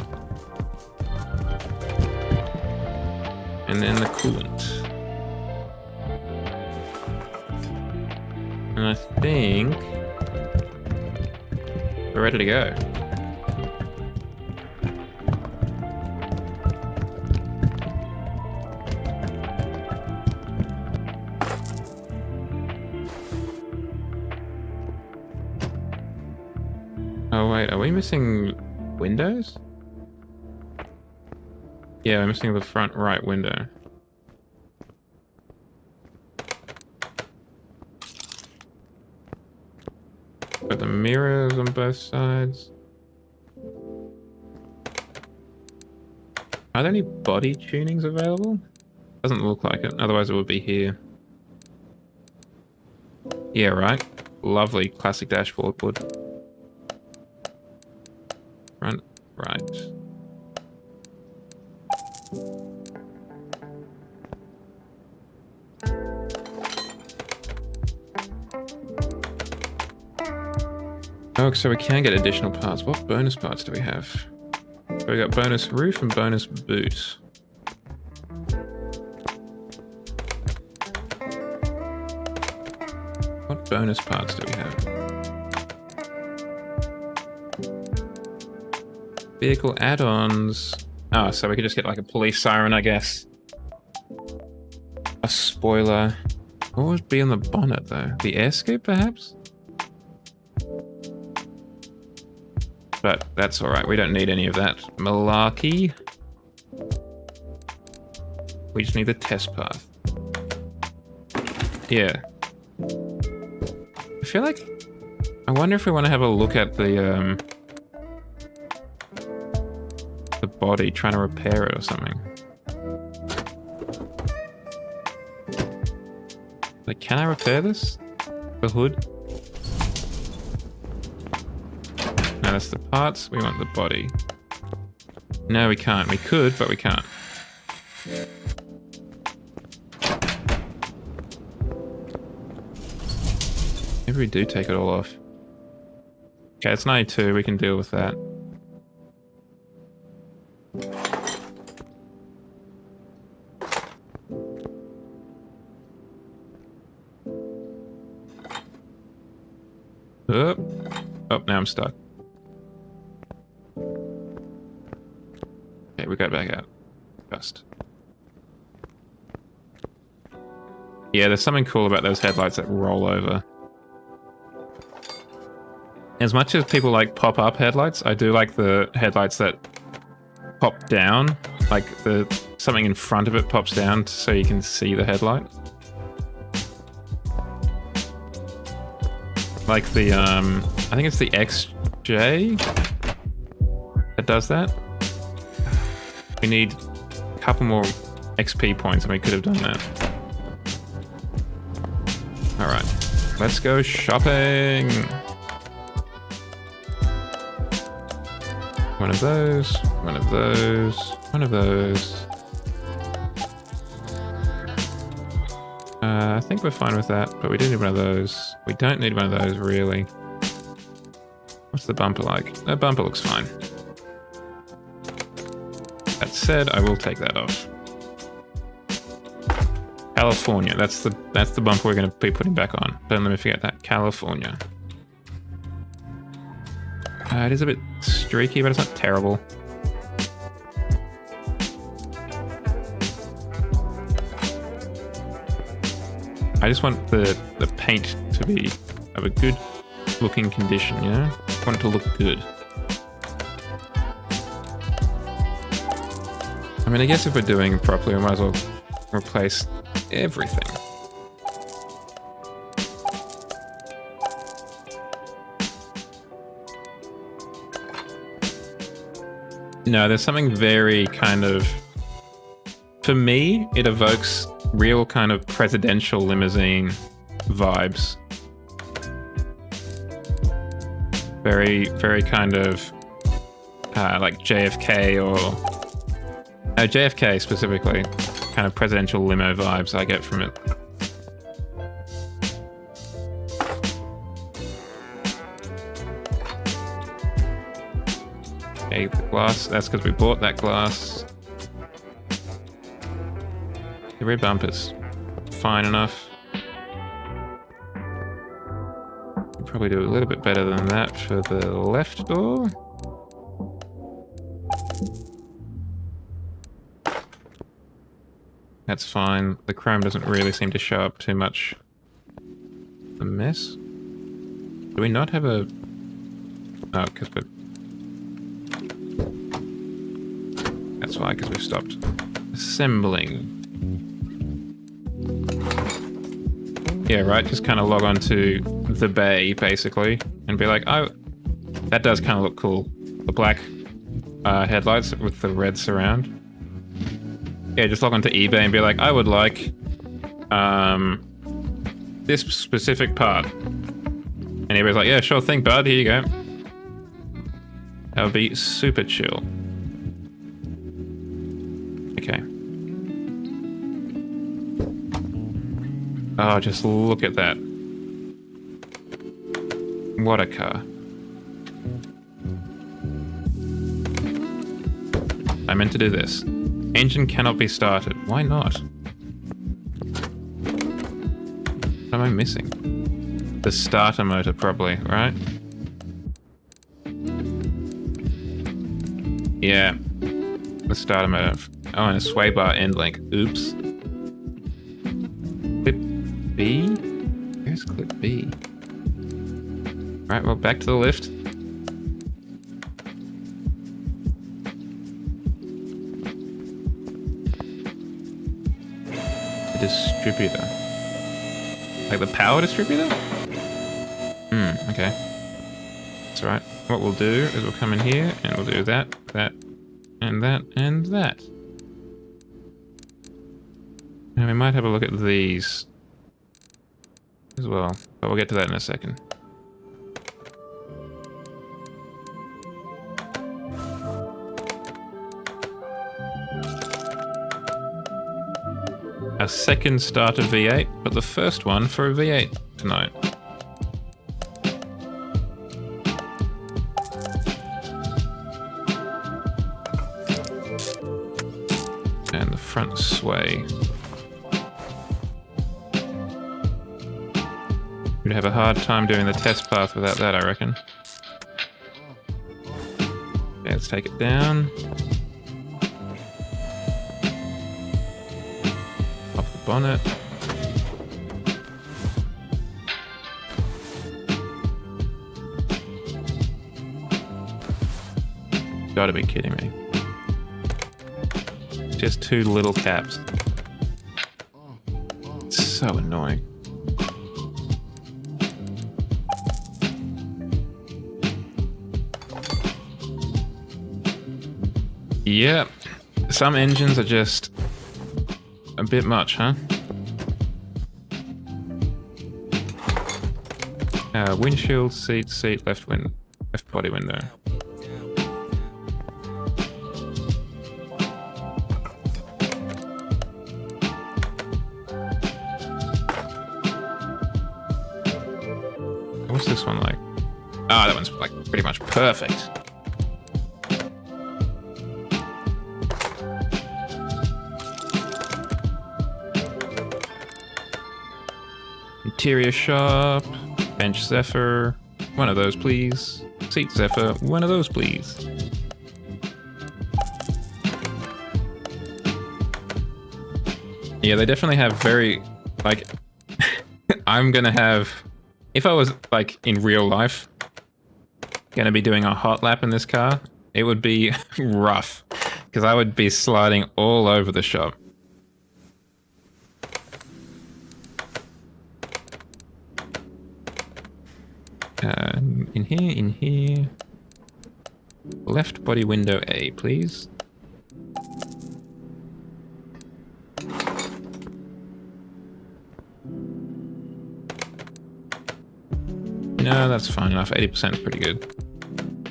And then the coolant. And I think we're ready to go. Oh wait, are we missing windows? Yeah, we're missing the front right window. Got the mirrors on both sides. Are there any body tunings available? Doesn't look like it, otherwise it would be here. Yeah, right. Lovely classic dashboard wood. Front right. Oh, so we can get additional parts. What bonus parts do we have? So we got bonus roof and bonus boot. What bonus parts do we have? Vehicle add-ons. Oh, so we could just get like a police siren, I guess. A spoiler. What would be on the bonnet though? The air scoop, perhaps? But that's alright, we don't need any of that malarkey. We just need the test path. Yeah. I feel like... I wonder if we want to have a look at the body, trying to repair it or something. Like, can I repair this? The hood? No, that's the parts. We want the body. No, we can't. We could, but we can't. Maybe we do take it all off. Okay, it's 92. We can deal with that. Oh, now I'm stuck. Okay, we got back out. Just. Yeah, there's something cool about those headlights that roll over. As much as people like pop-up headlights, I do like the headlights that pop down. Like something in front of it pops down so you can see the headlight. Like the, I think it's the J that does that. We need a couple more XP points and we could have done that. Alright, let's go shopping. One of those, one of those, one of those. I think we're fine with that, but we do need one of those. We don't need one of those, really. What's the bumper like? The bumper looks fine. That said, I will take that off. California, that's the bumper we're going to be putting back on. Don't let me forget that. California. It is a bit streaky, but it's not terrible. I just want the paint to be of a good looking condition, you know? I want it to look good. I mean, I guess if we're doing it properly, we might as well replace everything. No, there's something very kind of... For me, it evokes real kind of presidential limousine vibes. Very, very kind of like JFK or... JFK specifically. Kind of presidential limo vibes I get from it. Okay, the glass, that's because we bought that glass. The rear bumper's fine enough. We'll probably do a little bit better than that for the left door. That's fine. The chrome doesn't really seem to show up too much. A mess? Do we not have a... Oh, because we're... That's why, because we've stopped assembling. Yeah, right, just kind of log on to the bay, basically, and be like, oh, that does kind of look cool. The black headlights with the red surround. Yeah, just log on to eBay and be like, I would like this specific part. And everybody's like, yeah, sure thing, bud, here you go. That would be super chill. Okay. Oh, just look at that. What a car. I meant to do this. Engine cannot be started. Why not? What am I missing? The starter motor, probably, right? Yeah. The starter motor. Oh, and a sway bar end link. Oops. Clip B? Where's clip B? Right, well, back to the lift. The distributor. Like the power distributor? Okay. That's right. What we'll do is we'll come in here and we'll do that, that, and that, and that. And we might have a look at these as well, but we'll get to that in a second. A second starter V8, but the first one for a V8 tonight. And the front sway. We'd have a hard time doing the test path without that, I reckon. Okay, let's take it down. Off the bonnet. Gotta be kidding me. Just two little caps. It's so annoying. Yep. Some engines are just a bit much, huh? Windshield, seat, left body window. What's this one like? Ah, that one's like pretty much perfect. Interior shop, bench Zephyr, one of those please. Seat Zephyr, one of those please. Yeah, they definitely have very, like, I'm gonna have, if I was like in real life, gonna be doing a hot lap in this car, it would be rough, because I would be sliding all over the shop. In here. Left body window A, please. No, that's fine enough. 80% is pretty good.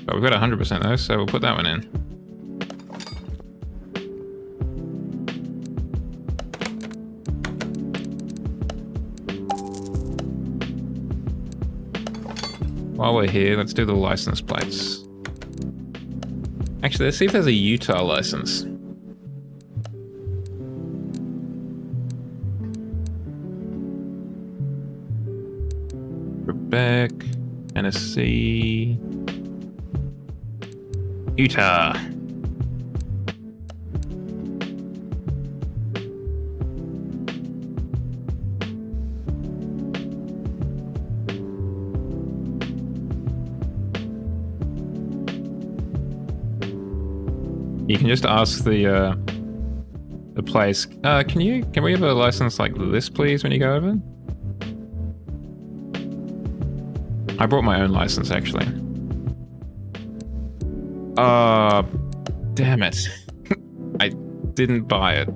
But we've got 100% though, so we'll put that one in. While we're here, let's do the license plates. Actually, let's see if there's a Utah license. Quebec, Tennessee, Utah. You can just ask the place, can we have a license like this please when you go over? I brought my own license actually. Damn it. I didn't buy it.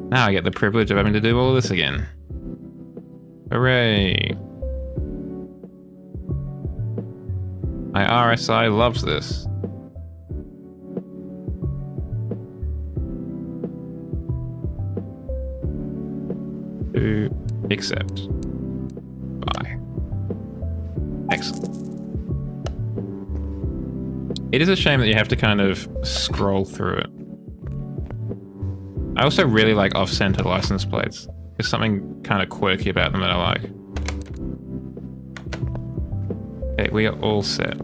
Now I get the privilege of having to do all of this again. Hooray. My RSI loves this. To accept. Bye. Excellent. It is a shame that you have to kind of scroll through it. I also really like off-center license plates. There's something kind of quirky about them that I like. Okay, we are all set.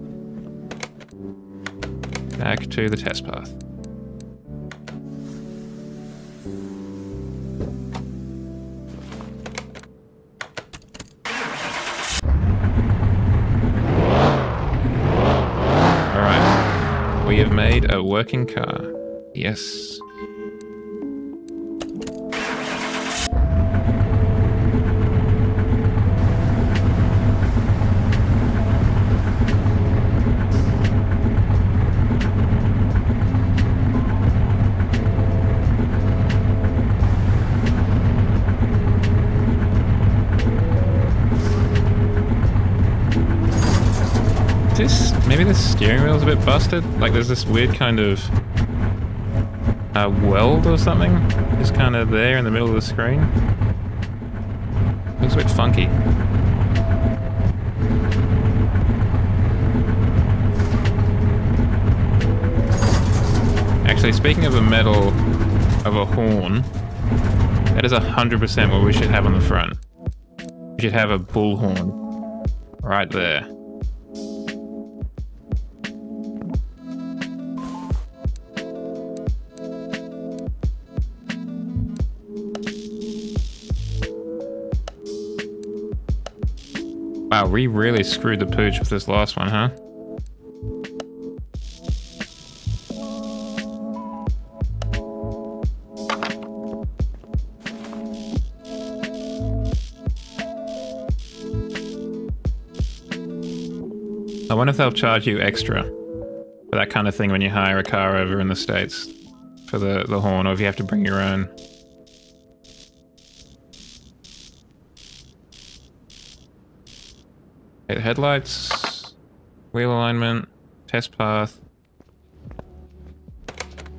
Back to the test path. We have made a working car. Yes. Maybe the steering wheel's a bit busted. Like there's this weird kind of weld or something just kind of there in the middle of the screen. Looks a bit funky. Actually, speaking of the metal of a horn, that is 100% what we should have on the front. We should have a bullhorn right there. Wow, we really screwed the pooch with this last one, huh? I wonder if they'll charge you extra for that kind of thing when you hire a car over in the States for the horn, or if you have to bring your own. Okay, the headlights, wheel alignment, test path.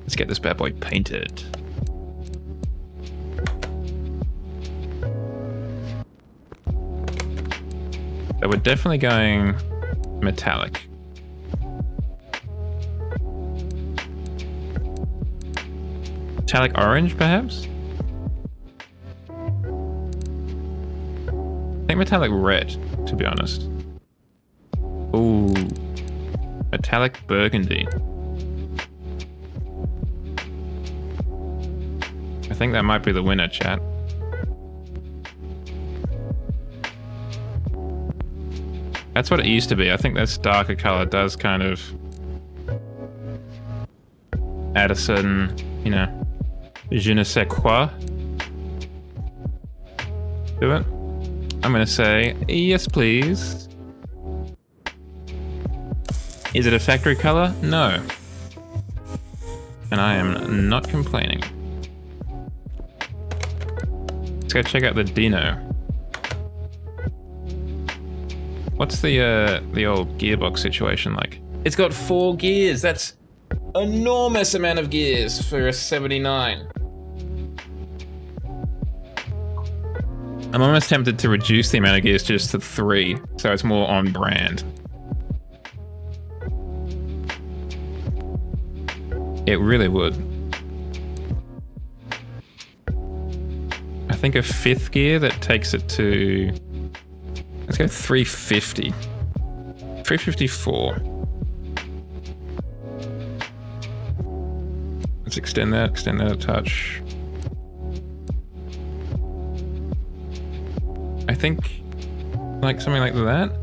Let's get this bad boy painted. So we're definitely going metallic. Metallic orange, perhaps? I think metallic red, to be honest. Ooh. Metallic burgundy. I think that might be the winner, chat. That's what it used to be. I think this darker color does kind of add a certain, you know, je ne sais quoi to it. I'm gonna say, yes please. Is it a factory color? No. And I am not complaining. Let's go check out the Dino. What's the old gearbox situation like? It's got 4 gears. That's enormous amount of gears for a 79. I'm almost tempted to reduce the amount of gears just to 3, so it's more on brand. It really would. I think a 5th gear that takes it to... Let's go 350. 354. Let's extend that a touch. I think like something like that.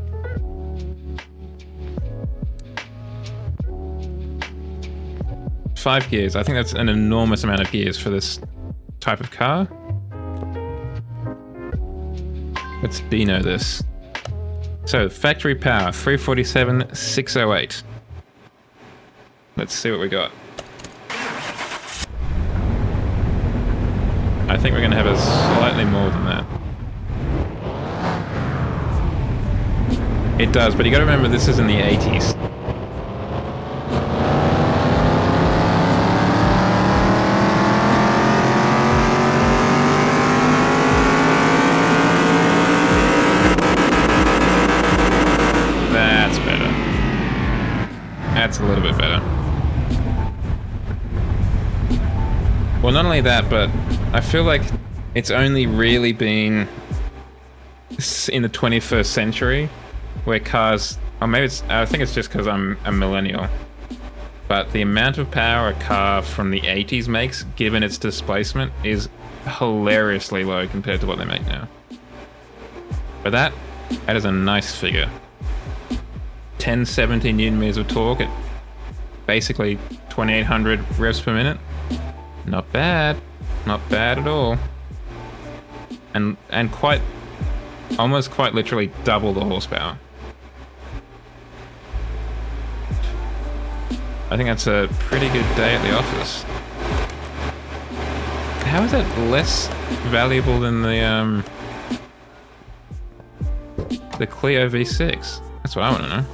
Five gears. I think that's an enormous amount of gears for this type of car. Let's Dino this. So, factory power, 347, 608. Let's see what we got. I think we're going to have a slightly more than that. It does, but you got to remember this is in the 80s. That's a little bit better. Well, not only that, but I feel like it's only really been in the 21st century where cars, or maybe it's, I think it's just because I'm a millennial, but the amount of power a car from the 80s makes, given its displacement, is hilariously low compared to what they make now. But that is a nice figure. 1070 newton meters of torque at basically 2800 revs per minute. Not bad. Not bad at all. And quite, almost quite literally double the horsepower. I think that's a pretty good day at the office. How is that less valuable than the Clio V6? That's what I want to know.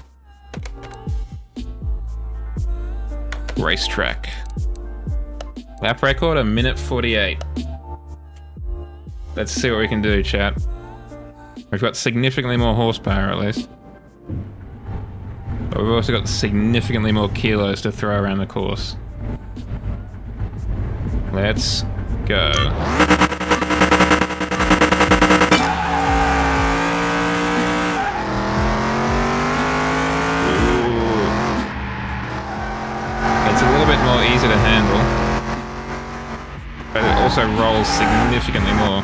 Racetrack. Lap record, 1:48. Let's see what we can do, chat. We've got significantly more horsepower, at least. But we've also got significantly more kilos to throw around the course. Let's go. More easy to handle, but it also rolls significantly more.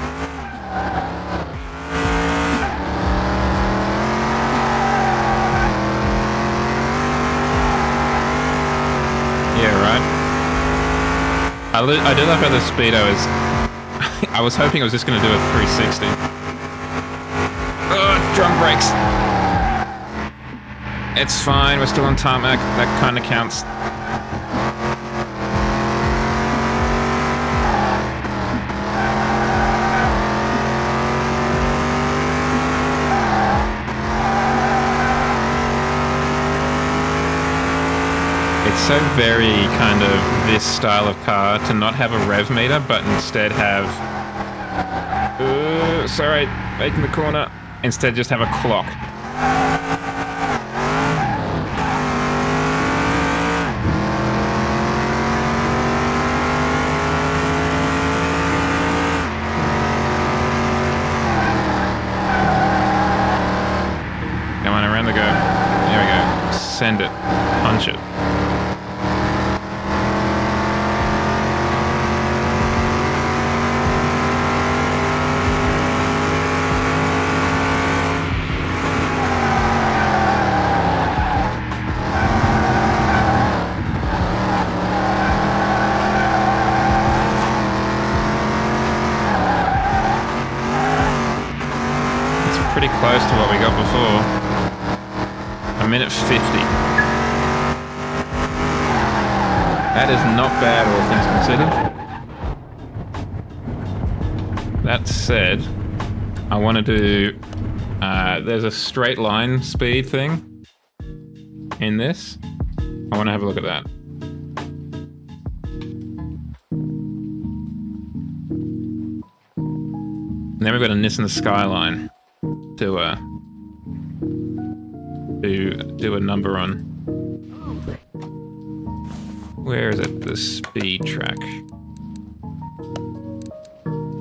Yeah, right. I do love how the speedo is. I was hoping it was just going to do a 360. Oh, drum brakes. It's fine, we're still on tarmac. That kind of counts. It's so very kind of this style of car to not have a rev meter, but instead have... sorry, making the corner. Instead just have a clock. Come on, around the go. There we go. Send it. Punch it. Pretty close to what we got before. 1:50. That is not bad, all things considered. That said, I want to do... there's a straight line speed thing in this. I want to have a look at that. And then we've got a Nissan Skyline. Do a number on. Where is it? The speed track.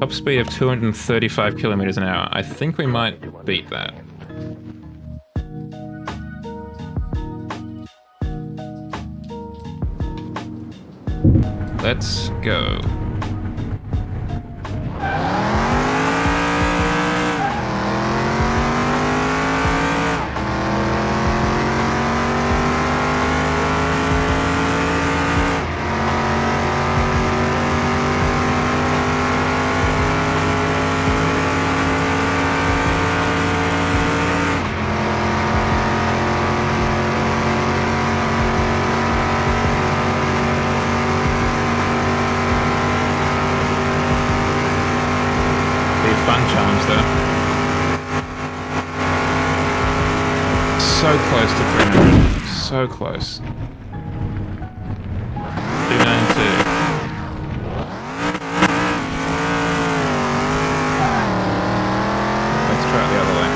Top speed of 235 kilometers an hour. I think we might beat that. Let's go. So close to 300. So close. 292. Let's try it the other way.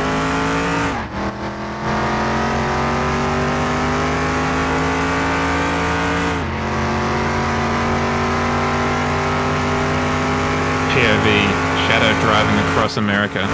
POV, shadow driving across America.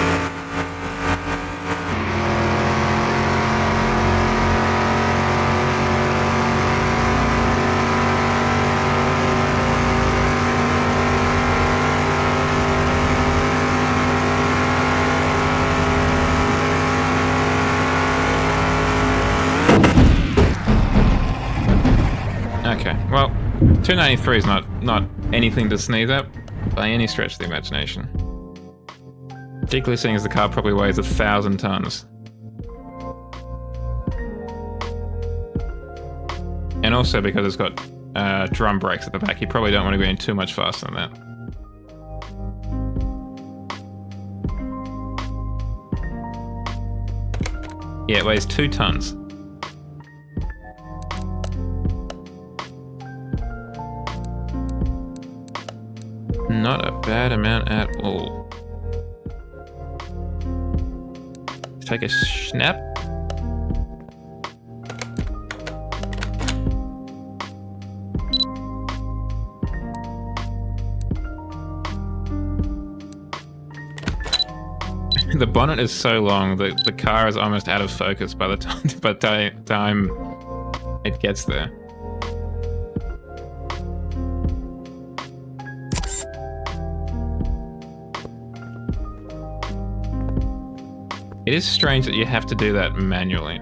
Okay, well, 293 is not anything to sneeze at by any stretch of the imagination. Particularly seeing as the car probably weighs 1,000 tons. And also because it's got drum brakes at the back, you probably don't want to go in too much faster than that. Yeah, it weighs 2 tons. Not a bad amount at all. Take a snap. The bonnet is so long that the car is almost out of focus by the time it gets there. It is strange that you have to do that manually.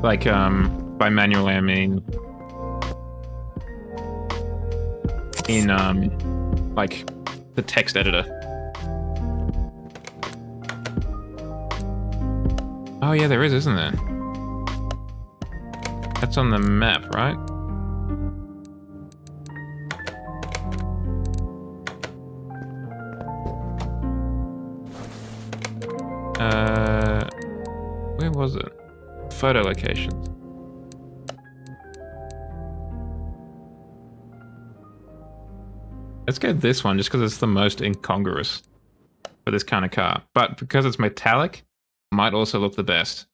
Like, by manually I mean in, like, the text editor. Oh yeah, there is, isn't there? That's on the map, right? Where was it? Photo locations. Let's go this one just because it's the most incongruous for this kind of car. But because it's metallic, might also look the best.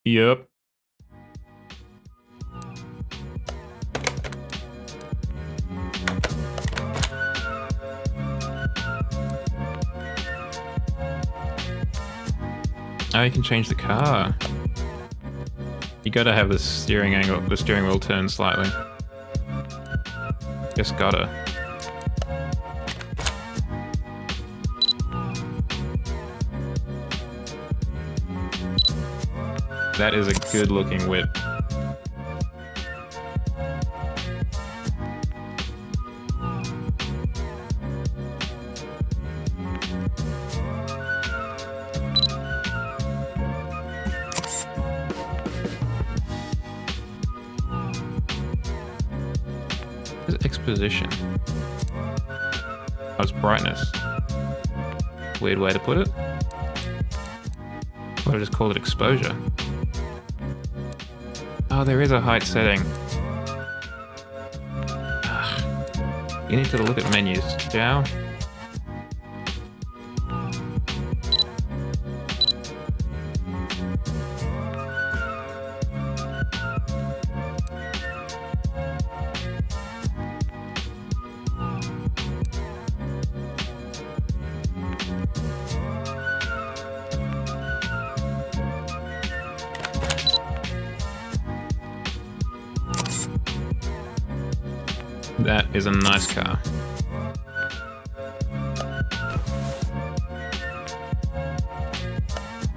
Yep. Oh, you can change the car. You gotta have the steering angle, the steering wheel turn slightly. Just gotta. That is a good looking whip. Exposition. Oh, it's brightness. Weird way to put it. What I just called it exposure. Oh, there is a height setting. Ugh. You need to look at menus, Jow. That is a nice car.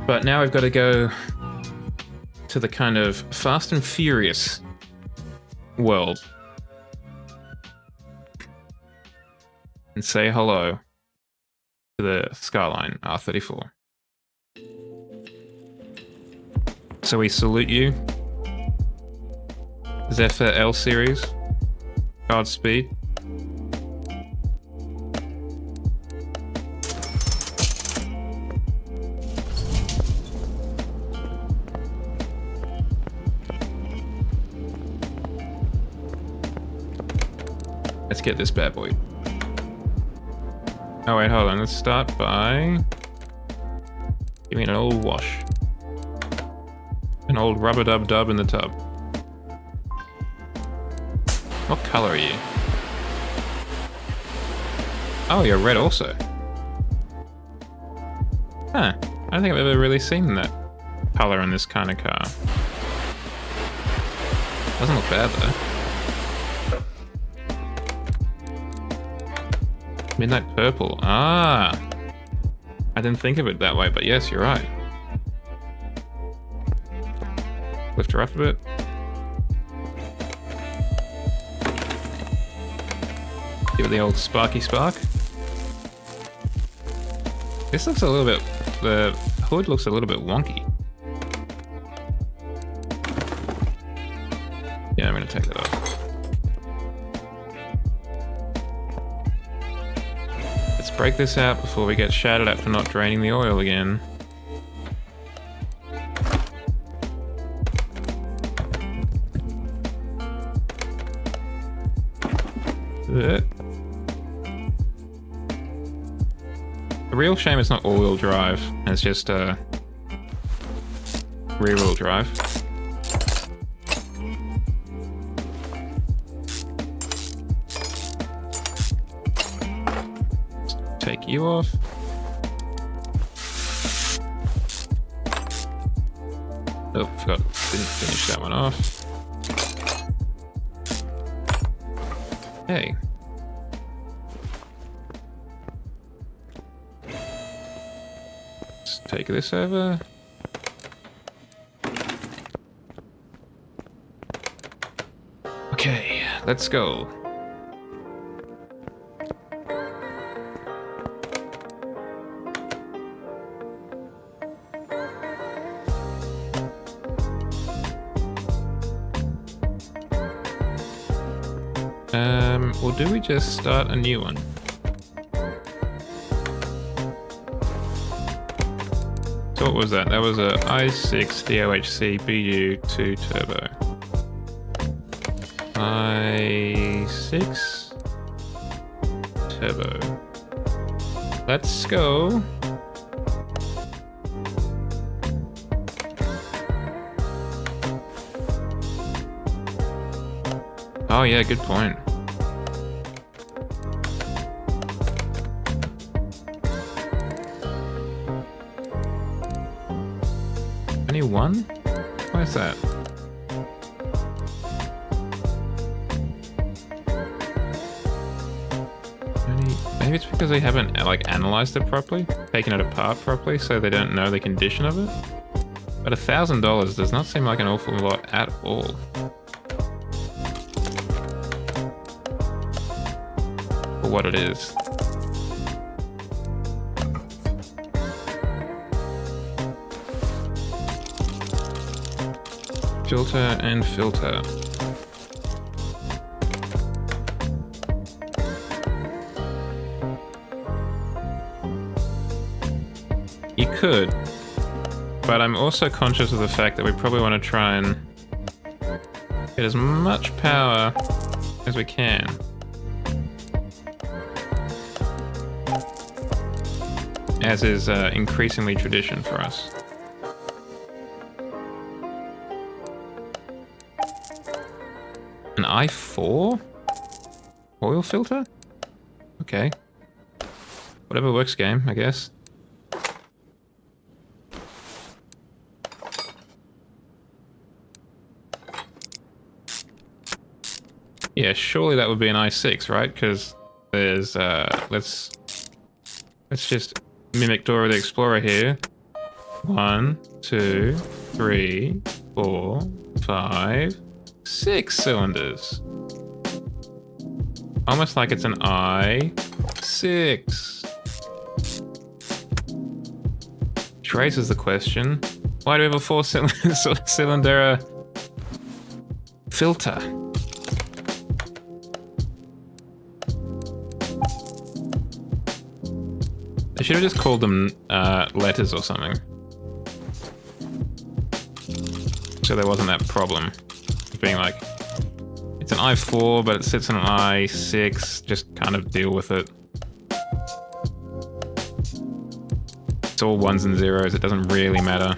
But now we've got to go to the kind of Fast and Furious world and say hello to the Skyline R34. So we salute you, Zephyr L series. Godspeed. Let's get this bad boy. Oh wait, hold on. Let's start by giving it an old wash. An old rubber-dub-dub in the tub. What color are you? Oh, you're red also. Huh. I don't think I've ever really seen that color in this kind of car. Doesn't look bad though. Midnight purple. Ah. I didn't think of it that way, but yes, you're right. Lift her up a bit. Give it the old sparky spark. This looks a little bit... The hood looks a little bit wonky. Yeah, I'm gonna take that off. Let's break this out before we get shouted at for not draining the oil again. The real shame it's not all-wheel drive, and it's just rear-wheel drive. Let's take you off. Oh, forgot, didn't finish that one off. Hey. Take this over. Okay, let's go. Or do we just start a new one? So what was that? That was a i6 DOHC BU2 turbo. i6 turbo. Let's go. Oh yeah, good point. Only one? Why is that? Maybe it's because they haven't like analyzed it properly, taken it apart properly, so they don't know the condition of it. But $1,000 does not seem like an awful lot at all. For what it is. Filter and filter. You could, but I'm also conscious of the fact that we probably want to try and get as much power as we can. As is increasingly tradition for us. An i4? Oil filter? Okay. Whatever works, game, I guess. Yeah, surely that would be an i6, right? Because there's, let's just mimic Dora the Explorer here. 1, 2, 3, 4, 5, 6 cylinders. Almost like it's an i6. Which raises the question, why do we have a 4-cylinder filter? They should have just called them letters or something. So there wasn't that problem of being like, it's an i4, but it sits on an i6, just kind of deal with it. It's all ones and zeros, it doesn't really matter.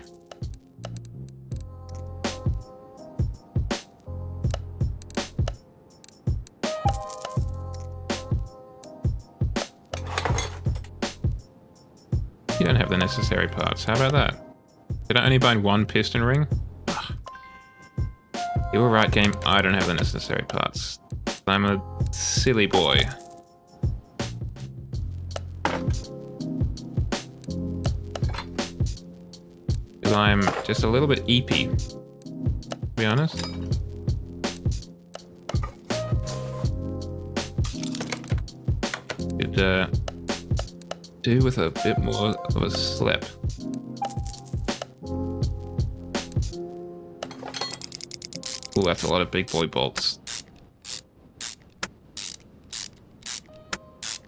You don't have the necessary parts. How about that? Did I only buy one piston ring? Ugh. You were right, game. I don't have the necessary parts. I'm a silly boy. Because I'm just a little bit eepy, to be honest. Could, do with a bit more of a slip. Ooh, that's a lot of big boy bolts.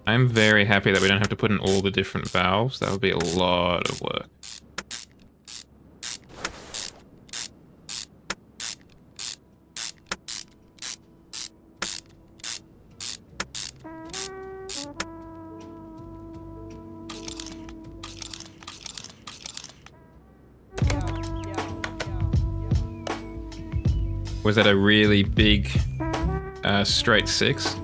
I'm very happy that we don't have to put in all the different valves. That would be a lot of work. Was that a really big straight 6?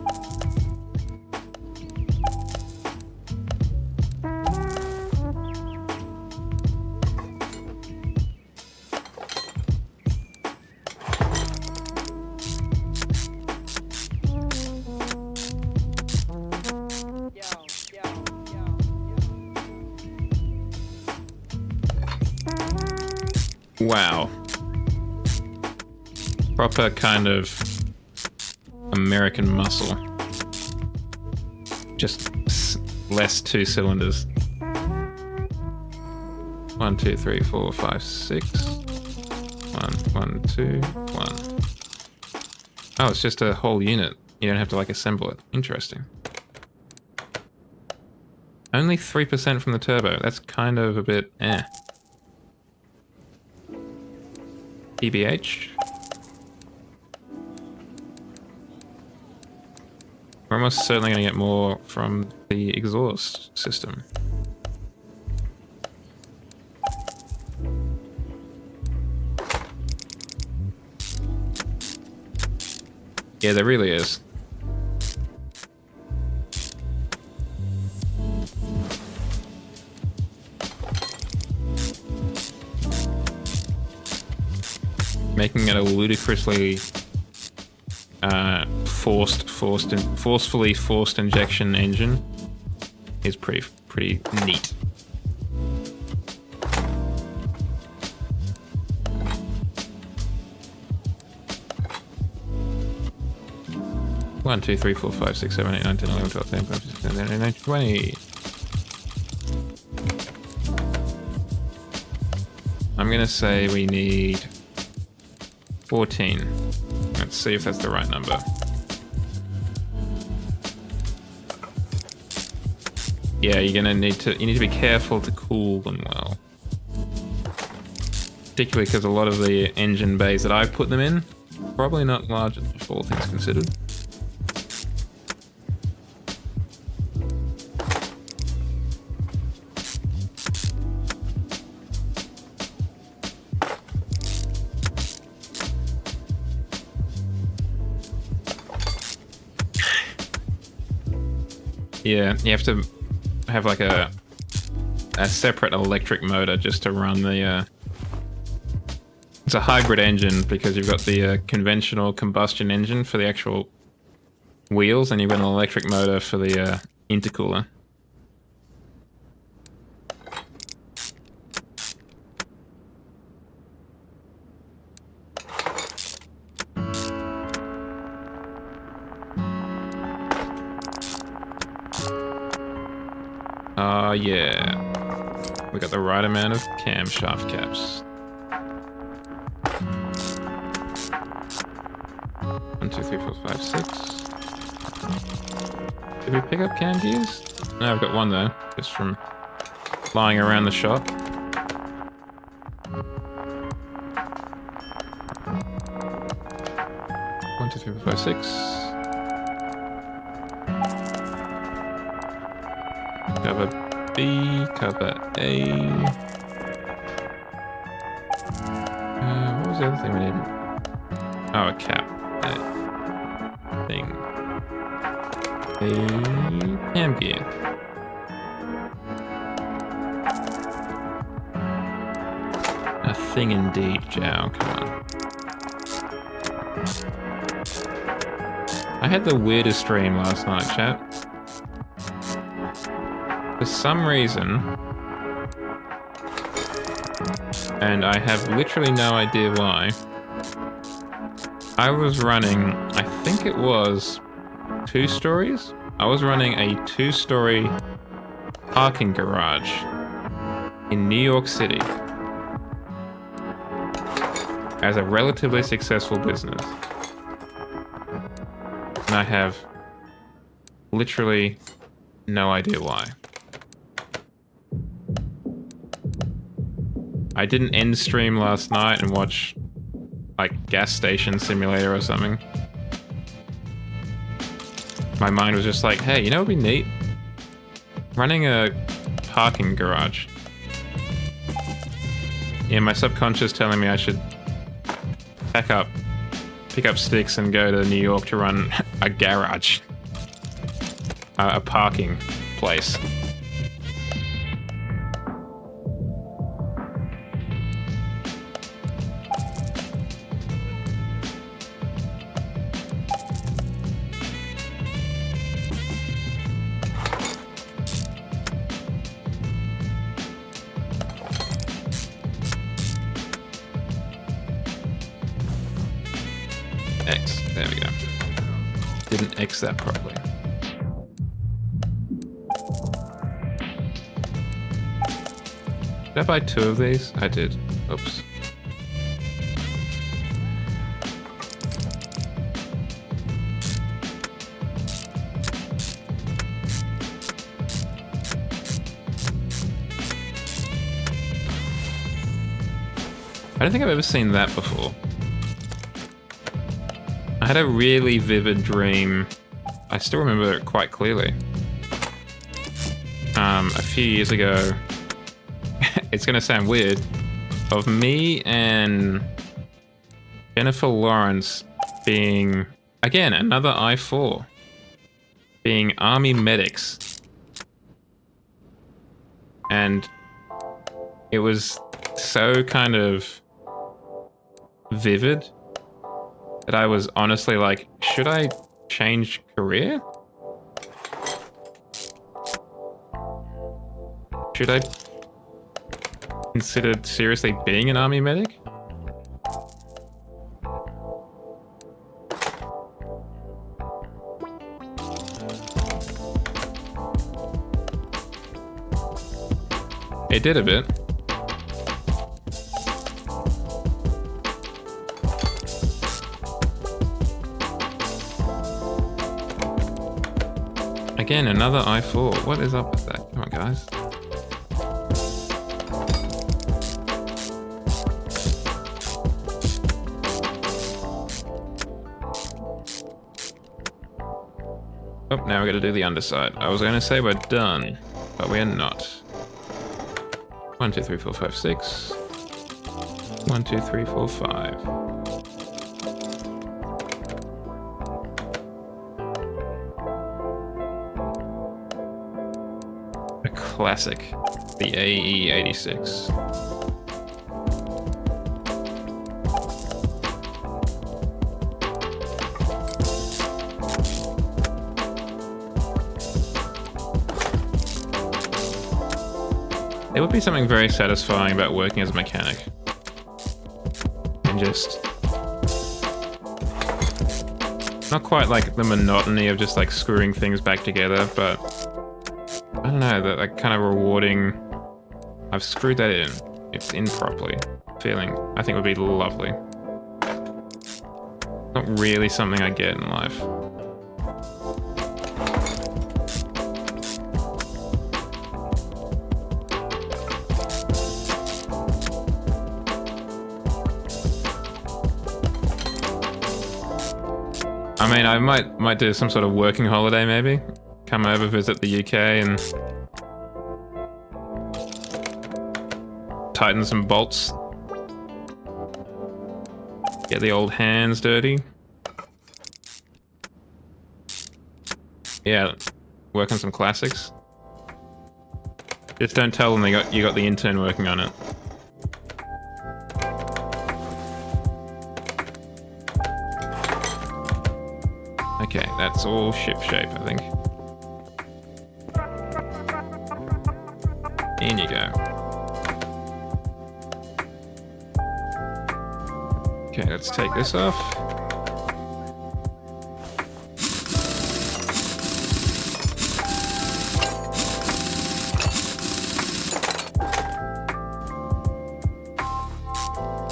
Wow. Proper kind of American muscle. Just less 2 cylinders. 1, 2, 3, 4, 5, 6. 1, 1, 2, 1. Oh, it's just a whole unit. You don't have to like assemble it. Interesting. Only 3% from the turbo. That's kind of a bit eh. PBH. We're almost certainly going to get more from the exhaust system. Yeah, there really is. Making it a ludicrously forcefully forced injection engine is pretty neat. One, 2, 3, 4, 5, 6, 7, 8, 9, 10, 11, 12, 13, 14, 15, 16, 17, 18, 20. I'm gonna say we need 14. Let's see if that's the right number. Yeah, you need to be careful to cool them well. Particularly because a lot of the engine bays that I've put them in, probably not large enough, all things considered. Yeah, you have to have like a separate electric motor just to run the it's a hybrid engine because you've got the conventional combustion engine for the actual wheels and you've got an electric motor for the intercooler. Yeah. We got the right amount of camshaft caps. 1, 2, 3, 4, 5, 6. Did we pick up cam gears? No, I've got one though, just from flying around the shop. One, 2, 3, 4, 5, 6. Cover B, cover A. What was the other thing we needed? Oh, a cap. Thing. A cam gear. A thing indeed, Jow. Come on. I had the weirdest stream last night, chat. For some reason, and I have literally no idea why, I was running, I think it was 2 stories? I was running a 2-story parking garage in New York City as a relatively successful business. And I have literally no idea why. I didn't end stream last night and watch like gas station simulator or something. My mind was just like, hey, you know what would be neat? Running a parking garage. Yeah, my subconscious telling me I should pick up sticks and go to New York to run a garage. A parking place. X. There we go. Didn't X that properly. Did I buy 2 of these? I did. Oops. don't think I've ever seen that before. I had a really vivid dream. I still remember it quite clearly. A few years ago, it's gonna sound weird, of me and Jennifer Lawrence being, again, another I-4, being army medics. And it was so kind of vivid that I was honestly like, should I change career? Should I consider seriously being an army medic? It did a bit. Again, another I-4. What is up with that? Come on, guys. Oh, now we gotta do the underside. I was gonna say we're done, but we're not. 1, 2, 3, 4, 5, 6. 1, 2, 3, 4, 5. A classic, the AE86. There would be something very satisfying about working as a mechanic. And just... not quite like the monotony of just like screwing things back together, but... I don't know, that like kind of rewarding... I've screwed that in. It's in properly. Feeling, I think would be lovely. Not really something I get in life. I mean, I might do some sort of working holiday maybe. Come over, visit the UK and tighten some bolts. Get the old hands dirty. Yeah, work on some classics. Just don't tell them you got the intern working on it. Okay, that's all ship shape, I think. In you go. Okay, let's take this off.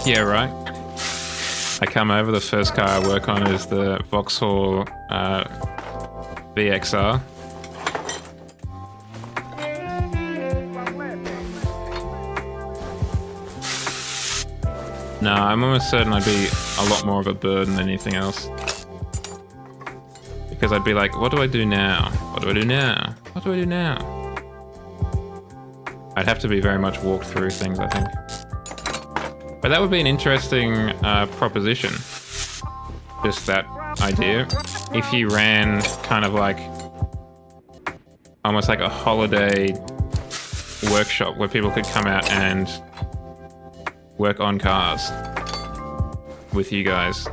Yeah, right. I come over, the first car I work on is the Vauxhall VXR. No, I'm almost certain I'd be a lot more of a burden than anything else. Because I'd be like, what do I do now? What do I do now? What do I do now? I'd have to be very much walk through things, I think. But that would be an interesting proposition. Just that idea. If you ran kind of like, almost like a holiday workshop where people could come out and work on cars with you guys.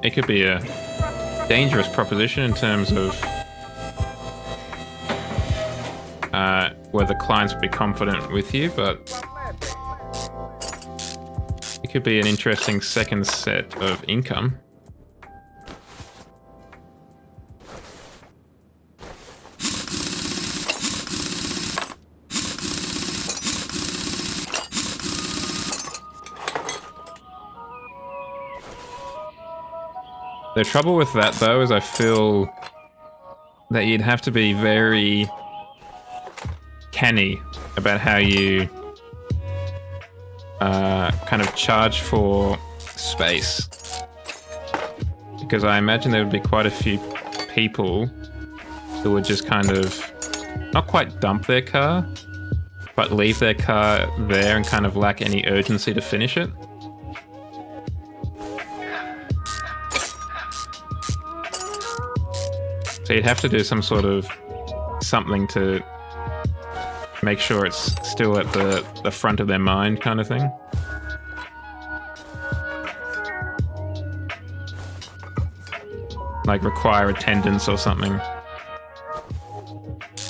It could be a dangerous proposition in terms of whether clients would be confident with you, but it could be an interesting second set of income. The trouble with that, though, is I feel that you'd have to be very canny about how you kind of charge for space. Because I imagine there would be quite a few people who would just kind of not quite dump their car, but leave their car there and kind of lack any urgency to finish it. So you'd have to do some sort of something to make sure it's still at the front of their mind kind of thing. Like require attendance or something.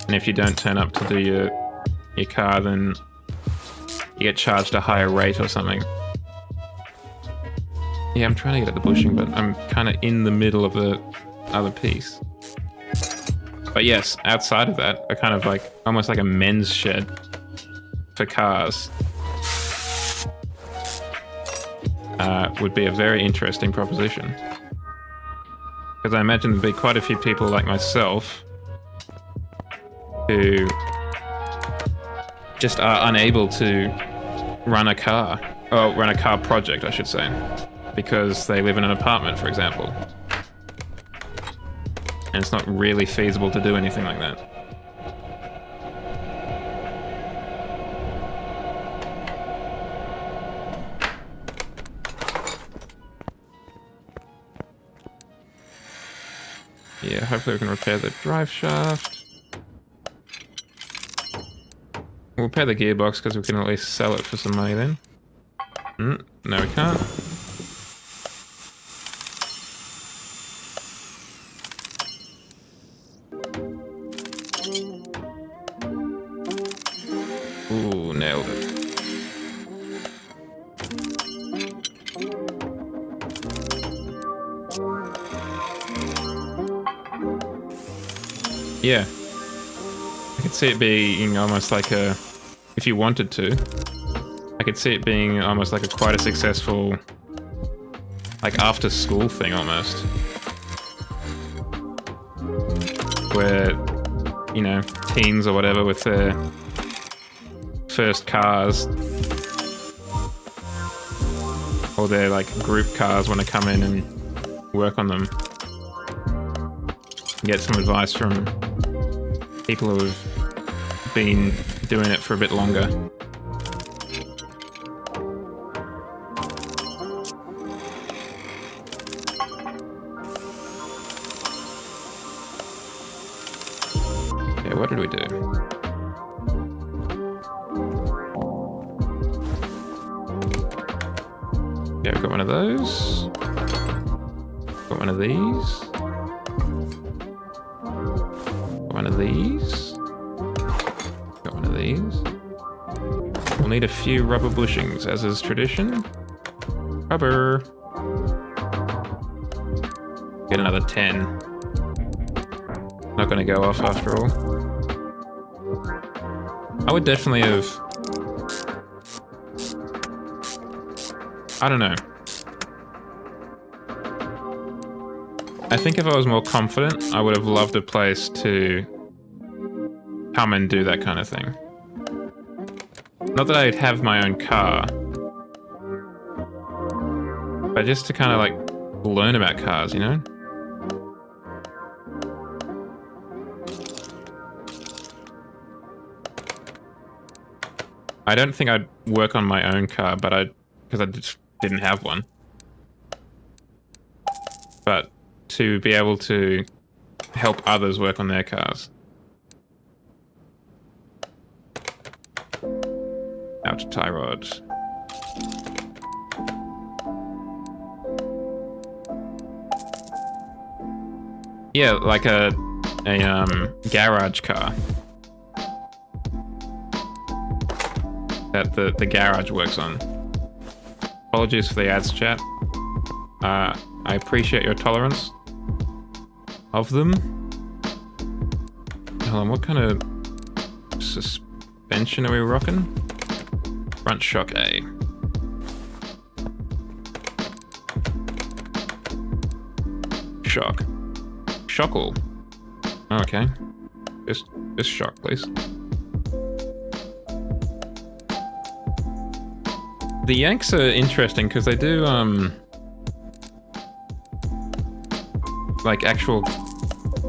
And if you don't turn up to do your car, then you get charged a higher rate or something. Yeah, I'm trying to get at the bushing, but I'm kind of in the middle of the other piece. But yes, outside of that, a kind of like, almost like a men's shed for cars would be a very interesting proposition. Because I imagine there'd be quite a few people like myself who just are unable to run a car, or run a car project, I should say, because they live in an apartment, for example. And it's not really feasible to do anything like that. Yeah, hopefully we can repair the drive shaft. We'll repair the gearbox because we can at least sell it for some money then. No, we can't. Ooh, nailed it. Yeah. I could see it being almost like a... If you wanted to, I could see it being almost like quite a successful, like after school thing almost. Where, you know, teens or whatever with their first cars, or their like group cars want to come in and work on them. Get some advice from people who have been doing it for a bit longer. Okay, what did we do? Yeah, we've got one of those. Got one of these. Got one of these. Got one of these. We'll need a few rubber bushings, as is tradition. Rubber. Get another 10. Not gonna go off after all. I would definitely have... I don't know. I think if I was more confident, I would have loved a place to come and do that kind of thing. Not that I'd have my own car, but just to kind of like learn about cars, you know? I don't think I'd work on my own car, but because I just didn't have one. But to be able to help others work on their cars. Outer tie rod. Yeah, like a garage car. That the garage works on. Apologies for the ads, chat. I appreciate your tolerance of them. Hold on, what kind of suspension are we rocking? Front shock A. Shock. Shockle. Oh, okay. Just shock, please. The Yanks are interesting because they do, like actual,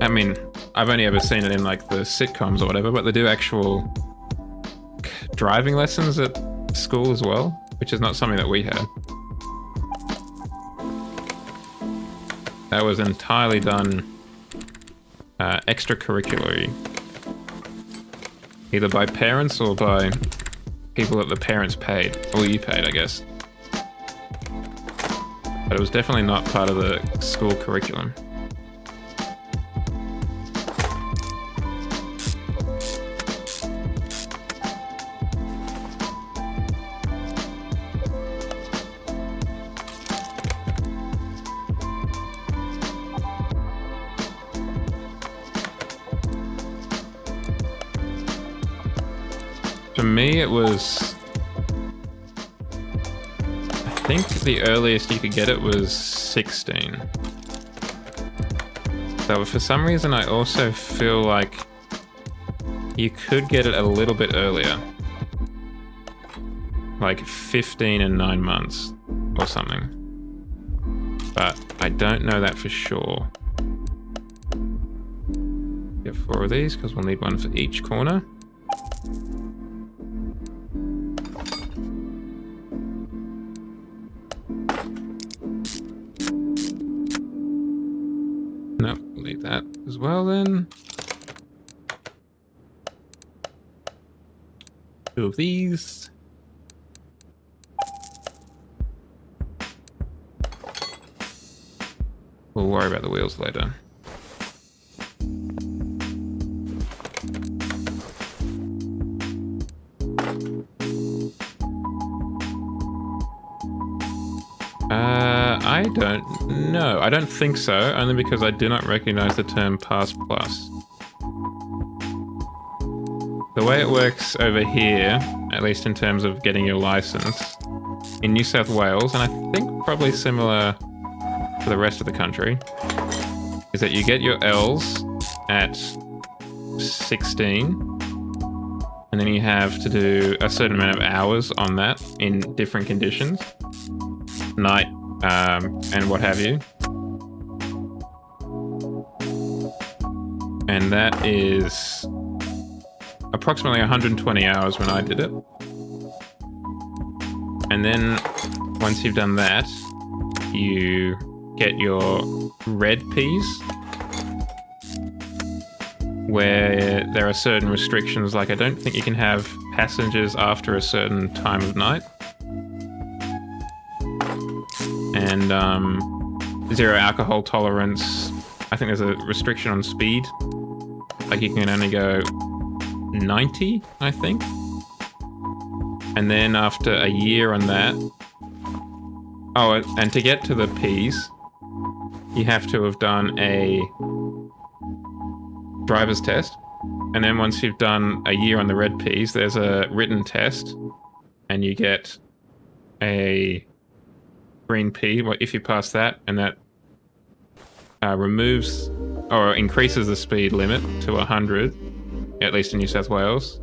I mean, I've only ever seen it in like the sitcoms or whatever, but they do actual driving lessons at school as well, which is not something that we had. That was entirely done extracurricularly, either by parents or by people that the parents paid, or you paid, I guess. But it was definitely not part of the school curriculum. For me, it was... I think the earliest you could get it was 16. So for some reason, I also feel like you could get it a little bit earlier. Like 15 and 9 months or something. But I don't know that for sure. Get 4 of these because we'll need one for each corner. No, we'll need that as well then. 2 of these. We'll worry about the wheels later. I don't know. I don't think so, only because I do not recognize the term Pass Plus. The way it works over here, at least in terms of getting your license, in New South Wales, and I think probably similar to the rest of the country, is that you get your L's at 16, and then you have to do a certain amount of hours on that in different conditions. Night, and what have you. And that is approximately 120 hours when I did it. And then once you've done that, you get your red Ps, where there are certain restrictions, like I don't think you can have passengers after a certain time of night. And 0 alcohol tolerance. I think there's a restriction on speed. Like you can only go 90, I think. And then after a year on that... Oh, and to get to the Ps, you have to have done a driver's test. And then once you've done a year on the red Ps, there's a written test. And you get a green P, if you pass that, and that removes or increases the speed limit to 100, at least in New South Wales,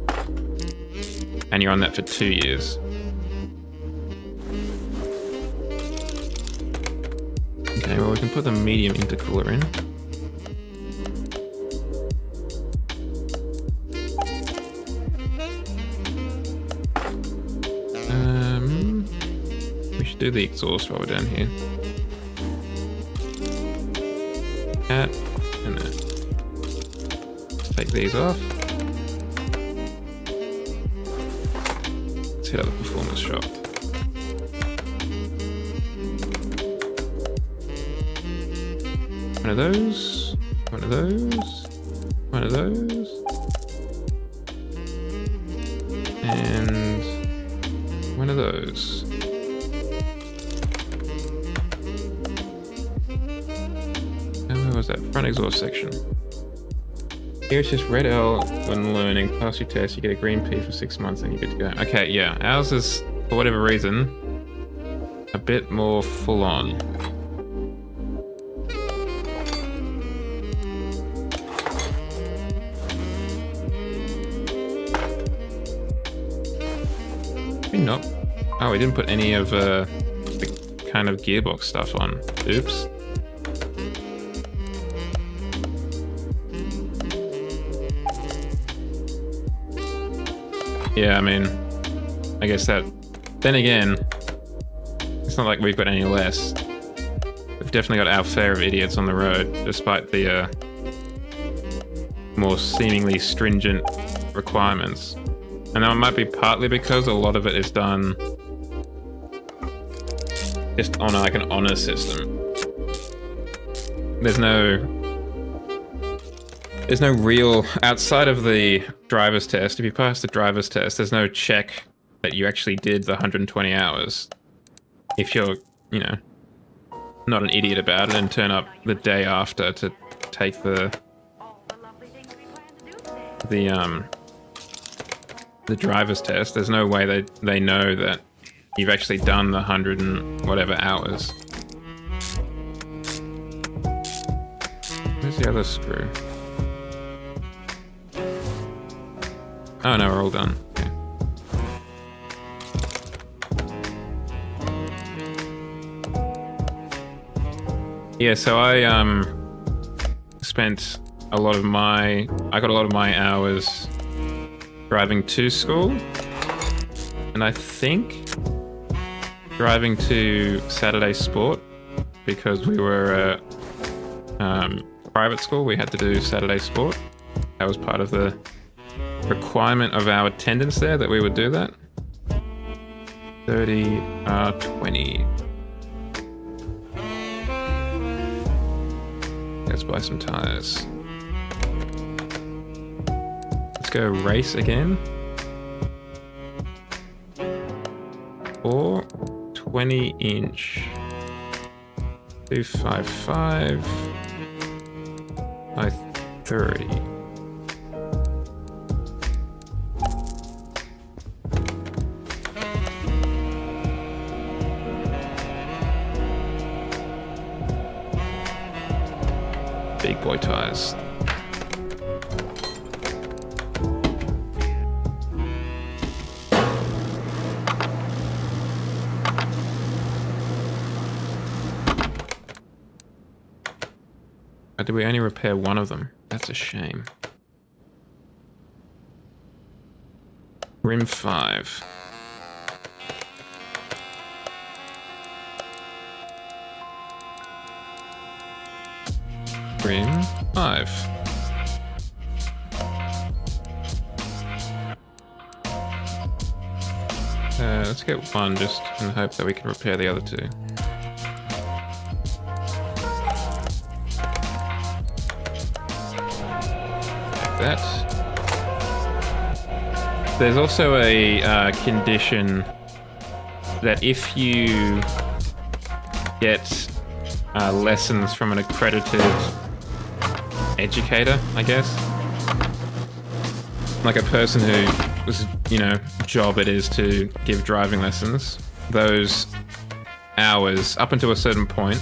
and you're on that for 2 years. Okay, well we can put the medium intercooler in. Do the exhaust while we're down here. That and that. Let's take these off. Let's hit up the performance shop. One of those. One of those. One of those. And one of those. Was that front exhaust section? Here it's just red L when learning. Pass your test, you get a green P for 6 months, and you're good to go. Okay, yeah, ours is, for whatever reason, a bit more full on. Maybe not. Oh, we didn't put any of the kind of gearbox stuff on. Oops. Yeah, I mean, I guess that... Then again, it's not like we've got any less. We've definitely got our fair of idiots on the road, despite the more seemingly stringent requirements. And that might be partly because a lot of it is done just on like an honor system. There's no real, outside of the driver's test, if you pass the driver's test, there's no check that you actually did the 120 hours. If you're, you know, not an idiot about it and turn up the day after to take the driver's test, there's no way they know that you've actually done the 100 and whatever hours. Where's the other screw? Oh no, we're all done. Okay. Yeah, so I spent a lot of my... I got a lot of my hours driving to school, and I think driving to Saturday sport, because we were private school, we had to do Saturday sport. That was part of the requirement of our attendance there, that we would do that. 30, 20. Let's buy some tires. Let's go race again. Or 20-inch. 255 by 30. Big boy tires. Did we only repair one of them? That's a shame. Rim 5. Rim 5. Let's get one just in the hope that we can repair the other two. That. There's also a condition that if you get lessons from an accredited educator, I guess, like a person whose, you know, job it is to give driving lessons, those hours up until a certain point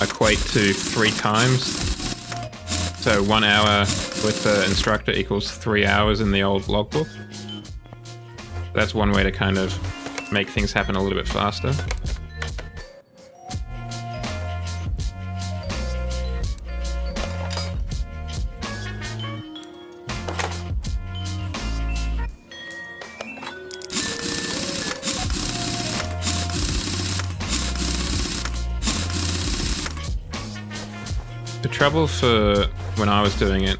equate to 3 times. So 1 hour with the instructor equals 3 hours in the old logbook. That's one way to kind of make things happen a little bit faster. The trouble for when I was doing it,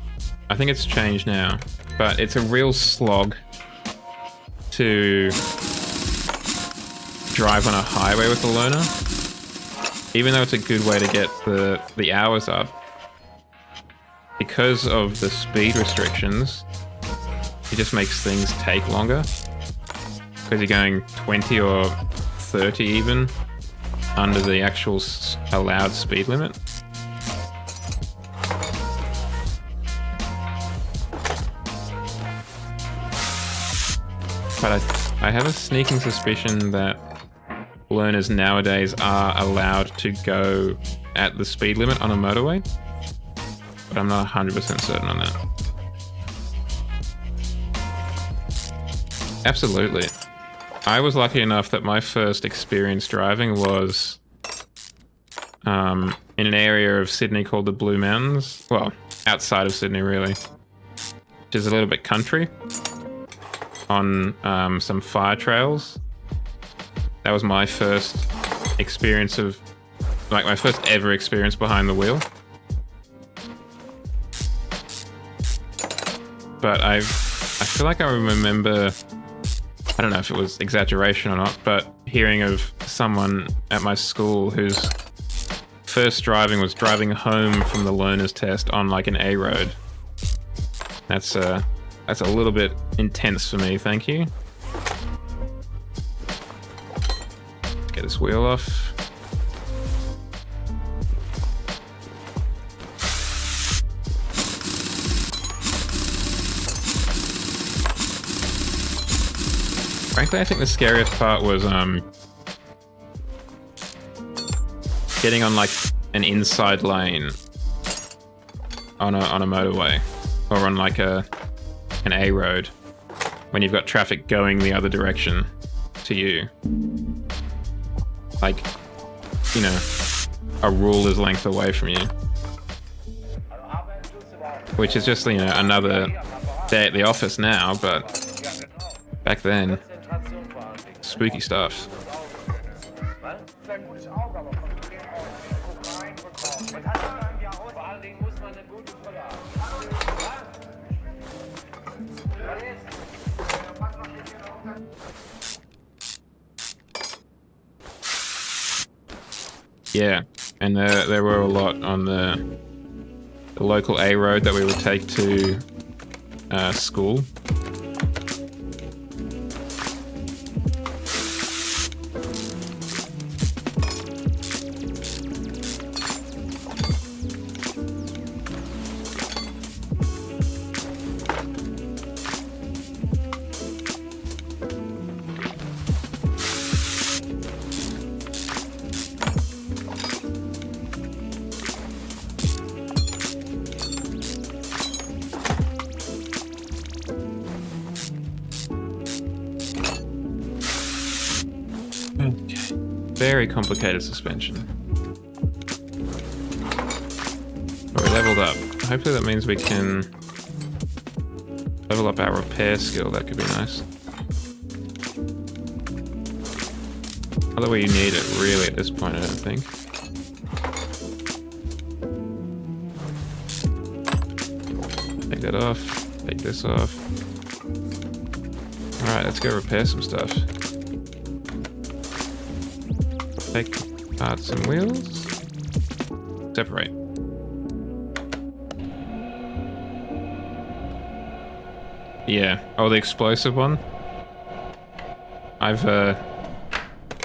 I think it's changed now, but it's a real slog to drive on a highway with a learner. Even though it's a good way to get the hours up, because of the speed restrictions, it just makes things take longer. Because you're going 20 or 30 even under the actual allowed speed limit. But I have a sneaking suspicion that learners nowadays are allowed to go at the speed limit on a motorway. But I'm not 100% certain on that. Absolutely. I was lucky enough that my first experience driving was in an area of Sydney called the Blue Mountains. Well, outside of Sydney, really. Which is a little bit country. On some fire trails. That was my first experience of... like, my first ever experience behind the wheel. But I feel like I remember... I don't know if it was exaggeration or not, but hearing of someone at my school whose first driving was driving home from the learner's test on like an A road. That's a little bit intense for me, thank you. Let's get this wheel off. Frankly, I think the scariest part was getting on like an inside lane on a motorway or on like an A road when you've got traffic going the other direction to you. Like, you know, a ruler's length away from you. Which is just, you know, another day at the office now, but back then, spooky stuff. Yeah, and there were a lot on the local A road that we would take to school. Very complicated suspension. But we leveled up. Hopefully that means we can level up our repair skill. That could be nice. Although you need it really at this point, I don't think. Take that off. Take this off. Alright, let's go repair some stuff. Take parts and wheels. Separate. Yeah. Oh, the explosive one? I've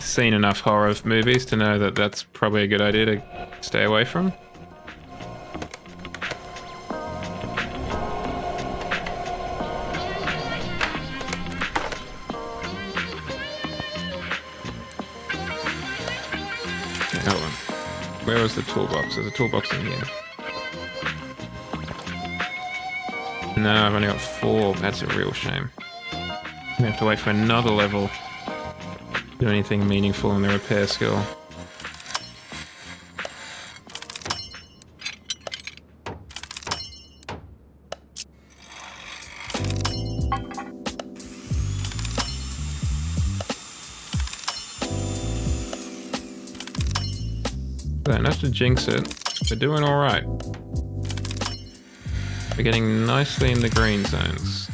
seen enough horror movies to know that that's probably a good idea to stay away from. Where was the toolbox? There's a toolbox in here. No, I've only got 4. That's a real shame. We have to wait for another level to do anything meaningful in the repair skill. Enough to jinx it. We're doing alright. We're getting nicely in the green zones.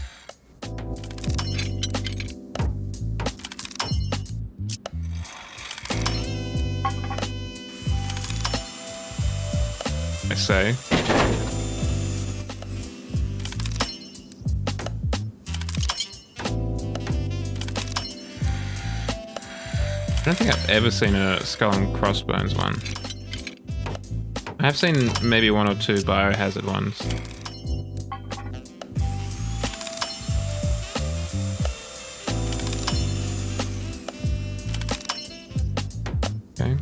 I say. I don't think I've ever seen a skull and crossbones one. I have seen maybe 1 or 2 biohazard ones. Okay.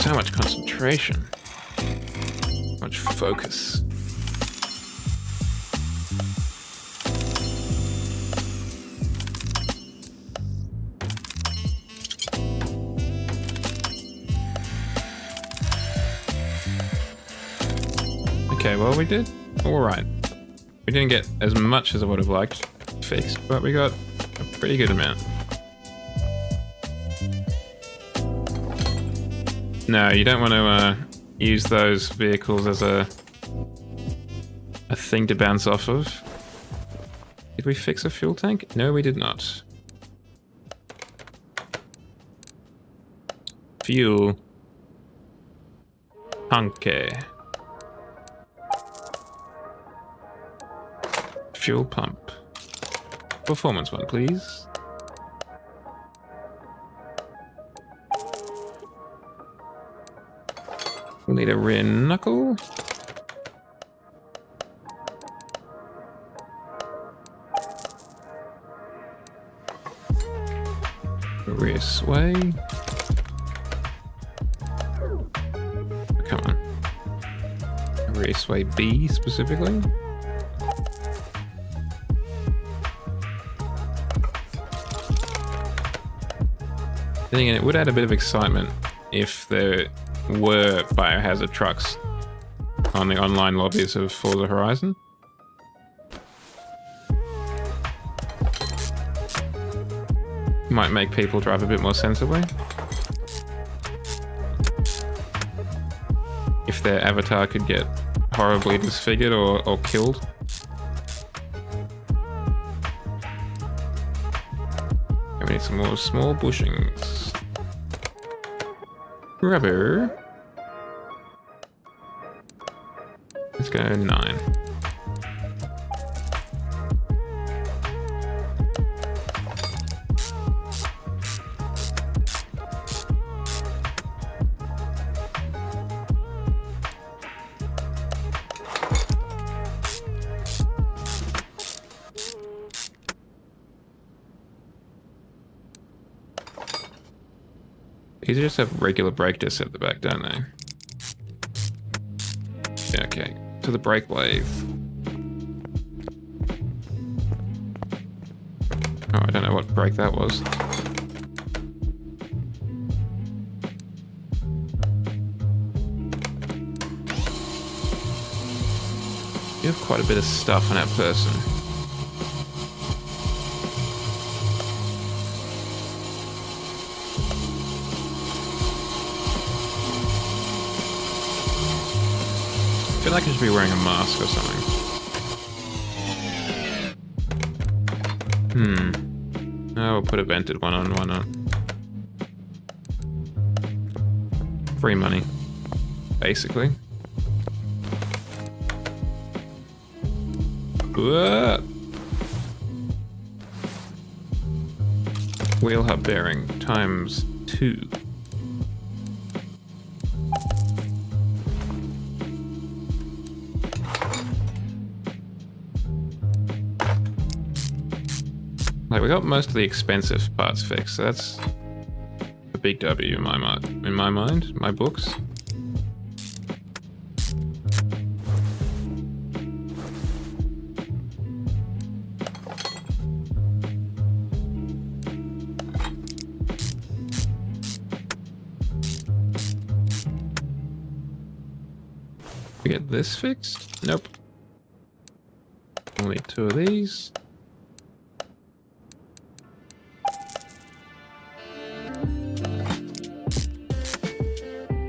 So much concentration. Focus. Okay, well, we did alright. We didn't get as much as I would have liked fixed, but we got a pretty good amount. No, you don't want to use those vehicles as a thing to bounce off of. Did we fix a fuel tank? No, we did not. Fuel. Tanke. Fuel pump. Performance one, please. We'll need a rear knuckle. A rear sway. Come on. A rear sway B specifically. Then again, it would add a bit of excitement if there were biohazard trucks on the online lobbies of Forza Horizon. Might make people drive a bit more sensibly. If their avatar could get horribly disfigured or killed. We need some more small bushings. Rubber. Let's go 9. These just have regular brake discs at the back, don't they? Yeah, okay. To the brake lathe. Oh, I don't know what brake that was. You have quite a bit of stuff on that person. I feel like I should be wearing a mask or something. Oh, we'll put a vented one on, why not? Free money, basically. Whoa. Wheel hub bearing times 2. Like, we got most of the expensive parts fixed, so that's a big W in my mind, my books. We get this fixed? Nope. Only 2 of these.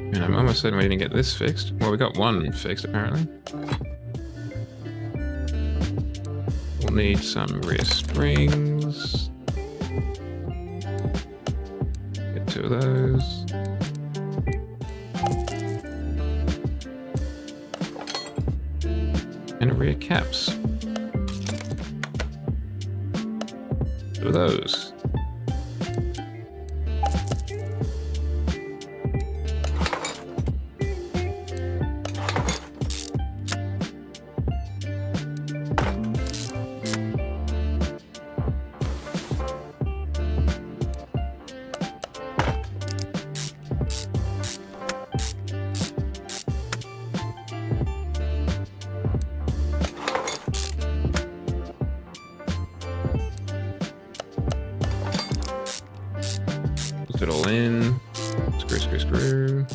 And I'm almost certain we didn't get this fixed. Well, we got 1 fixed, apparently. We'll need some rear springs. Get 2 of those. And a rear caps. 2 of those. all in. Screw, screw, screw.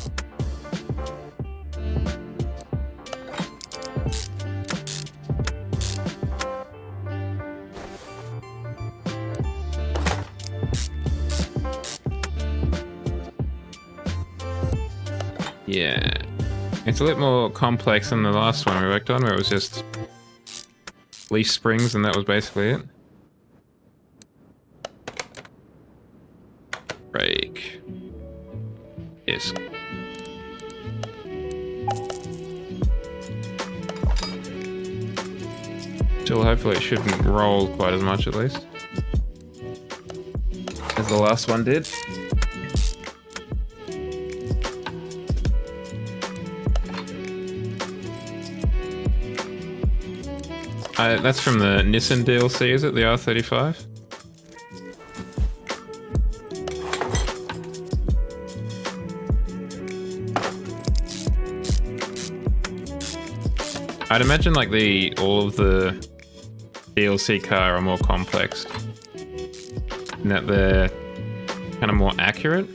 Yeah. It's a little more complex than the last one we worked on, where it was just leaf springs and that was basically it. Break. Yes. Still, hopefully it shouldn't roll quite as much at least as the last one did. That's from the Nissan DLC, is it? The R35? I'd imagine like all of the DLC car are more complex, in that they're kind of more accurate.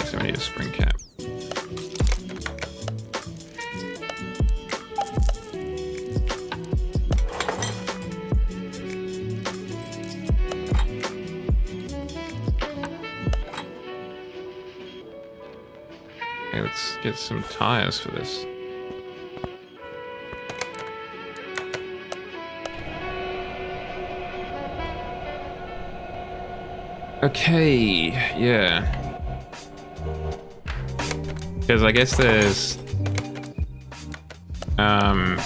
So we need a spring cap. Okay, let's get some tires for this. Okay, yeah. Because I guess there's a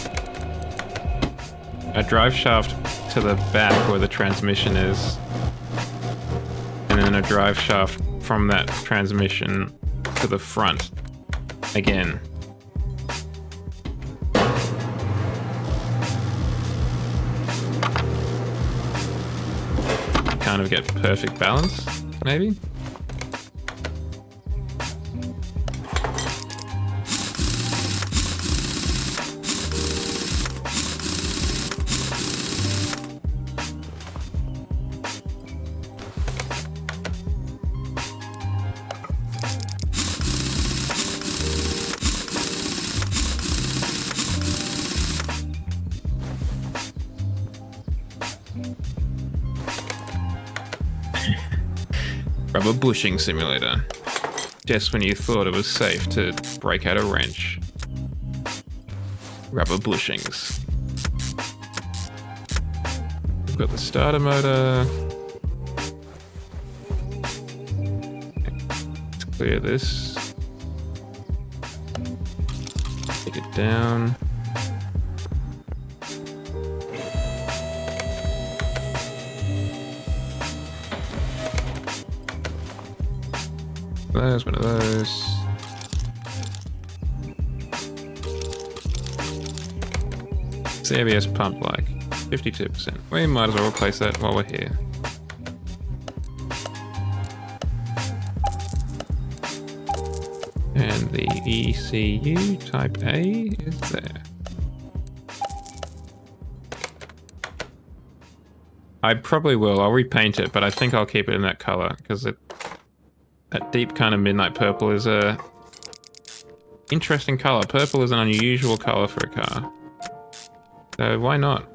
drive shaft to the back where the transmission is, and then a drive shaft from that transmission to the front again. Kind of get perfect balance, maybe? Rubber bushing simulator. Just when you thought it was safe to break out a wrench. Rubber bushings. We've got the starter motor. Let's clear this. Take it down. There's one of those. What's the ABS pump like? 52%. We might as well replace that while we're here. And the ECU Type A is there. I probably will. I'll repaint it, but I think I'll keep it in that color because that deep kind of midnight purple is a interesting color. Purple is an unusual color for a car. So why not?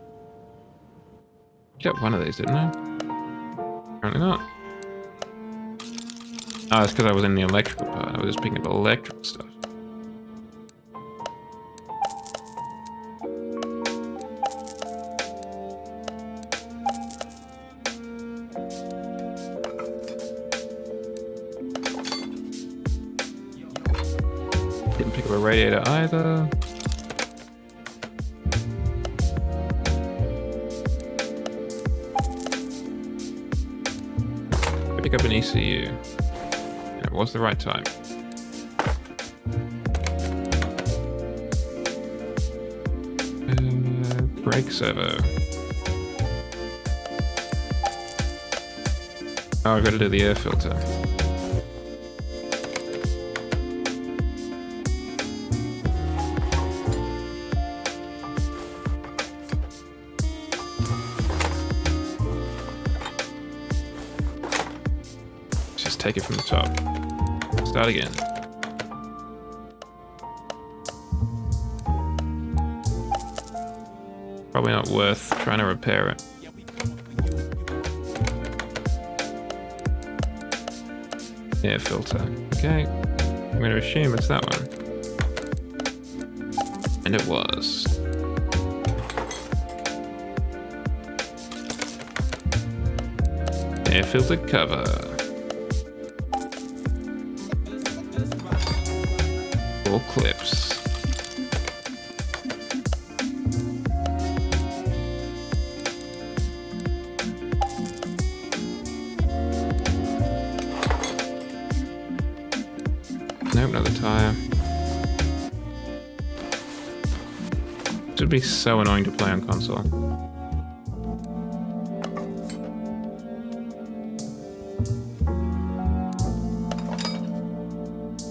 I got one of these, didn't I? Apparently not. Oh, that's because I was in the electrical part. I was just picking up electrical stuff. Didn't pick up a radiator either. Pick up an ECU. And it was the right time. Brake servo. Oh, I've got to do the air filter. Let's take it from the top. Start again. Probably not worth trying to repair it. Air filter. Okay. I'm going to assume it's that one. And it was. Air filter cover. All clips. Nope, another tire. This would be so annoying to play on console.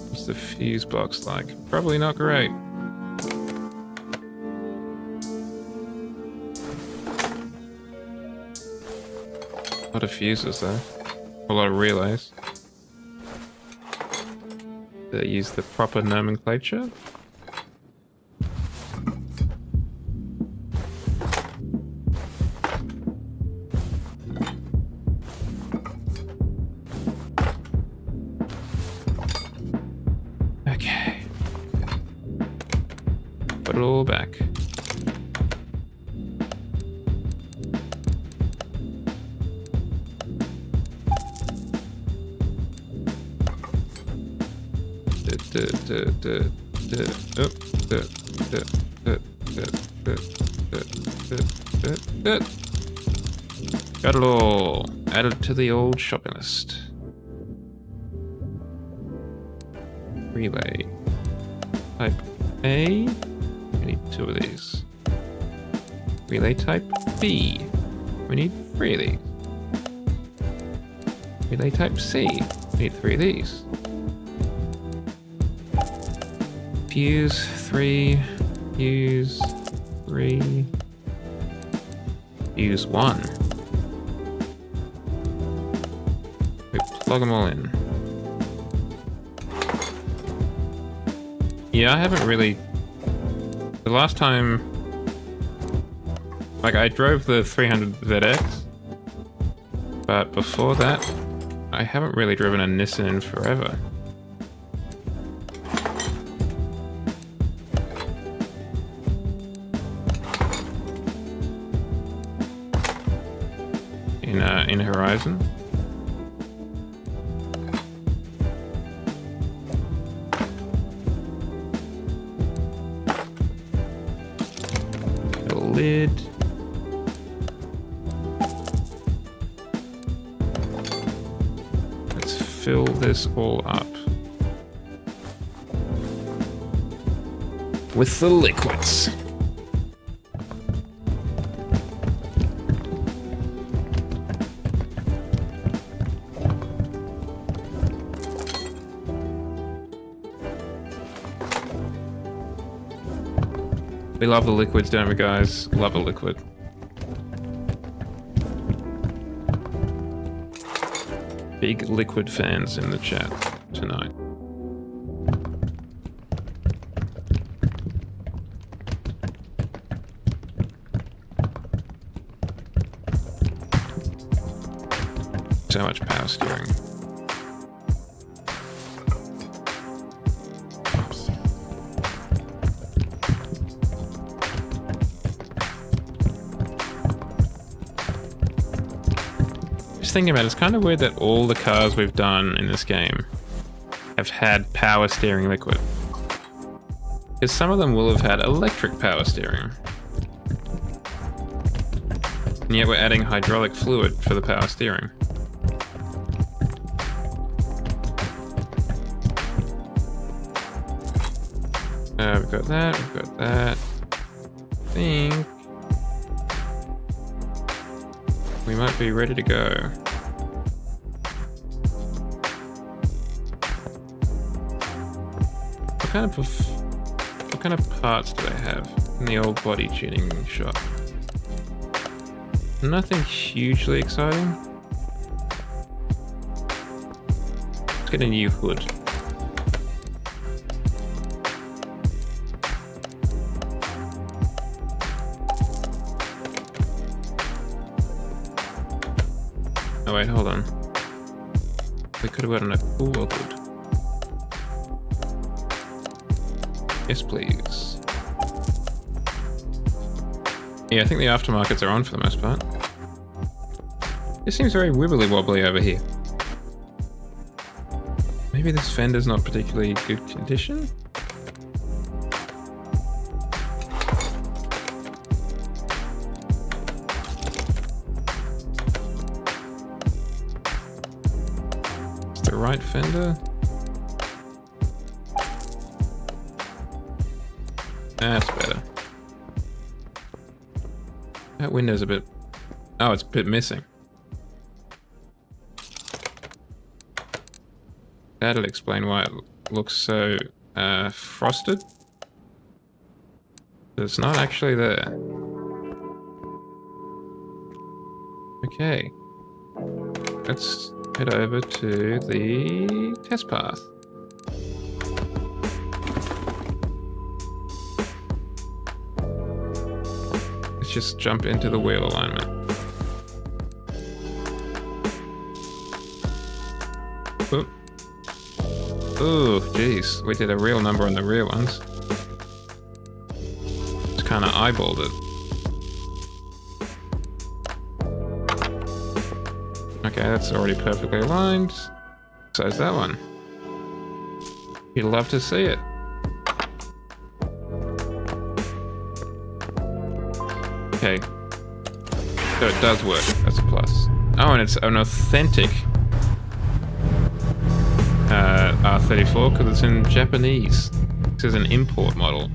What's the fuse box like? Probably not great. A lot of fuses though. A lot of relays. They use the proper nomenclature. Okay. Put it all back. Got it all. Added to the old shopping list. Relay. Type A. We need 2 of these. Relay type B. We need 3 of these. Relay type C. We need 3 of these. Fuse 3. Fuse 3. Fuse 1. We plug them all in. Yeah, I haven't really... The last time... Like, I drove the 300 ZX. But before that, I haven't really driven a Nissan in forever. In Horizon. A lid. Let's fill this all up with the liquids. We love the liquids, don't we, guys? Love a liquid. Big liquid fans in the chat tonight. So much power steering. Thinking about it, it's kind of weird that all the cars we've done in this game have had power steering liquid. Because some of them will have had electric power steering. And yet we're adding hydraulic fluid for the power steering. We've got that, we've got that. I think we might be ready to go. What kind of parts do they have in the old body tuning shop? Nothing hugely exciting. Let's get a new hood. Oh wait, hold on. We could have gotten a cooler hood. Yes, please. Yeah, I think the aftermarkets are on for the most part. It seems very wibbly wobbly over here. Maybe this fender's not particularly good condition? It's the right fender? That's better. That window's a bit... Oh, it's a bit missing. That'll explain why it looks so frosted. It's not actually there. Okay. Let's head over to the test path. Let's just jump into the wheel alignment. Oop. Ooh, jeez. We did a real number on the rear ones. Just kind of eyeballed it. Okay, that's already perfectly aligned. So is that one. You'd love to see it. Okay. So it does work. That's a plus. Oh, and it's an authentic R34 because it's in Japanese. This is an import model.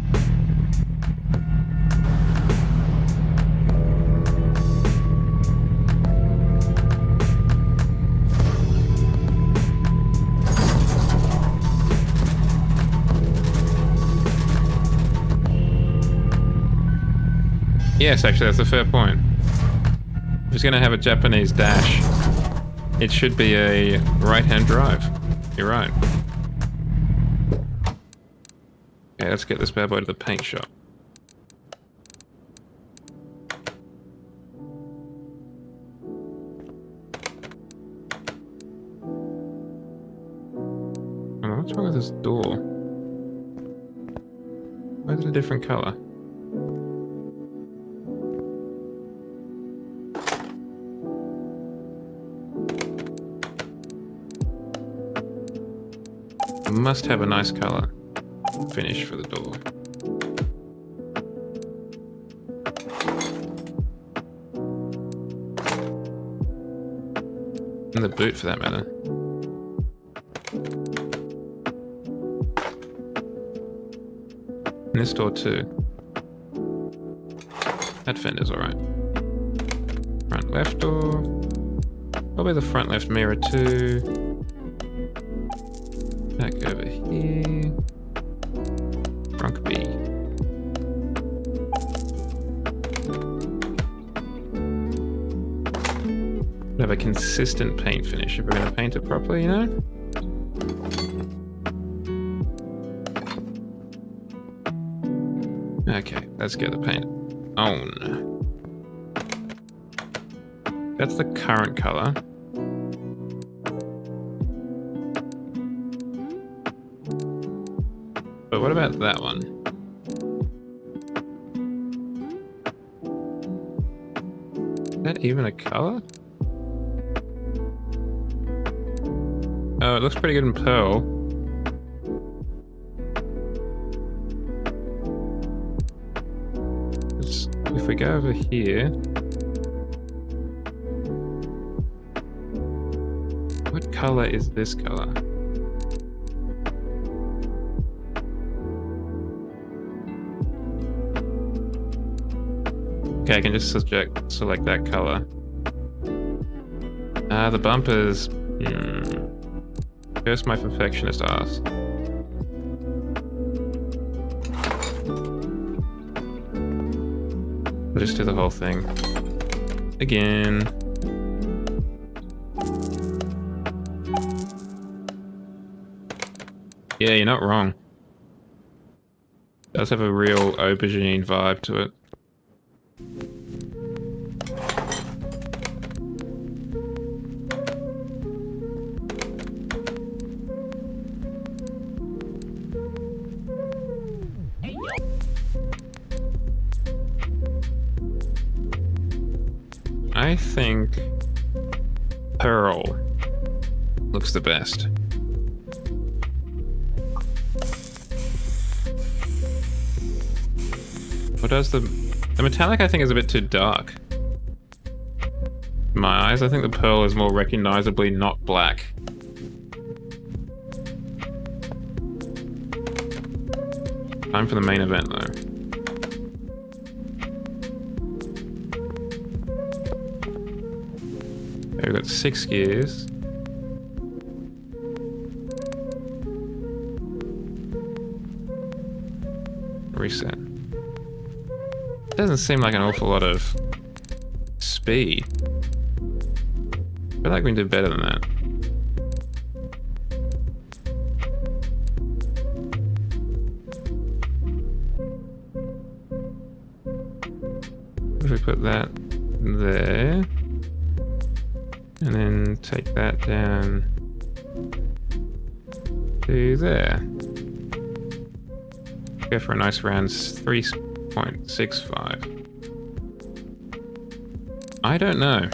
Yes, actually, that's a fair point. If it's going to have a Japanese dash, it should be a right-hand drive. You're right. Okay, let's get this bad boy to the paint shop. Oh, what's wrong with this door? Why is it a different color? Must have a nice color finish for the door. And the boot for that matter. And this door too. That fender's alright. Front left door. Probably the front left mirror too. Back over here. Trunk B. Have a consistent paint finish if we're going to paint it properly, you know? Okay, let's get the paint on. That's the current color. But what about that one? Is that even a color? Oh, it looks pretty good in pearl. If we go over here... What color is this color? Okay, I can just select that color. Ah, the bumpers. Curse my perfectionist ass. We'll just do the whole thing. Again. Yeah, you're not wrong. It does have a real aubergine vibe to it. I think Pearl looks the best. What does the metallic I think is a bit too dark. In my eyes, I think the pearl is more recognizably not black. Time for the main event though. Okay, we've got 6 gears. Reset. Doesn't seem like an awful lot of speed. I feel like we can do better than that. If we put that there, and then take that down to there. Go for a nice round 3.65. I don't know.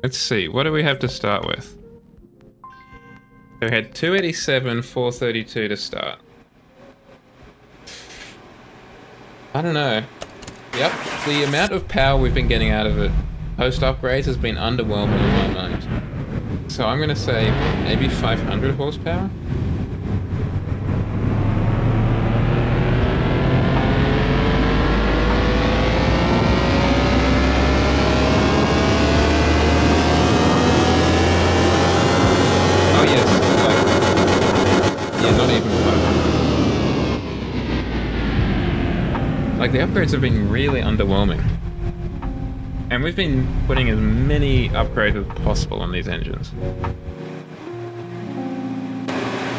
Let's see, what do we have to start with? So we had 287, 432 to start. I don't know. Yep, the amount of power we've been getting out of it post upgrades has been underwhelming in my mind. So I'm gonna say maybe 500 horsepower? Oh yes, like, yeah, not even 500. Like the upgrades have been really underwhelming. And we've been putting as many upgrades as possible on these engines.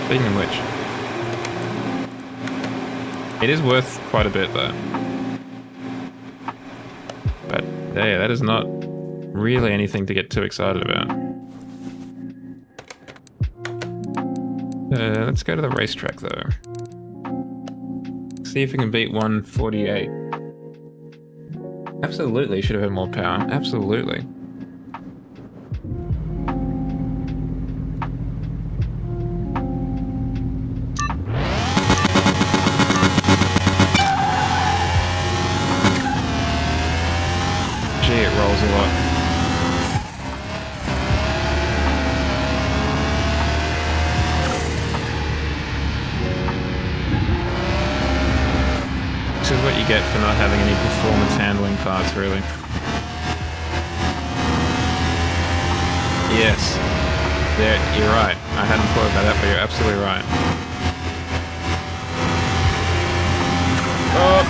Speaking of which, it is worth quite a bit though. But yeah, that is not really anything to get too excited about. Let's go to the racetrack though. See if we can beat 148. Absolutely, should have had more power. Absolutely. Gee, it rolls a lot. This is what you get for not having any performance handling parts, really. Yes. There, you're right. I hadn't thought about that, but you're absolutely right. Oh!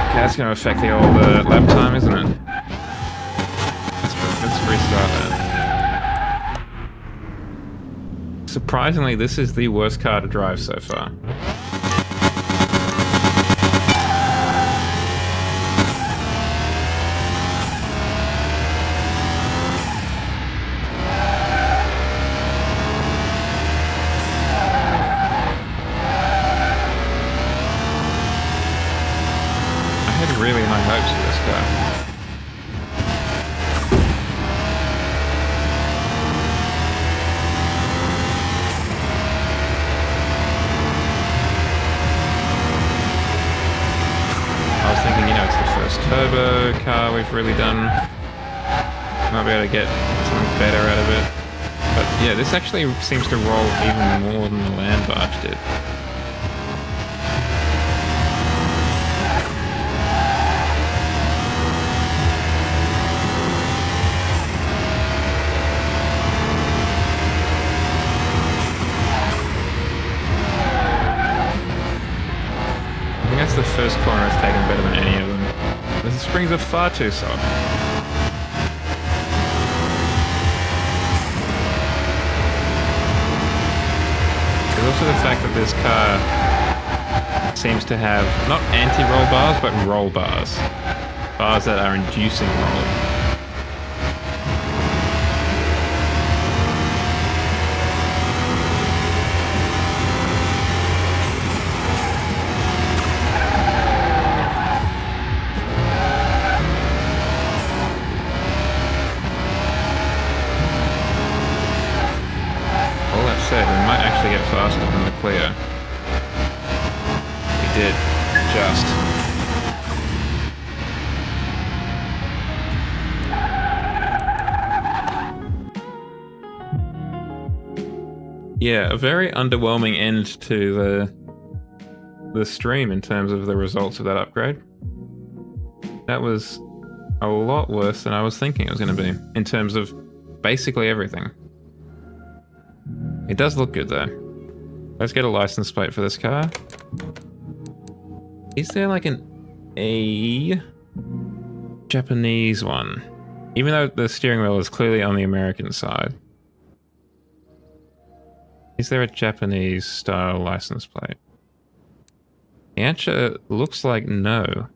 Okay, that's going to affect the old lap time, isn't it? Let's restart that. Surprisingly, this is the worst car to drive so far. Really high hopes for this guy. I was thinking, you know, it's the first turbo car we've really done. Might be able to get something better out of it. But yeah, this actually seems to roll even more than the land barge did. The first corner has taken better than any of them. The springs are far too soft. There's also the fact that this car seems to have not anti-roll bars, but roll bars. Bars that are inducing rolling. We might actually get faster than the clear. We did. Just. Yeah, a very underwhelming end to the stream in terms of the results of that upgrade. That was a lot worse than I was thinking it was going to be, in terms of basically everything. It does look good though. Let's get a license plate for this car. Is there like a Japanese one? Even though the steering wheel is clearly on the American side. Is there a Japanese style license plate? The answer looks like no.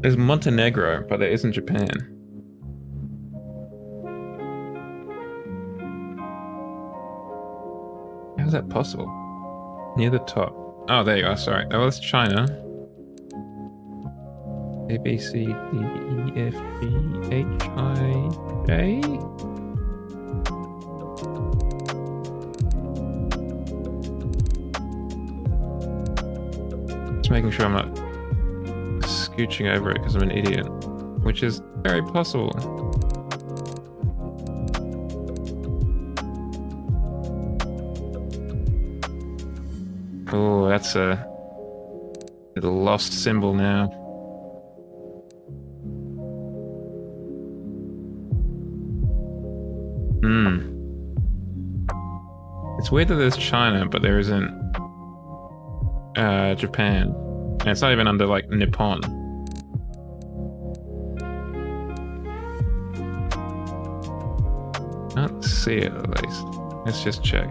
There's Montenegro, but there isn't Japan. How is that possible? Near the top. Oh, there you are, sorry. Oh, that's China. A, B, C, D, E, F, G, H, I, J? Just making sure I'm not scooching over it because I'm an idiot, which is very possible. Oh, that's a little lost symbol now. It's weird that there's China, but there isn't Japan. And it's not even under, like, Nippon. Can't see it, at least. Let's just check.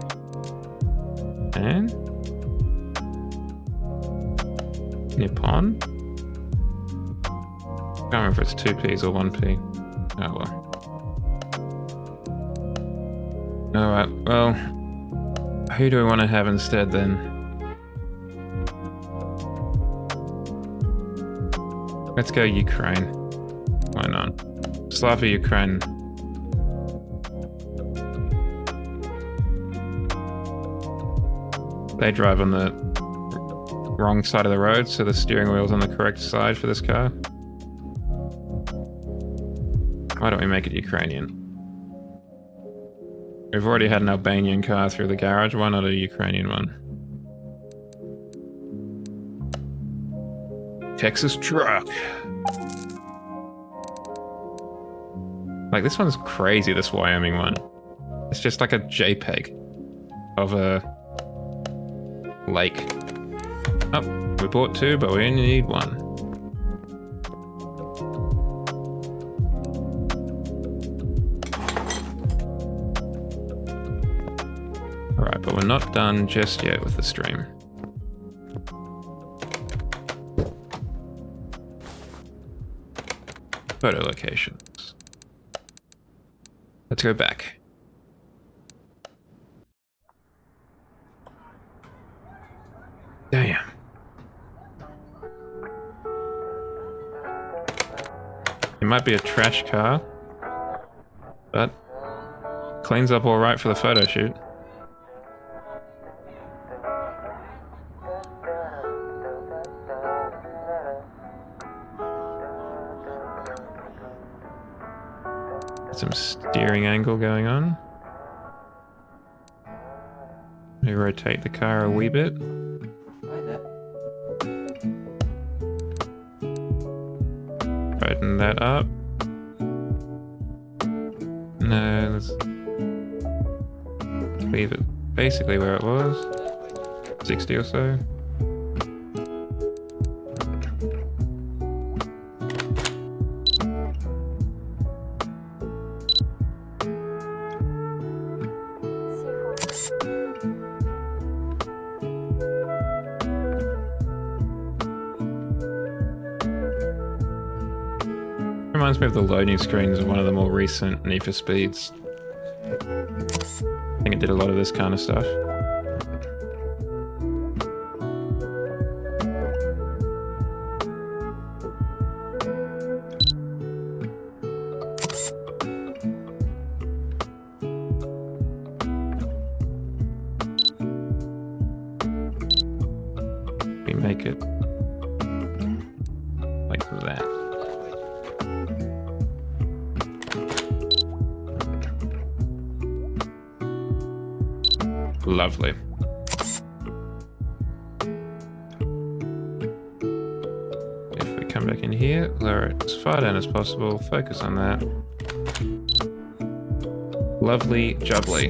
And? Nippon? I can't remember if it's 2 Ps or 1 P. Oh well. Alright, well, who do we want to have instead then? Let's go Ukraine. Why not? Slava Ukraine. They drive on the wrong side of the road, so the steering wheel's on the correct side for this car. Why don't we make it Ukrainian? We've already had an Albanian car through the garage, why not a Ukrainian one? Texas truck. Like, this one's crazy, this Wyoming one. It's just like a JPEG of a lake. Oh, we bought 2, but we only need 1. Alright, but we're not done just yet with the stream. Photo locations. Let's go back. Damn. It might be a trash car, but cleans up all right for the photo shoot. Some steering angle going on. Let me rotate the car a wee bit. Tighten that up. No, let's leave it basically where it was. 60 or so. reminds me of the loading screens of one of the more recent Need for Speeds. I think it did a lot of this kind of stuff. We make it like that. Lovely. If we come back in here, lower it as far down as possible, focus on that. Lovely jubbly.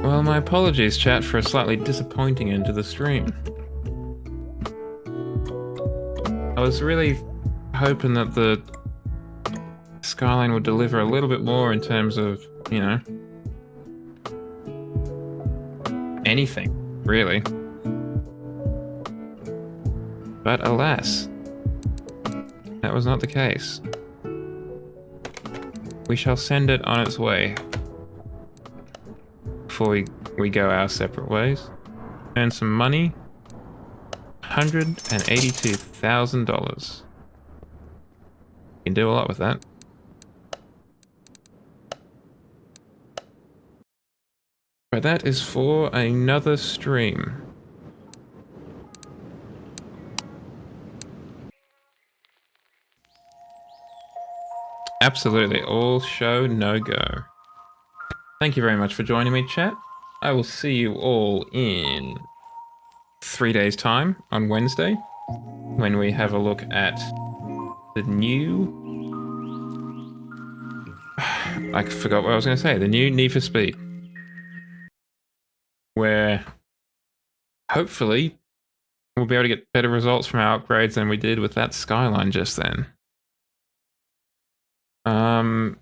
Well, my apologies, chat, for a slightly disappointing end to the stream. I was really hoping that the Skyline would deliver a little bit more in terms of, you know, anything, really. But alas, that was not the case. We shall send it on its way before we go our separate ways. Earn some money. $182,000. You can do a lot with that. But that is for another stream. Absolutely, all show, no go. Thank you very much for joining me, chat. I will see you all in 3 days' time on Wednesday, when we have a look at the new... I forgot what I was going to say. The new Need for Speed. Where hopefully we'll be able to get better results from our upgrades than we did with that Skyline just then. In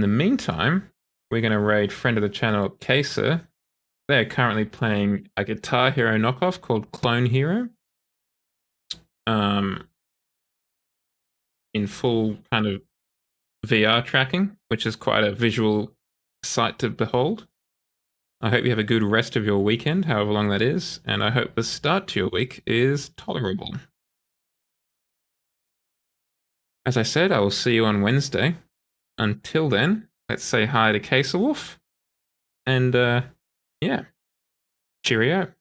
the meantime, we're going to raid friend of the channel, Kaser. They're currently playing a Guitar Hero knockoff called Clone Hero. In full kind of VR tracking, which is quite a visual sight to behold. I hope you have a good rest of your weekend, however long that is, and I hope the start to your week is tolerable. As I said, I will see you on Wednesday. Until then, let's say hi to Kaser Wolf, and yeah, cheerio.